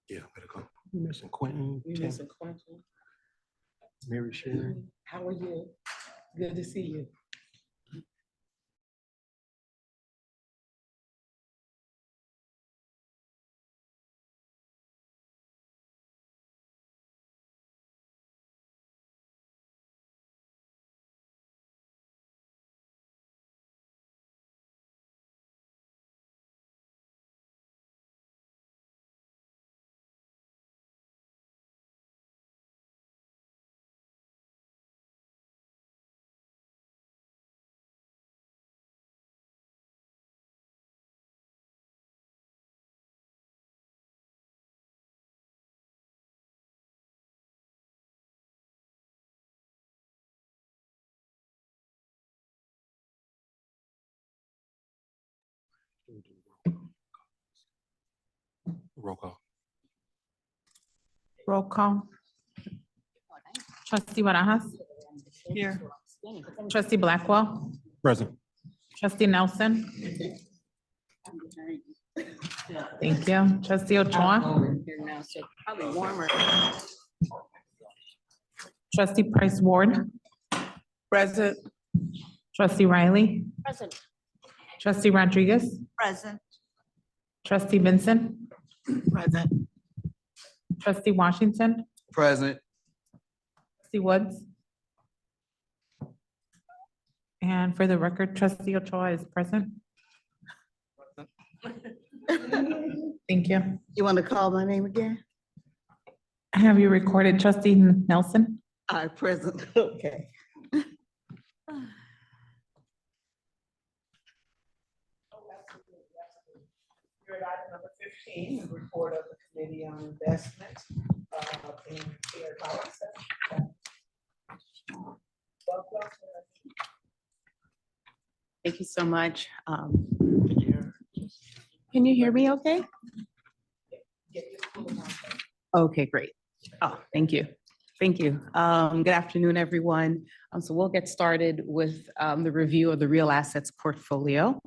Speaker 1: Yeah, better go. You're missing Quentin.
Speaker 12: You're missing Quentin.
Speaker 1: Mary Sharon.
Speaker 12: How are you? Good to see you.
Speaker 1: Roll call.
Speaker 8: Roll call. Trustee Barajas. Here. Trustee Blackwell.
Speaker 1: Present.
Speaker 8: Trustee Nelson. Thank you. Trustee Ochoa.
Speaker 7: Here now, so probably warmer.
Speaker 8: Trustee Price Ward.
Speaker 12: Present.
Speaker 8: Trustee Riley.
Speaker 7: Present.
Speaker 8: Trustee Rodriguez.
Speaker 3: Present.
Speaker 8: Trustee Vincent.
Speaker 12: Present.
Speaker 8: Trustee Washington.
Speaker 5: Present.
Speaker 8: Trustee Woods. And for the record, trustee Ochoa is present. Thank you.
Speaker 10: You want to call my name again?
Speaker 8: Have you recorded trustee Nelson?
Speaker 10: Present, okay.
Speaker 12: You're at item number 15, the report of the Committee on Investment. In Chair Lois. Welcome.
Speaker 20: Thank you so much. Can you hear me okay? Okay, great. Oh, thank you. Thank you. Good afternoon, everyone. So we'll get started with the review of the real assets portfolio.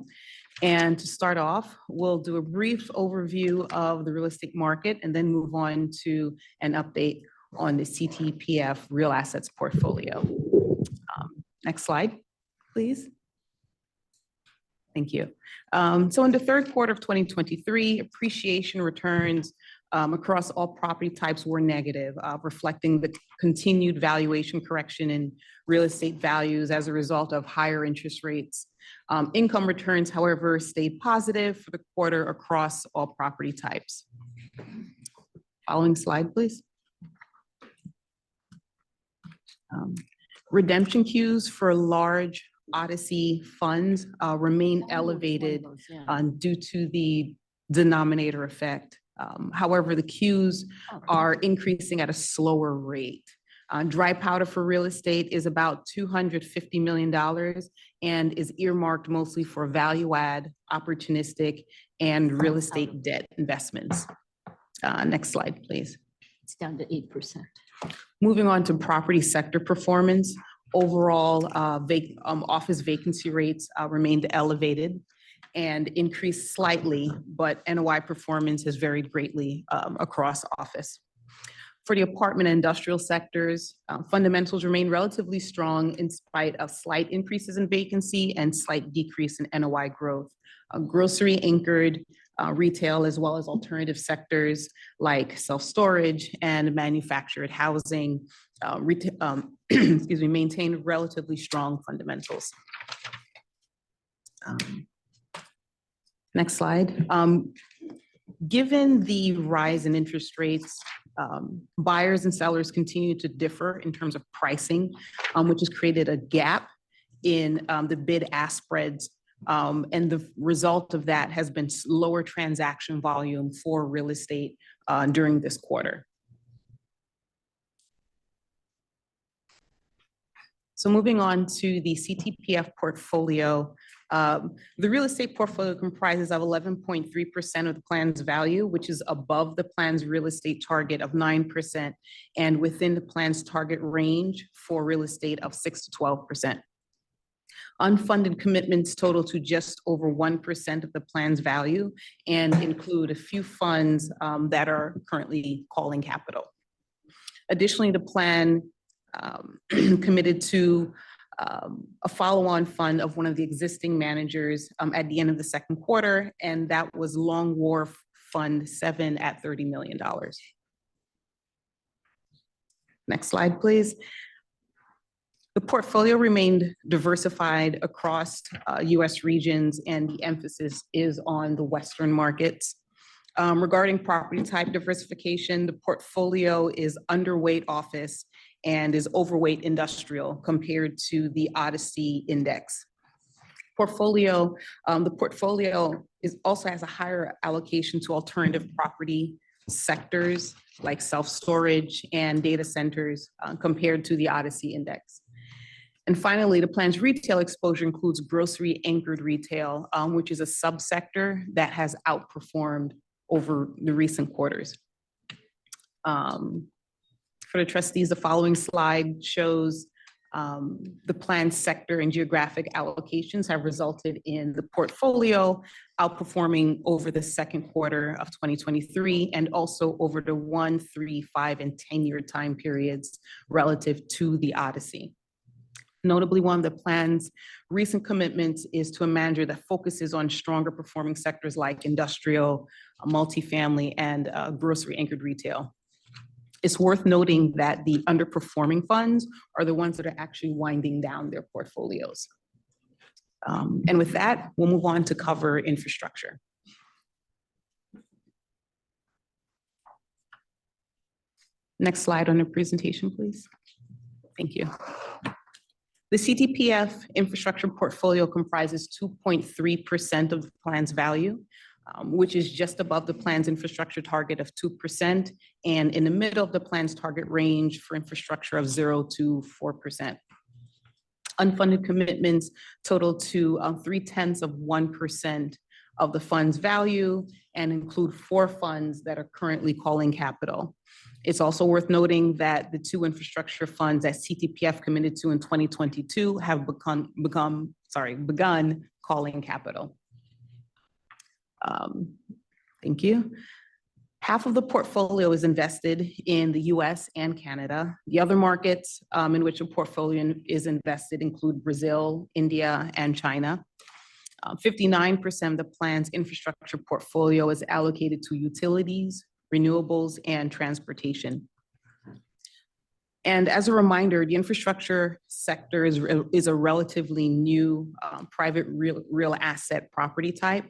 Speaker 20: And to start off, we'll do a brief overview of the real estate market and then move on to an update on the CTPF real assets portfolio. Next slide, please. Thank you. So in the third quarter of 2023, appreciation returns across all property types were negative, reflecting the continued valuation correction in real estate values as a result of higher interest rates. Income returns, however, stayed positive for the quarter across all property types. Following slide, please. Redemption queues for large Odyssey funds remain elevated due to the denominator effect. However, the queues are increasing at a slower rate. Dry powder for real estate is about $250 million and is earmarked mostly for value add, opportunistic, and real estate debt investments. Next slide, please.
Speaker 7: It's down to 8%.
Speaker 20: Moving on to property sector performance. Overall, office vacancy rates remained elevated and increased slightly, but NOI performance has varied greatly across office. For the apartment and industrial sectors, fundamentals remain relatively strong in spite of slight increases in vacancy and slight decrease in NOI growth. Grocery anchored retail, as well as alternative sectors like self-storage and manufactured housing, excuse me, maintain relatively strong fundamentals. Next slide. Given the rise in interest rates, buyers and sellers continue to differ in terms of pricing, which has created a gap in the bid-ask spreads. And the result of that has been lower transaction volume for real estate during this quarter. So moving on to the CTPF portfolio, the real estate portfolio comprises of 11.3% of the plan's value, which is above the plan's real estate target of 9% and within the plan's target range for real estate of 6 to 12%. Unfunded commitments total to just over 1% of the plan's value and include a few funds that are currently calling capital. Additionally, the plan committed to a follow-on fund of one of the existing managers at the end of the second quarter, and that was Long Wharf Fund 7 at $30 million. Next slide, please. The portfolio remained diversified across US regions, and the emphasis is on the Western markets. Regarding property type diversification, the portfolio is underweight office and is overweight industrial compared to the Odyssey index. The portfolio also has a higher allocation to alternative property sectors like self-storage and data centers compared to the Odyssey index. And finally, the plan's retail exposure includes grocery anchored retail, which is a subsector that has outperformed over the recent quarters. For the trustees, the following slide shows the planned sector and geographic allocations have resulted in the portfolio outperforming over the second quarter of 2023 and also over the 1, 3, 5, and 10-year time periods relative to the Odyssey. Notably, one of the plan's recent commitments is to a manager that focuses on stronger performing sectors like industrial, multifamily, and grocery anchored retail. It's worth noting that the underperforming funds are the ones that are actually winding down their portfolios. And with that, we'll move on to cover infrastructure. Next slide on the presentation, please. Thank you. The CTPF infrastructure portfolio comprises 2.3% of the plan's value, which is just above the plan's infrastructure target of 2% and in the middle of the plan's target range for infrastructure of 0 to 4%. Unfunded commitments total to 0.3% of the fund's value and include 4 funds that are currently calling capital. It's also worth noting that the 2 infrastructure funds that CTPF committed to in 2022 have begun calling capital. Thank you. Half of the portfolio is invested in the US and Canada. The other markets in which a portfolio is invested include Brazil, India, and China. 59% of the plan's infrastructure portfolio is allocated to utilities, renewables, and transportation. And as a reminder, the infrastructure sector is a relatively new private real asset property type.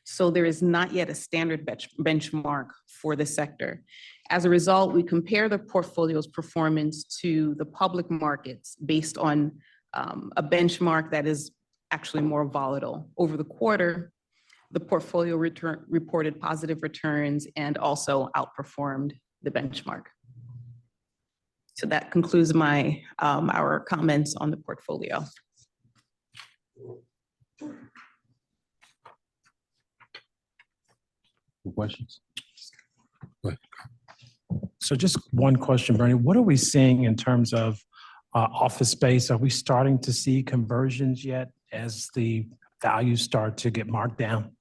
Speaker 20: So there is not yet a standard benchmark for the sector. As a result, we compare the portfolio's performance to the public markets based on a benchmark that is actually more volatile. Over the quarter, the portfolio reported positive returns and also outperformed the benchmark. So that concludes our comments on the portfolio.
Speaker 1: Questions?
Speaker 9: So just one question, Bernie. What are we seeing in terms of office space? Are we starting to see conversions yet as the values start to get marked down?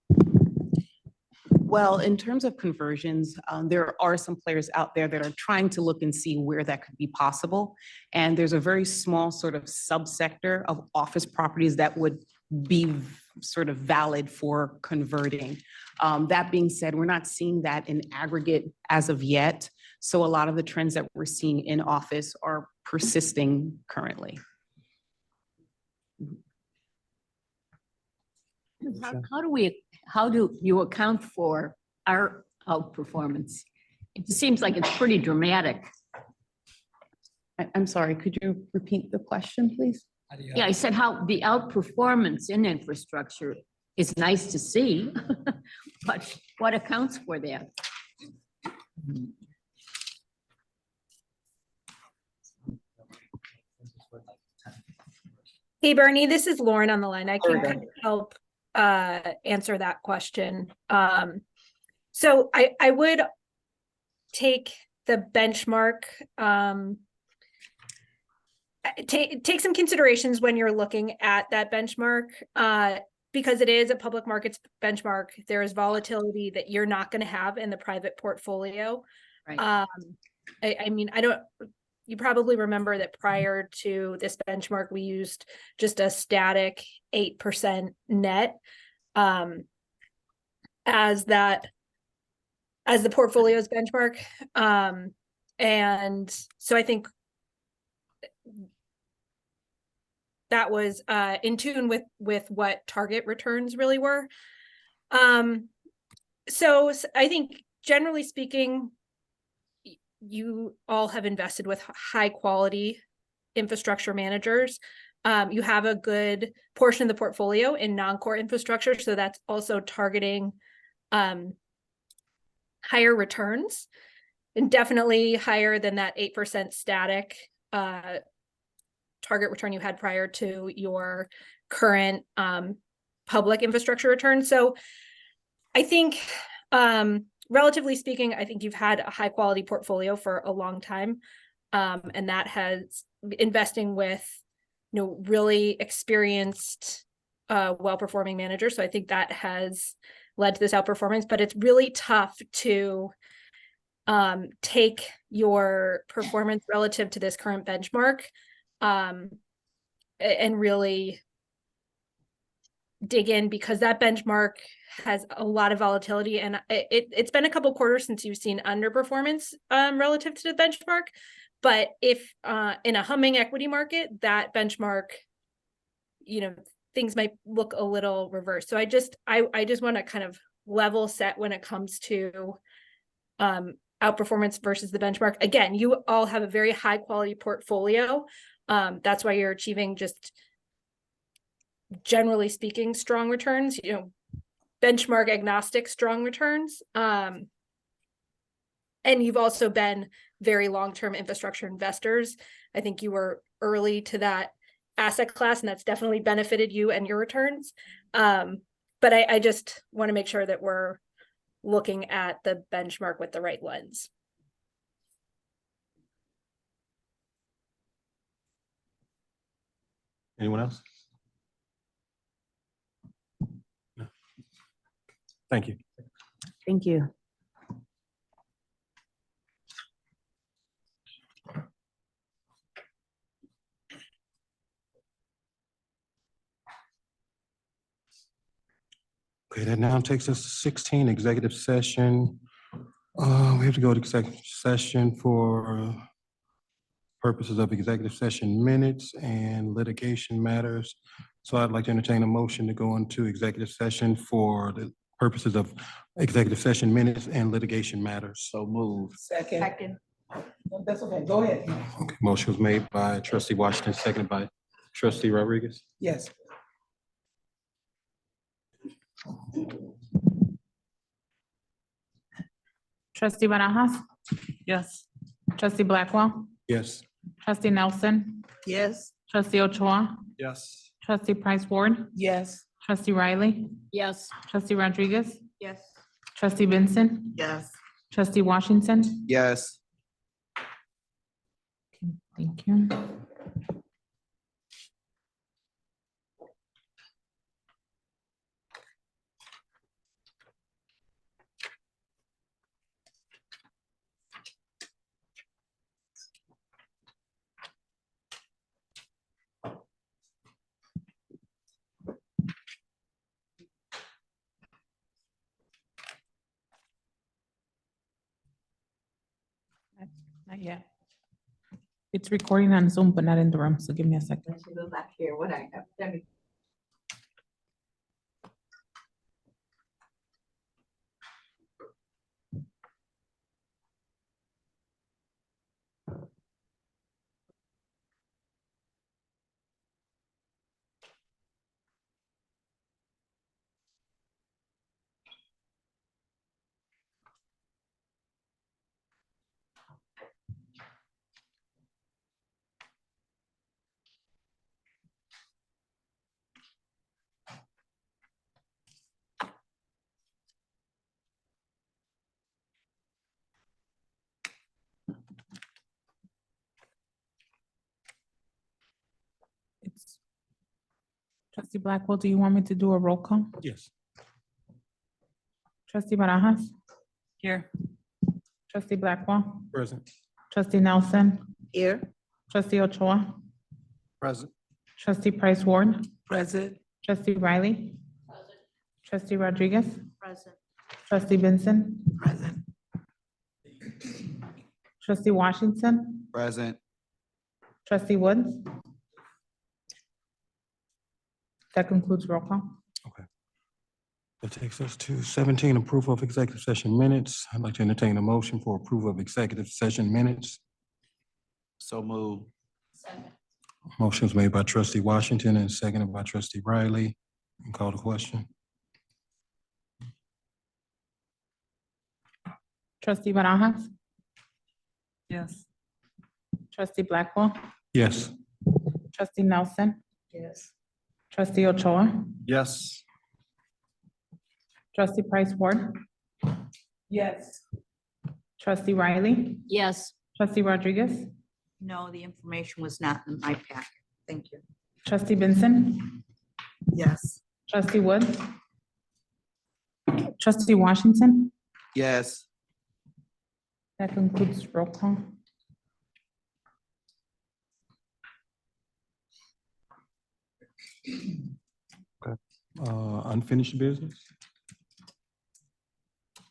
Speaker 20: Well, in terms of conversions, there are some players out there that are trying to look and see where that could be possible. And there's a very small sort of subsector of office properties that would be sort of valid for converting. That being said, we're not seeing that in aggregate as of yet. So a lot of the trends that we're seeing in office are persisting currently.
Speaker 7: How do you account for our outperformance? It seems like it's pretty dramatic.
Speaker 20: I'm sorry, could you repeat the question, please?
Speaker 7: Yeah, I said how the outperformance in infrastructure is nice to see, but what accounts for that?
Speaker 21: Hey, Bernie, this is Lauren on the line. I can kind of help answer that question. So I would take the benchmark, take some considerations when you're looking at that benchmark, because it is a public markets benchmark. There is volatility that you're not going to have in the private portfolio.
Speaker 7: Right.
Speaker 21: I mean, you probably remember that prior to this benchmark, we used just a static 8% net as the portfolio's benchmark. And so I think that was in tune with what target returns really were. So I think generally speaking, you all have invested with high quality infrastructure managers. You have a good portion of the portfolio in non-core infrastructure. So that's also targeting higher returns and definitely higher than that 8% static target return you had prior to your current public infrastructure return. So I think relatively speaking, I think you've had a high quality portfolio for a long time. And that has investing with, really experienced, well-performing managers. So I think that has led to this outperformance, but it's really tough to take your performance relative to this current benchmark and really dig in, because that benchmark has a lot of volatility, and it's been a couple quarters since you've seen underperformance relative to the benchmark. But if in a humming equity market, that benchmark, things might look a little reversed. So I just want to kind of level set when it comes to outperformance versus the benchmark. Again, you all have a very high quality portfolio. That's why you're achieving, just generally speaking, strong returns, benchmark agnostic strong returns. And you've also been very long-term infrastructure investors. I think you were early to that asset class, and that's definitely benefited you and your returns. But I just want to make sure that we're looking at the benchmark with the right lens.
Speaker 1: Anyone else? No. Thank you.
Speaker 3: Thank you.
Speaker 1: Okay, that now takes us to 16, executive session. We have to go to executive session for purposes of executive session minutes and litigation matters. So I'd like to entertain a motion to go into executive session for the purposes of executive session minutes and litigation matters.
Speaker 5: So move.
Speaker 3: Second.
Speaker 12: That's okay, go ahead.
Speaker 1: Okay, motion was made by trustee Washington, seconded by trustee Rodriguez.
Speaker 12: Yes.
Speaker 20: Trustee Barajas,
Speaker 15: Yes.
Speaker 20: trustee Blackwell,
Speaker 1: Yes.
Speaker 20: trustee Nelson,
Speaker 10: Yes.
Speaker 20: trustee Ochoa,
Speaker 19: Yes.
Speaker 20: trustee Price Ward,
Speaker 12: Yes.
Speaker 20: trustee Riley,
Speaker 7: Yes.
Speaker 20: trustee Rodriguez,
Speaker 3: Yes.
Speaker 20: trustee Benson,
Speaker 10: Yes.
Speaker 20: trustee Washington.
Speaker 5: Yes.
Speaker 20: Thank you. Not yet. It's recording on Zoom, but not in the room, so give me a second.
Speaker 3: Let's go back here, what I have. Let me.
Speaker 20: It's- Trustee Blackwell, do you want me to do a roll call?
Speaker 1: Yes.
Speaker 20: Trustee Barajas,
Speaker 15: Here.
Speaker 20: trustee Blackwell,
Speaker 1: Present.
Speaker 20: trustee Nelson,
Speaker 10: Here.
Speaker 20: trustee Ochoa,
Speaker 1: Present.
Speaker 20: trustee Price Ward,
Speaker 12: Present.
Speaker 20: trustee Riley, trustee Rodriguez,
Speaker 3: Present.
Speaker 20: trustee Benson,
Speaker 12: Present.
Speaker 20: trustee Washington,
Speaker 5: Present.
Speaker 20: trustee Woods. That concludes roll call.
Speaker 1: That takes us to 17, approval of executive session minutes. I'd like to entertain a motion for approval of executive session minutes.
Speaker 5: So move.
Speaker 1: Motion was made by trustee Washington and seconded by trustee Riley. And call the question.
Speaker 20: Trustee Barajas,
Speaker 15: Yes.
Speaker 20: trustee Blackwell,
Speaker 1: Yes.
Speaker 20: trustee Nelson,
Speaker 3: Yes.
Speaker 20: trustee Ochoa,
Speaker 19: Yes.
Speaker 20: trustee Price Ward,
Speaker 12: Yes.
Speaker 20: trustee Riley,
Speaker 7: Yes.
Speaker 20: trustee Rodriguez,
Speaker 3: No, the information was not in my packet. Thank you.
Speaker 20: trustee Benson,
Speaker 10: Yes.
Speaker 20: trustee Woods, trustee Washington.
Speaker 5: Yes.
Speaker 20: That concludes roll call.
Speaker 1: Unfinished business?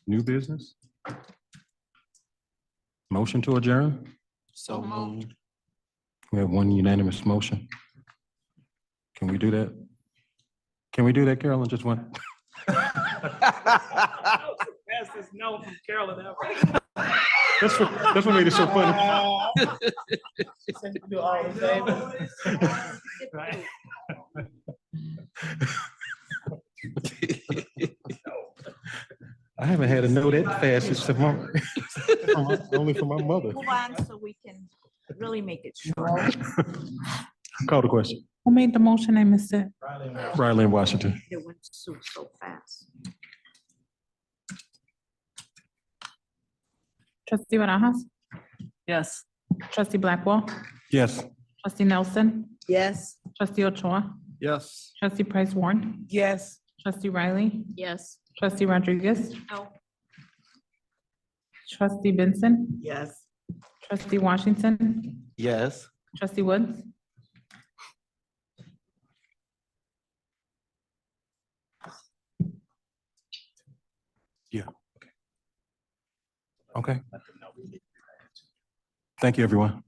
Speaker 1: New business? Motion to adjourn?
Speaker 5: So moved.
Speaker 1: We have one unanimous motion. Can we do that? Can we do that, Carolyn? Just one?
Speaker 9: Fastest no from Carolyn ever. That's what made it so funny.
Speaker 12: Do all in favor?
Speaker 1: I haven't had a no that fast since only from my mother.
Speaker 3: Move on so we can really make it short.
Speaker 1: Call the question.
Speaker 8: Who made the motion? I missed it.
Speaker 1: Riley in Washington.
Speaker 3: It went so fast.
Speaker 8: Trustee Barajas,
Speaker 15: Yes.
Speaker 8: trustee Blackwell,
Speaker 1: Yes.
Speaker 8: trustee Nelson,
Speaker 3: Yes.
Speaker 8: trustee Ochoa,
Speaker 11: Yes.
Speaker 8: trustee Price Warren,
Speaker 12: Yes.
Speaker 8: trustee Riley,
Speaker 17: Yes.
Speaker 8: trustee Rodriguez,
Speaker 3: No.
Speaker 8: trustee Benson,
Speaker 3: Yes.
Speaker 8: trustee Washington,
Speaker 5: Yes.
Speaker 8: trustee Woods,
Speaker 1: Yeah. Okay. Thank you, everyone.